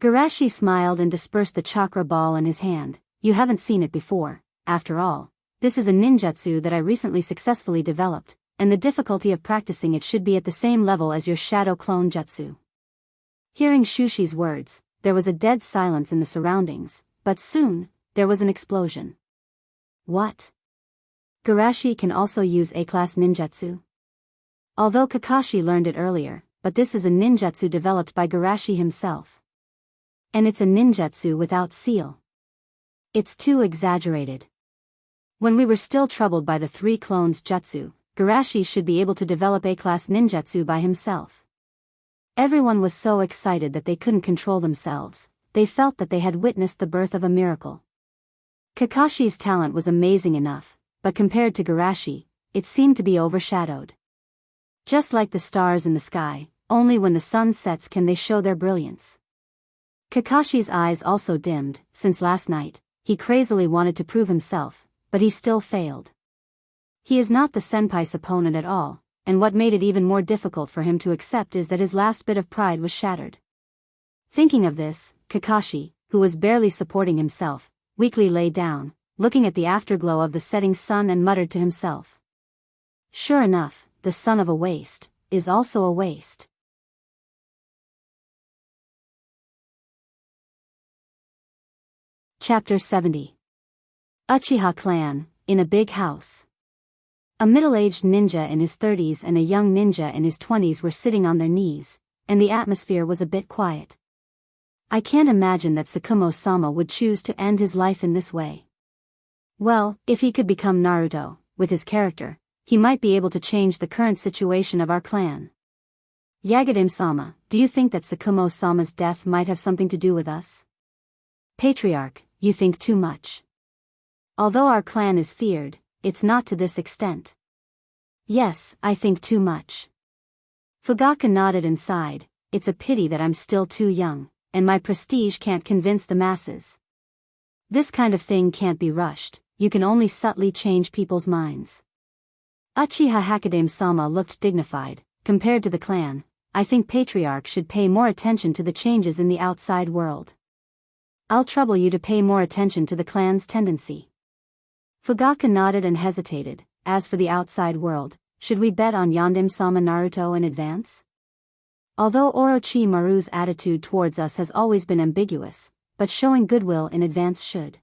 Garashi smiled and dispersed the chakra ball in his hand. You haven't seen it before, after all. This is a ninjutsu that I recently successfully developed, and the difficulty of practicing it should be at the same level as your shadow clone jutsu. Hearing Shushi's words, there was a dead silence in the surroundings, but soon, there was an explosion. What? Garashi can also use A-class ninjutsu? Although Kakashi learned it earlier, but this is a ninjutsu developed by Garashi himself. And it's a ninjutsu without seal. It's too exaggerated. When we were still troubled by the three clones jutsu, Garashi should be able to develop A-class ninjutsu by himself. Everyone was so excited that they couldn't control themselves. They felt that they had witnessed the birth of a miracle. Kakashi's talent was amazing enough, but compared to Garashi, it seemed to be overshadowed. Just like the stars in the sky, only when the sun sets can they show their brilliance. Kakashi's eyes also dimmed, since last night, he crazily wanted to prove himself, but he still failed. He is not the senpai's opponent at all, and what made it even more difficult for him to accept is that his last bit of pride was shattered. Thinking of this, Kakashi, who was barely supporting himself, weakly lay down, looking at the afterglow of the setting sun and muttered to himself. Sure enough, the son of a waste, is also a waste. Chapter 70. Uchiha Clan, in a big house. A middle-aged ninja in his 30s and a young ninja in his 20s were sitting on their knees, and the atmosphere was a bit quiet. I can't imagine that Tsukumo-sama would choose to end his life in this way. Well, if he could become Naruto, with his character, he might be able to change the current situation of our clan. Yagadame-sama, do you think that Tsukumo-sama's death might have something to do with us? Patriarch, you think too much. Although our clan is feared, it's not to this extent. Yes, I think too much. Fugaka nodded and sighed. It's a pity that I'm still too young, and my prestige can't convince the masses. This kind of thing can't be rushed, you can only subtly change people's minds. Uchiha Hakadame-sama looked dignified. Compared to the clan, I think Patriarch should pay more attention to the changes in the outside world. I'll trouble you to pay more attention to the clan's tendency. Fugaka nodded and hesitated. As for the outside world, should we bet on Yandame-sama Naruto in advance? Although Orochimaru's attitude towards us has always been ambiguous, but showing goodwill in advance should.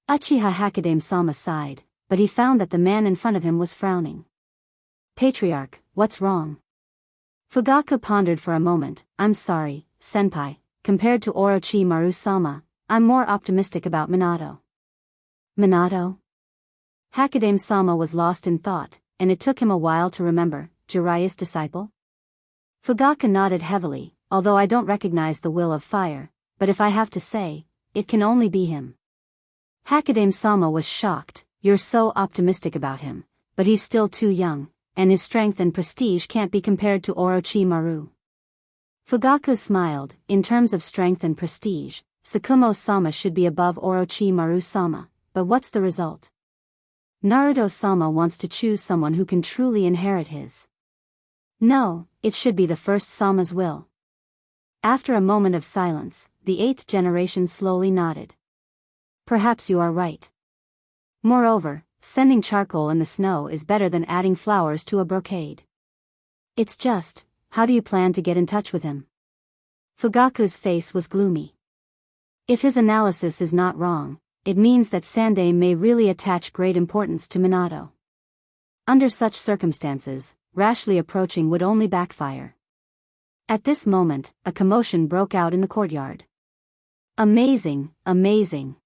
Uchiha Hakadame-sama sighed, but he found that the man in front of him was frowning. Patriarch, what's wrong? Fugaka pondered for a moment. I'm sorry, senpai. Compared to Orochimaru-sama, I'm more optimistic about Minato. Minato? Hakadame-sama was lost in thought, and it took him a while to remember. Jiraiya's disciple? Fugaka nodded heavily. Although I don't recognize the will of fire, but if I have to say, it can only be him. Hakadame-sama was shocked. You're so optimistic about him, but he's still too young, and his strength and prestige can't be compared to Orochimaru. Fugaku smiled. In terms of strength and prestige, Tsukumo-sama should be above Orochimaru-sama, but what's the result? Naruto-sama wants to choose someone who can truly inherit his. No, it should be the first Sama's will. After a moment of silence, the 8th generation slowly nodded. Perhaps you are right. Moreover, sending charcoal in the snow is better than adding flowers to a brocade. It's just, how do you plan to get in touch with him? Fugaku's face was gloomy. If his analysis is not wrong, it means that Sandaime may really attach great importance to Minato. Under such circumstances, rashly approaching would only backfire. At this moment, a commotion broke out in the courtyard. Amazing, amazing.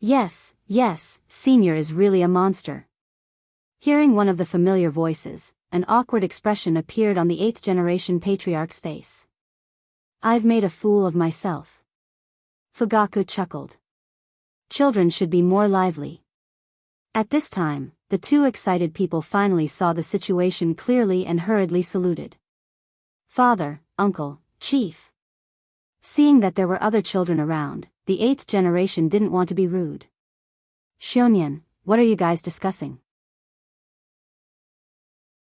Yes, yes, Senior is really a monster. Hearing one of the familiar voices, an awkward expression appeared on the 8th-generation patriarch's face. I've made a fool of myself. Fugaku chuckled. Children should be more lively. At this time, the two excited people finally saw the situation clearly and hurriedly saluted. Father, uncle, chief. Seeing that there were other children around, the 8th generation didn't want to be rude. Shonyan, what are you guys discussing?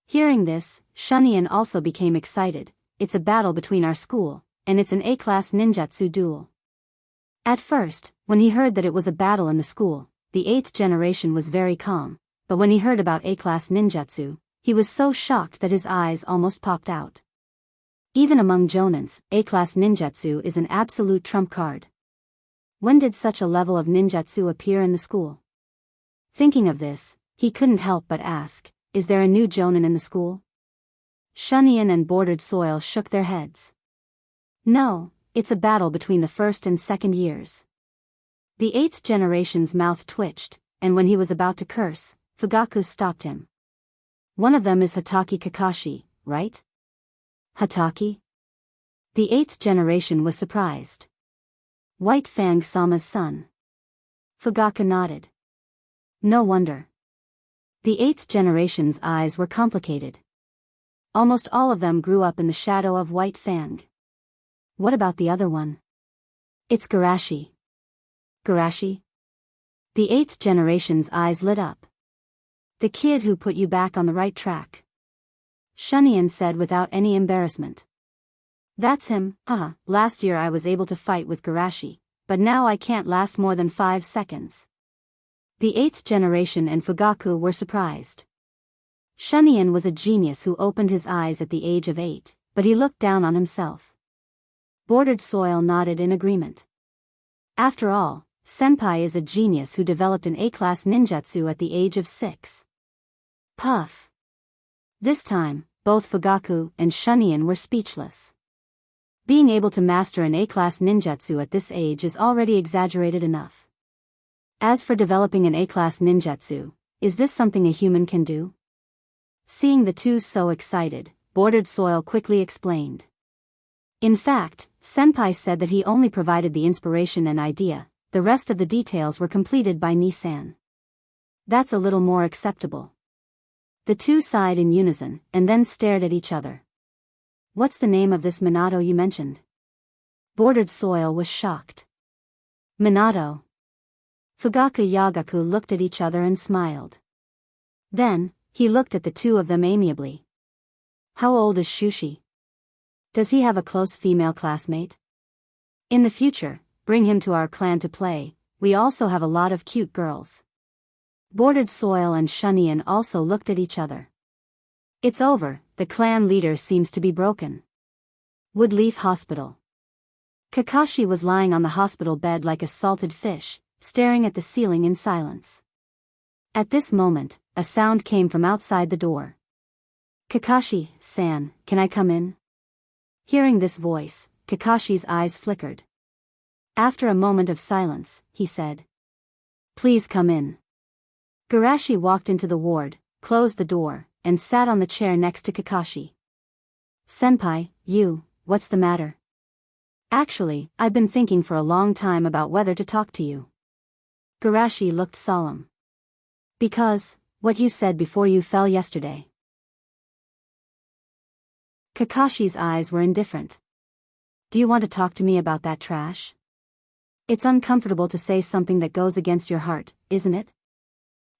Hearing this, Shunyan also became excited. It's a battle between our school, and it's an A-class ninjutsu duel. At first, when he heard that it was a battle in the school, the 8th generation was very calm, but when he heard about A-class ninjutsu, he was so shocked that his eyes almost popped out. Even among jonins, A-class ninjutsu is an absolute trump card. When did such a level of ninjutsu appear in the school? Thinking of this, he couldn't help but ask, is there a new jonin in the school? Shunyan and Bordered Soil shook their heads. No, it's a battle between the first and second years. The 8th generation's mouth twitched, and when he was about to curse, Fugaku stopped him. One of them is Hataki Kakashi, right? Hataki? The 8th generation was surprised. White Fang Sama's son. Fugaku nodded. No wonder. The 8th generation's eyes were complicated. Almost all of them grew up in the shadow of White Fang. What about the other one? It's Garashi. Garashi? The 8th generation's eyes lit up. The kid who put you back on the right track. Shunyan said without any embarrassment. That's him, last year I was able to fight with Garashi, but now I can't last more than 5 seconds. The 8th generation and Fugaku were surprised. Shunyan was a genius who opened his eyes at the age of 8, but he looked down on himself. Bordered Soil nodded in agreement. After all, Senpai is a genius who developed an A-class ninjutsu at the age of 6. Puff. This time, both Fugaku and Shunyan were speechless. Being able to master an A-class ninjutsu at this age is already exaggerated enough. As for developing an A-class ninjutsu, is this something a human can do? Seeing the two so excited, Bordered Soil quickly explained. In fact, Senpai said that he only provided the inspiration and idea, the rest of the details were completed by Nissan. That's a little more acceptable. The two sighed in unison, and then stared at each other. What's the name of this Minato you mentioned? Bordered Soil was shocked. Minato. Fugaku Yagaku looked at each other and smiled. Then, he looked at the two of them amiably. How old is Shushi? Does he have a close female classmate? In the future, bring him to our clan to play, we also have a lot of cute girls. Bordered Soil and Shunyan also looked at each other. It's over, the clan leader seems to be broken. Woodleaf Hospital. Kakashi was lying on the hospital bed like a salted fish, staring at the ceiling in silence. At this moment, a sound came from outside the door. Kakashi-san, can I come in? Hearing this voice, Kakashi's eyes flickered. After a moment of silence, he said, Please come in. Garashi walked into the ward, closed the door, and sat on the chair next to Kakashi. Senpai, what's the matter? Actually, I've been thinking for a long time about whether to talk to you. Garashi looked solemn. Because, what you said before you fell yesterday. Kakashi's eyes were indifferent. Do you want to talk to me about that trash? It's uncomfortable to say something that goes against your heart, isn't it?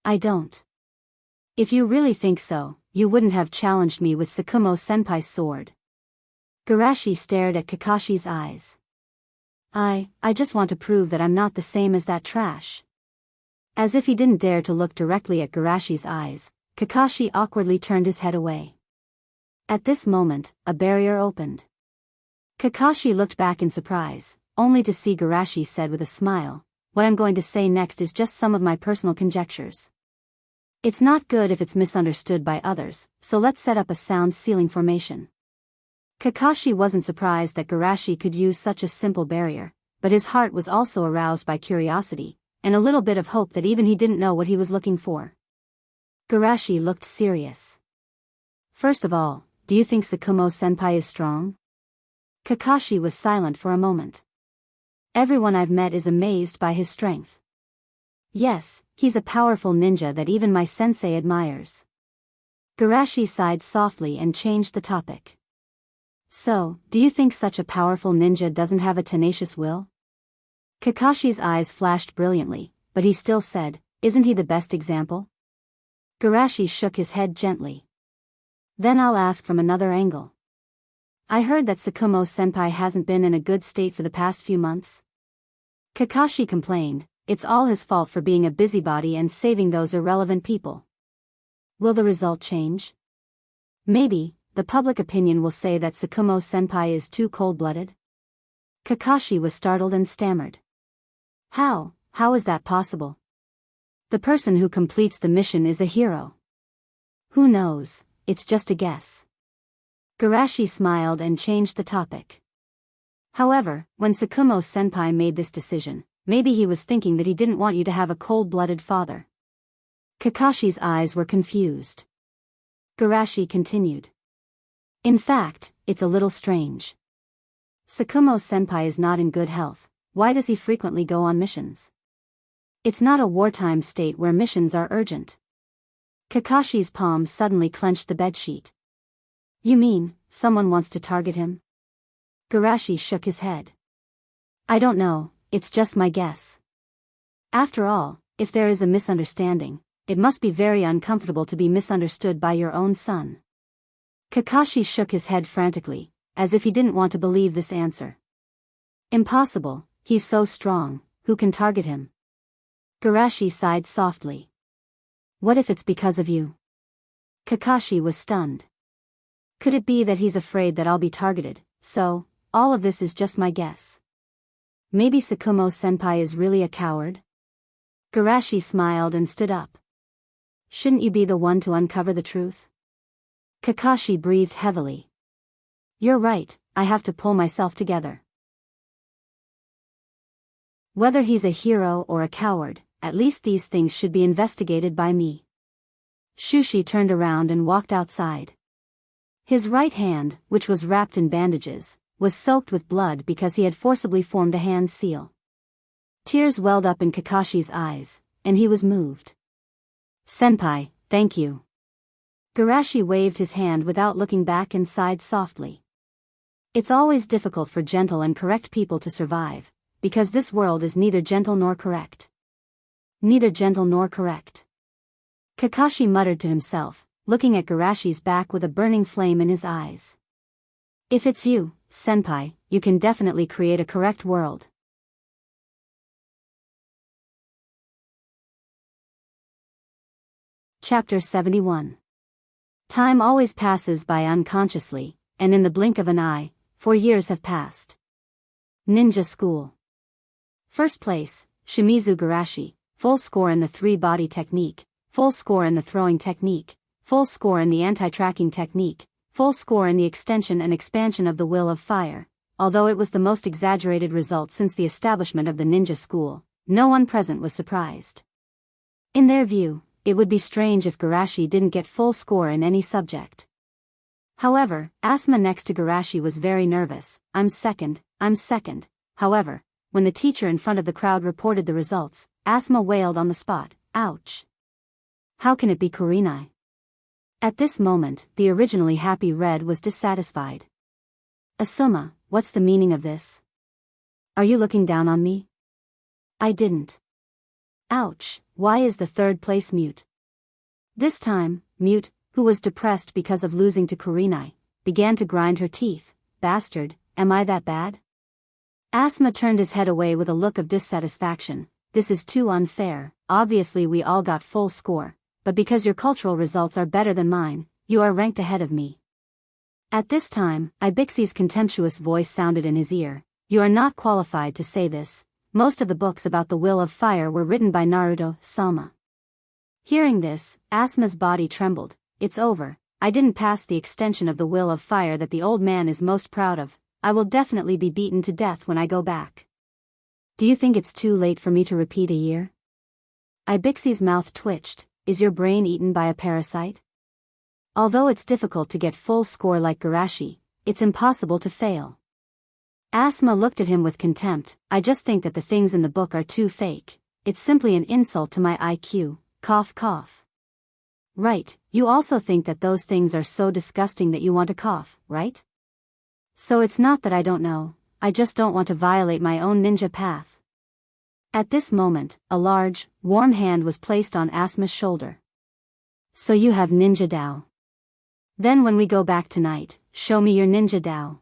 I don't. If you really think so, you wouldn't have challenged me with Tsukumo-senpai's sword. Garashi stared at Kakashi's eyes. I just want to prove that I'm not the same as that trash. As if he didn't dare to look directly at Garashi's eyes, Kakashi awkwardly turned his head away. At this moment, a barrier opened. Kakashi looked back in surprise, only to see Garashi said with a smile, What I'm going to say next is just some of my personal conjectures. It's not good if it's misunderstood by others, so let's set up a sound ceiling formation. Kakashi wasn't surprised that Garashi could use such a simple barrier, but his heart was also aroused by curiosity, and a little bit of hope that even he didn't know what he was looking for. Garashi looked serious. First of all, do you think Tsukumo-senpai is strong? Kakashi was silent for a moment. Everyone I've met is amazed by his strength. Yes, he's a powerful ninja that even my sensei admires. Garashi sighed softly and changed the topic. So, do you think such a powerful ninja doesn't have a tenacious will? Kakashi's eyes flashed brilliantly, but he still said, isn't he the best example? Garashi shook his head gently. Then I'll ask from another angle. I heard that Tsukumo-senpai hasn't been in a good state for the past few months. Kakashi complained, it's all his fault for being a busybody and saving those irrelevant people. Will the result change? Maybe, the public opinion will say that Tsukumo-senpai is too cold-blooded. Kakashi was startled and stammered. How is that possible? The person who completes the mission is a hero. Who knows, it's just a guess. Garashi smiled and changed the topic. However, when Tsukumo-senpai made this decision, maybe he was thinking that he didn't want you to have a cold-blooded father. Kakashi's eyes were confused. Garashi continued. In fact, it's a little strange. Tsukumo-senpai is not in good health. Why does he frequently go on missions? It's not a wartime state where missions are urgent. Kakashi's palm suddenly clenched the bedsheet. You mean, someone wants to target him? Garashi shook his head. I don't know, it's just my guess. After all, if there is a misunderstanding, it must be very uncomfortable to be misunderstood by your own son. Kakashi shook his head frantically, as if he didn't want to believe this answer. Impossible, he's so strong, who can target him? Garashi sighed softly. What if it's because of you? Kakashi was stunned. Could it be that he's afraid that I'll be targeted, so, all of this is just my guess? Maybe Tsukumo-senpai is really a coward? Garashi smiled and stood up. Shouldn't you be the one to uncover the truth? Kakashi breathed heavily. You're right, I have to pull myself together. Whether he's a hero or a coward, at least these things should be investigated by me. Shushi turned around and walked outside. His right hand, which was wrapped in bandages, was soaked with blood because he had forcibly formed a hand seal. Tears welled up in Kakashi's eyes, and he was moved. Senpai, thank you. Garashi waved his hand without looking back and sighed softly. It's always difficult for gentle and correct people to survive, because this world is neither gentle nor correct. Neither gentle nor correct. Kakashi muttered to himself, looking at Garashi's back with a burning flame in his eyes. If it's you, senpai, you can definitely create a correct world. Chapter 71. Time always passes by unconsciously, and in the blink of an eye, 4 years have passed. Ninja School. First place, Shimizu Garashi, full score in the 3-body technique, full score in the throwing technique, full score in the anti-tracking technique, full score in the extension and expansion of the will of fire. Although it was the most exaggerated result since the establishment of the ninja school, no one present was surprised. In their view, it would be strange if Garashi didn't get full score in any subject. However, Asuma next to Garashi was very nervous. I'm second. However, when the teacher in front of the crowd reported the results, Asuma wailed on the spot, ouch. How can it be Kurenai? At this moment, the originally happy Red was dissatisfied. Asuma, what's the meaning of this? Are you looking down on me? I didn't. Ouch, why is the 3rd place Mute? This time, Mute, who was depressed because of losing to Kurenai, began to grind her teeth. Bastard, am I that bad? Asuma turned his head away with a look of dissatisfaction. This is too unfair. Obviously we all got full score, but because your cultural results are better than mine, you are ranked ahead of me. At this time, Ibixi's contemptuous voice sounded in his ear. You are not qualified to say this. Most of the books about the will of fire were written by Naruto Sama. Hearing this, Asuma's body trembled. It's over. I didn't pass the extension of the will of fire that the old man is most proud of. I will definitely be beaten to death when I go back. Do you think it's too late for me to repeat a year? Ibixi's mouth twitched. Is your brain eaten by a parasite? Although it's difficult to get full score like Garashi, it's impossible to fail. Asma looked at him with contempt. I just think that the things in the book are too fake. It's simply an insult to my IQ. Cough cough. Right, you also think that those things are so disgusting that you want to cough, right? So it's not that I don't know, I just don't want to violate my own ninja path. At this moment, a large, warm hand was placed on Asma's shoulder. So you have ninja Dao. Then when we go back tonight, show me your ninja Dao.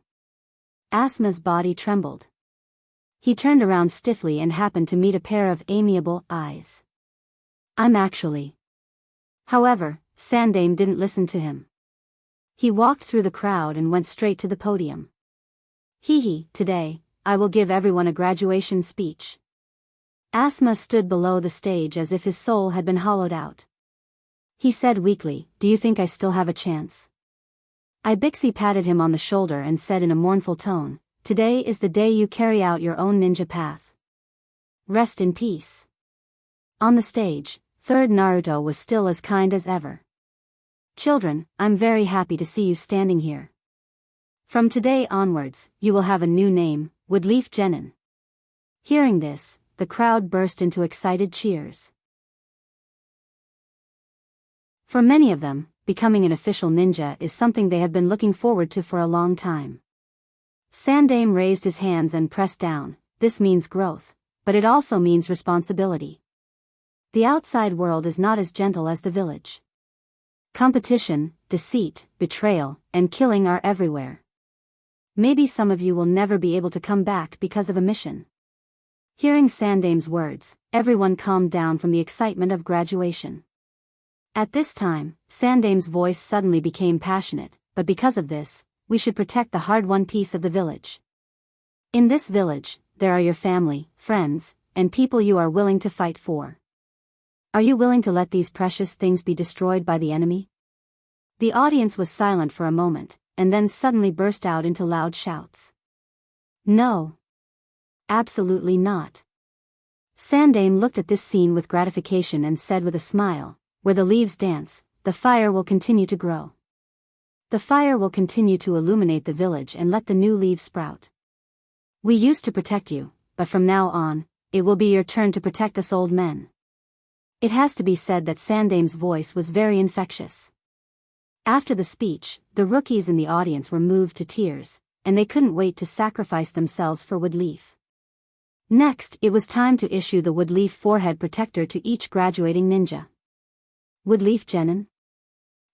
Asma's body trembled. He turned around stiffly and happened to meet a pair of amiable eyes. I'm actually. However, Sandame didn't listen to him. He walked through the crowd and went straight to the podium. Today, I will give everyone a graduation speech. Asma stood below the stage as if his soul had been hollowed out. He said weakly, do you think I still have a chance? Ibixi patted him on the shoulder and said in a mournful tone, today is the day you carry out your own ninja path. Rest in peace. On the stage, third Naruto was still as kind as ever. Children, I'm very happy to see you standing here. From today onwards, you will have a new name, Woodleaf Genin. Hearing this, the crowd burst into excited cheers. For many of them, becoming an official ninja is something they have been looking forward to for a long time. Sandame raised his hands and pressed down. This means growth, but it also means responsibility. The outside world is not as gentle as the village. Competition, deceit, betrayal, and killing are everywhere. Maybe some of you will never be able to come back because of a mission. Hearing Sandame's words, everyone calmed down from the excitement of graduation. At this time, Sandame's voice suddenly became passionate, but because of this, we should protect the hard-won peace of the village. In this village, there are your family, friends, and people you are willing to fight for. Are you willing to let these precious things be destroyed by the enemy? The audience was silent for a moment, and then suddenly burst out into loud shouts. No. Absolutely not. Sandame looked at this scene with gratification and said with a smile, where the leaves dance, the fire will continue to grow. The fire will continue to illuminate the village and let the new leaves sprout. We used to protect you, but from now on, it will be your turn to protect us old men. It has to be said that Sandame's voice was very infectious. After the speech, the rookies in the audience were moved to tears, and they couldn't wait to sacrifice themselves for Woodleaf. Next, it was time to issue the Woodleaf forehead protector to each graduating ninja. Woodleaf Genin?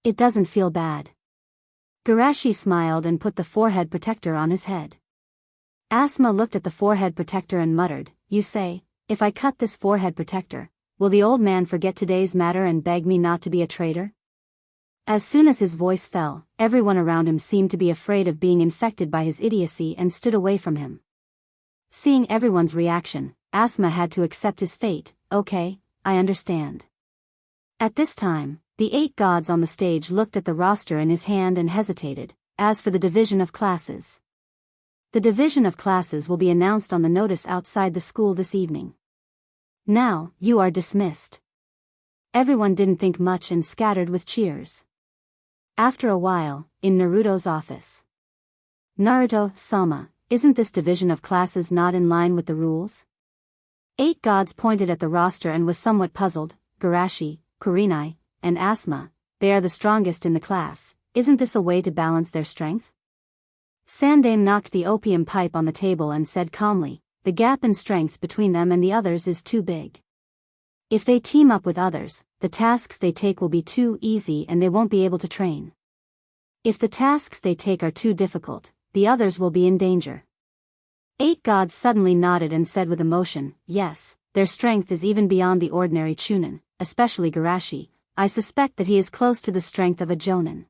It doesn't feel bad. Garashi smiled and put the forehead protector on his head. Asma looked at the forehead protector and muttered, you say, if I cut this forehead protector, will the old man forget today's matter and beg me not to be a traitor? As soon as his voice fell, everyone around him seemed to be afraid of being infected by his idiocy and stood away from him. Seeing everyone's reaction, Asma had to accept his fate. Okay, I understand. At this time, the 8 gods on the stage looked at the roster in his hand and hesitated. As for the division of classes. The division of classes will be announced on the notice outside the school this evening. Now, you are dismissed. Everyone didn't think much and scattered with cheers. After a while, in Naruto's office. Naruto-sama, isn't this division of classes not in line with the rules? 8 gods pointed at the roster and was somewhat puzzled. Garashi, Kurenai, and Asma, they are the strongest in the class, isn't this a way to balance their strength? Sandame knocked the opium pipe on the table and said calmly, the gap in strength between them and the others is too big. If they team up with others, the tasks they take will be too easy and they won't be able to train. If the tasks they take are too difficult, the others will be in danger. 8 gods suddenly nodded and said with emotion, yes, their strength is even beyond the ordinary Chunin, especially Garashi. I suspect that he is close to the strength of a Jonin.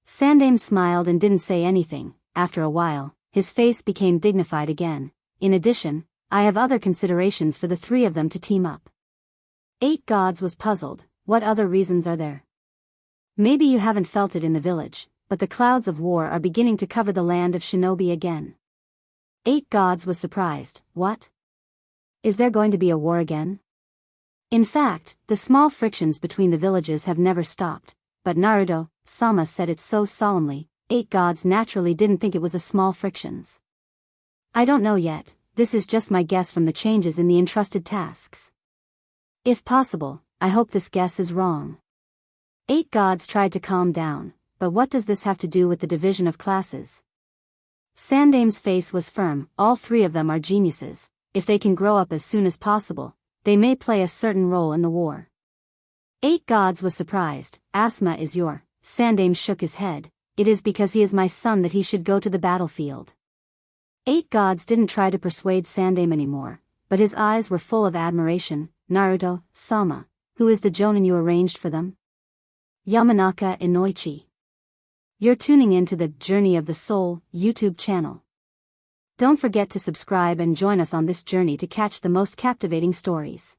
Sandame smiled and didn't say anything. After a while, his face became dignified again. In addition, I have other considerations for the 3 of them to team up. 8 gods was puzzled. What other reasons are there? Maybe you haven't felt it in the village, but the clouds of war are beginning to cover the land of Shinobi again. Eight Gods was surprised. What? Is there going to be a war again? In fact, the small frictions between the villages have never stopped, but Naruto-sama said it so solemnly. Eight Gods naturally didn't think it was a small frictions. I don't know yet, this is just my guess from the changes in the entrusted tasks. If possible, I hope this guess is wrong. Eight Gods tried to calm down, but what does this have to do with the division of classes? Sandame's face was firm. All three of them are geniuses. If they can grow up as soon as possible, they may play a certain role in the war. Eight Gods was surprised. Asma is your. Sandame shook his head. It is because he is my son that he should go to the battlefield. Eight Gods didn't try to persuade Sandame anymore, but his eyes were full of admiration. Naruto-sama, who is the jonin you arranged for them? Yamanaka Inoichi. You're tuning in to the Journey of the Soul YouTube channel. Don't forget to subscribe and join us on this journey to catch the most captivating stories.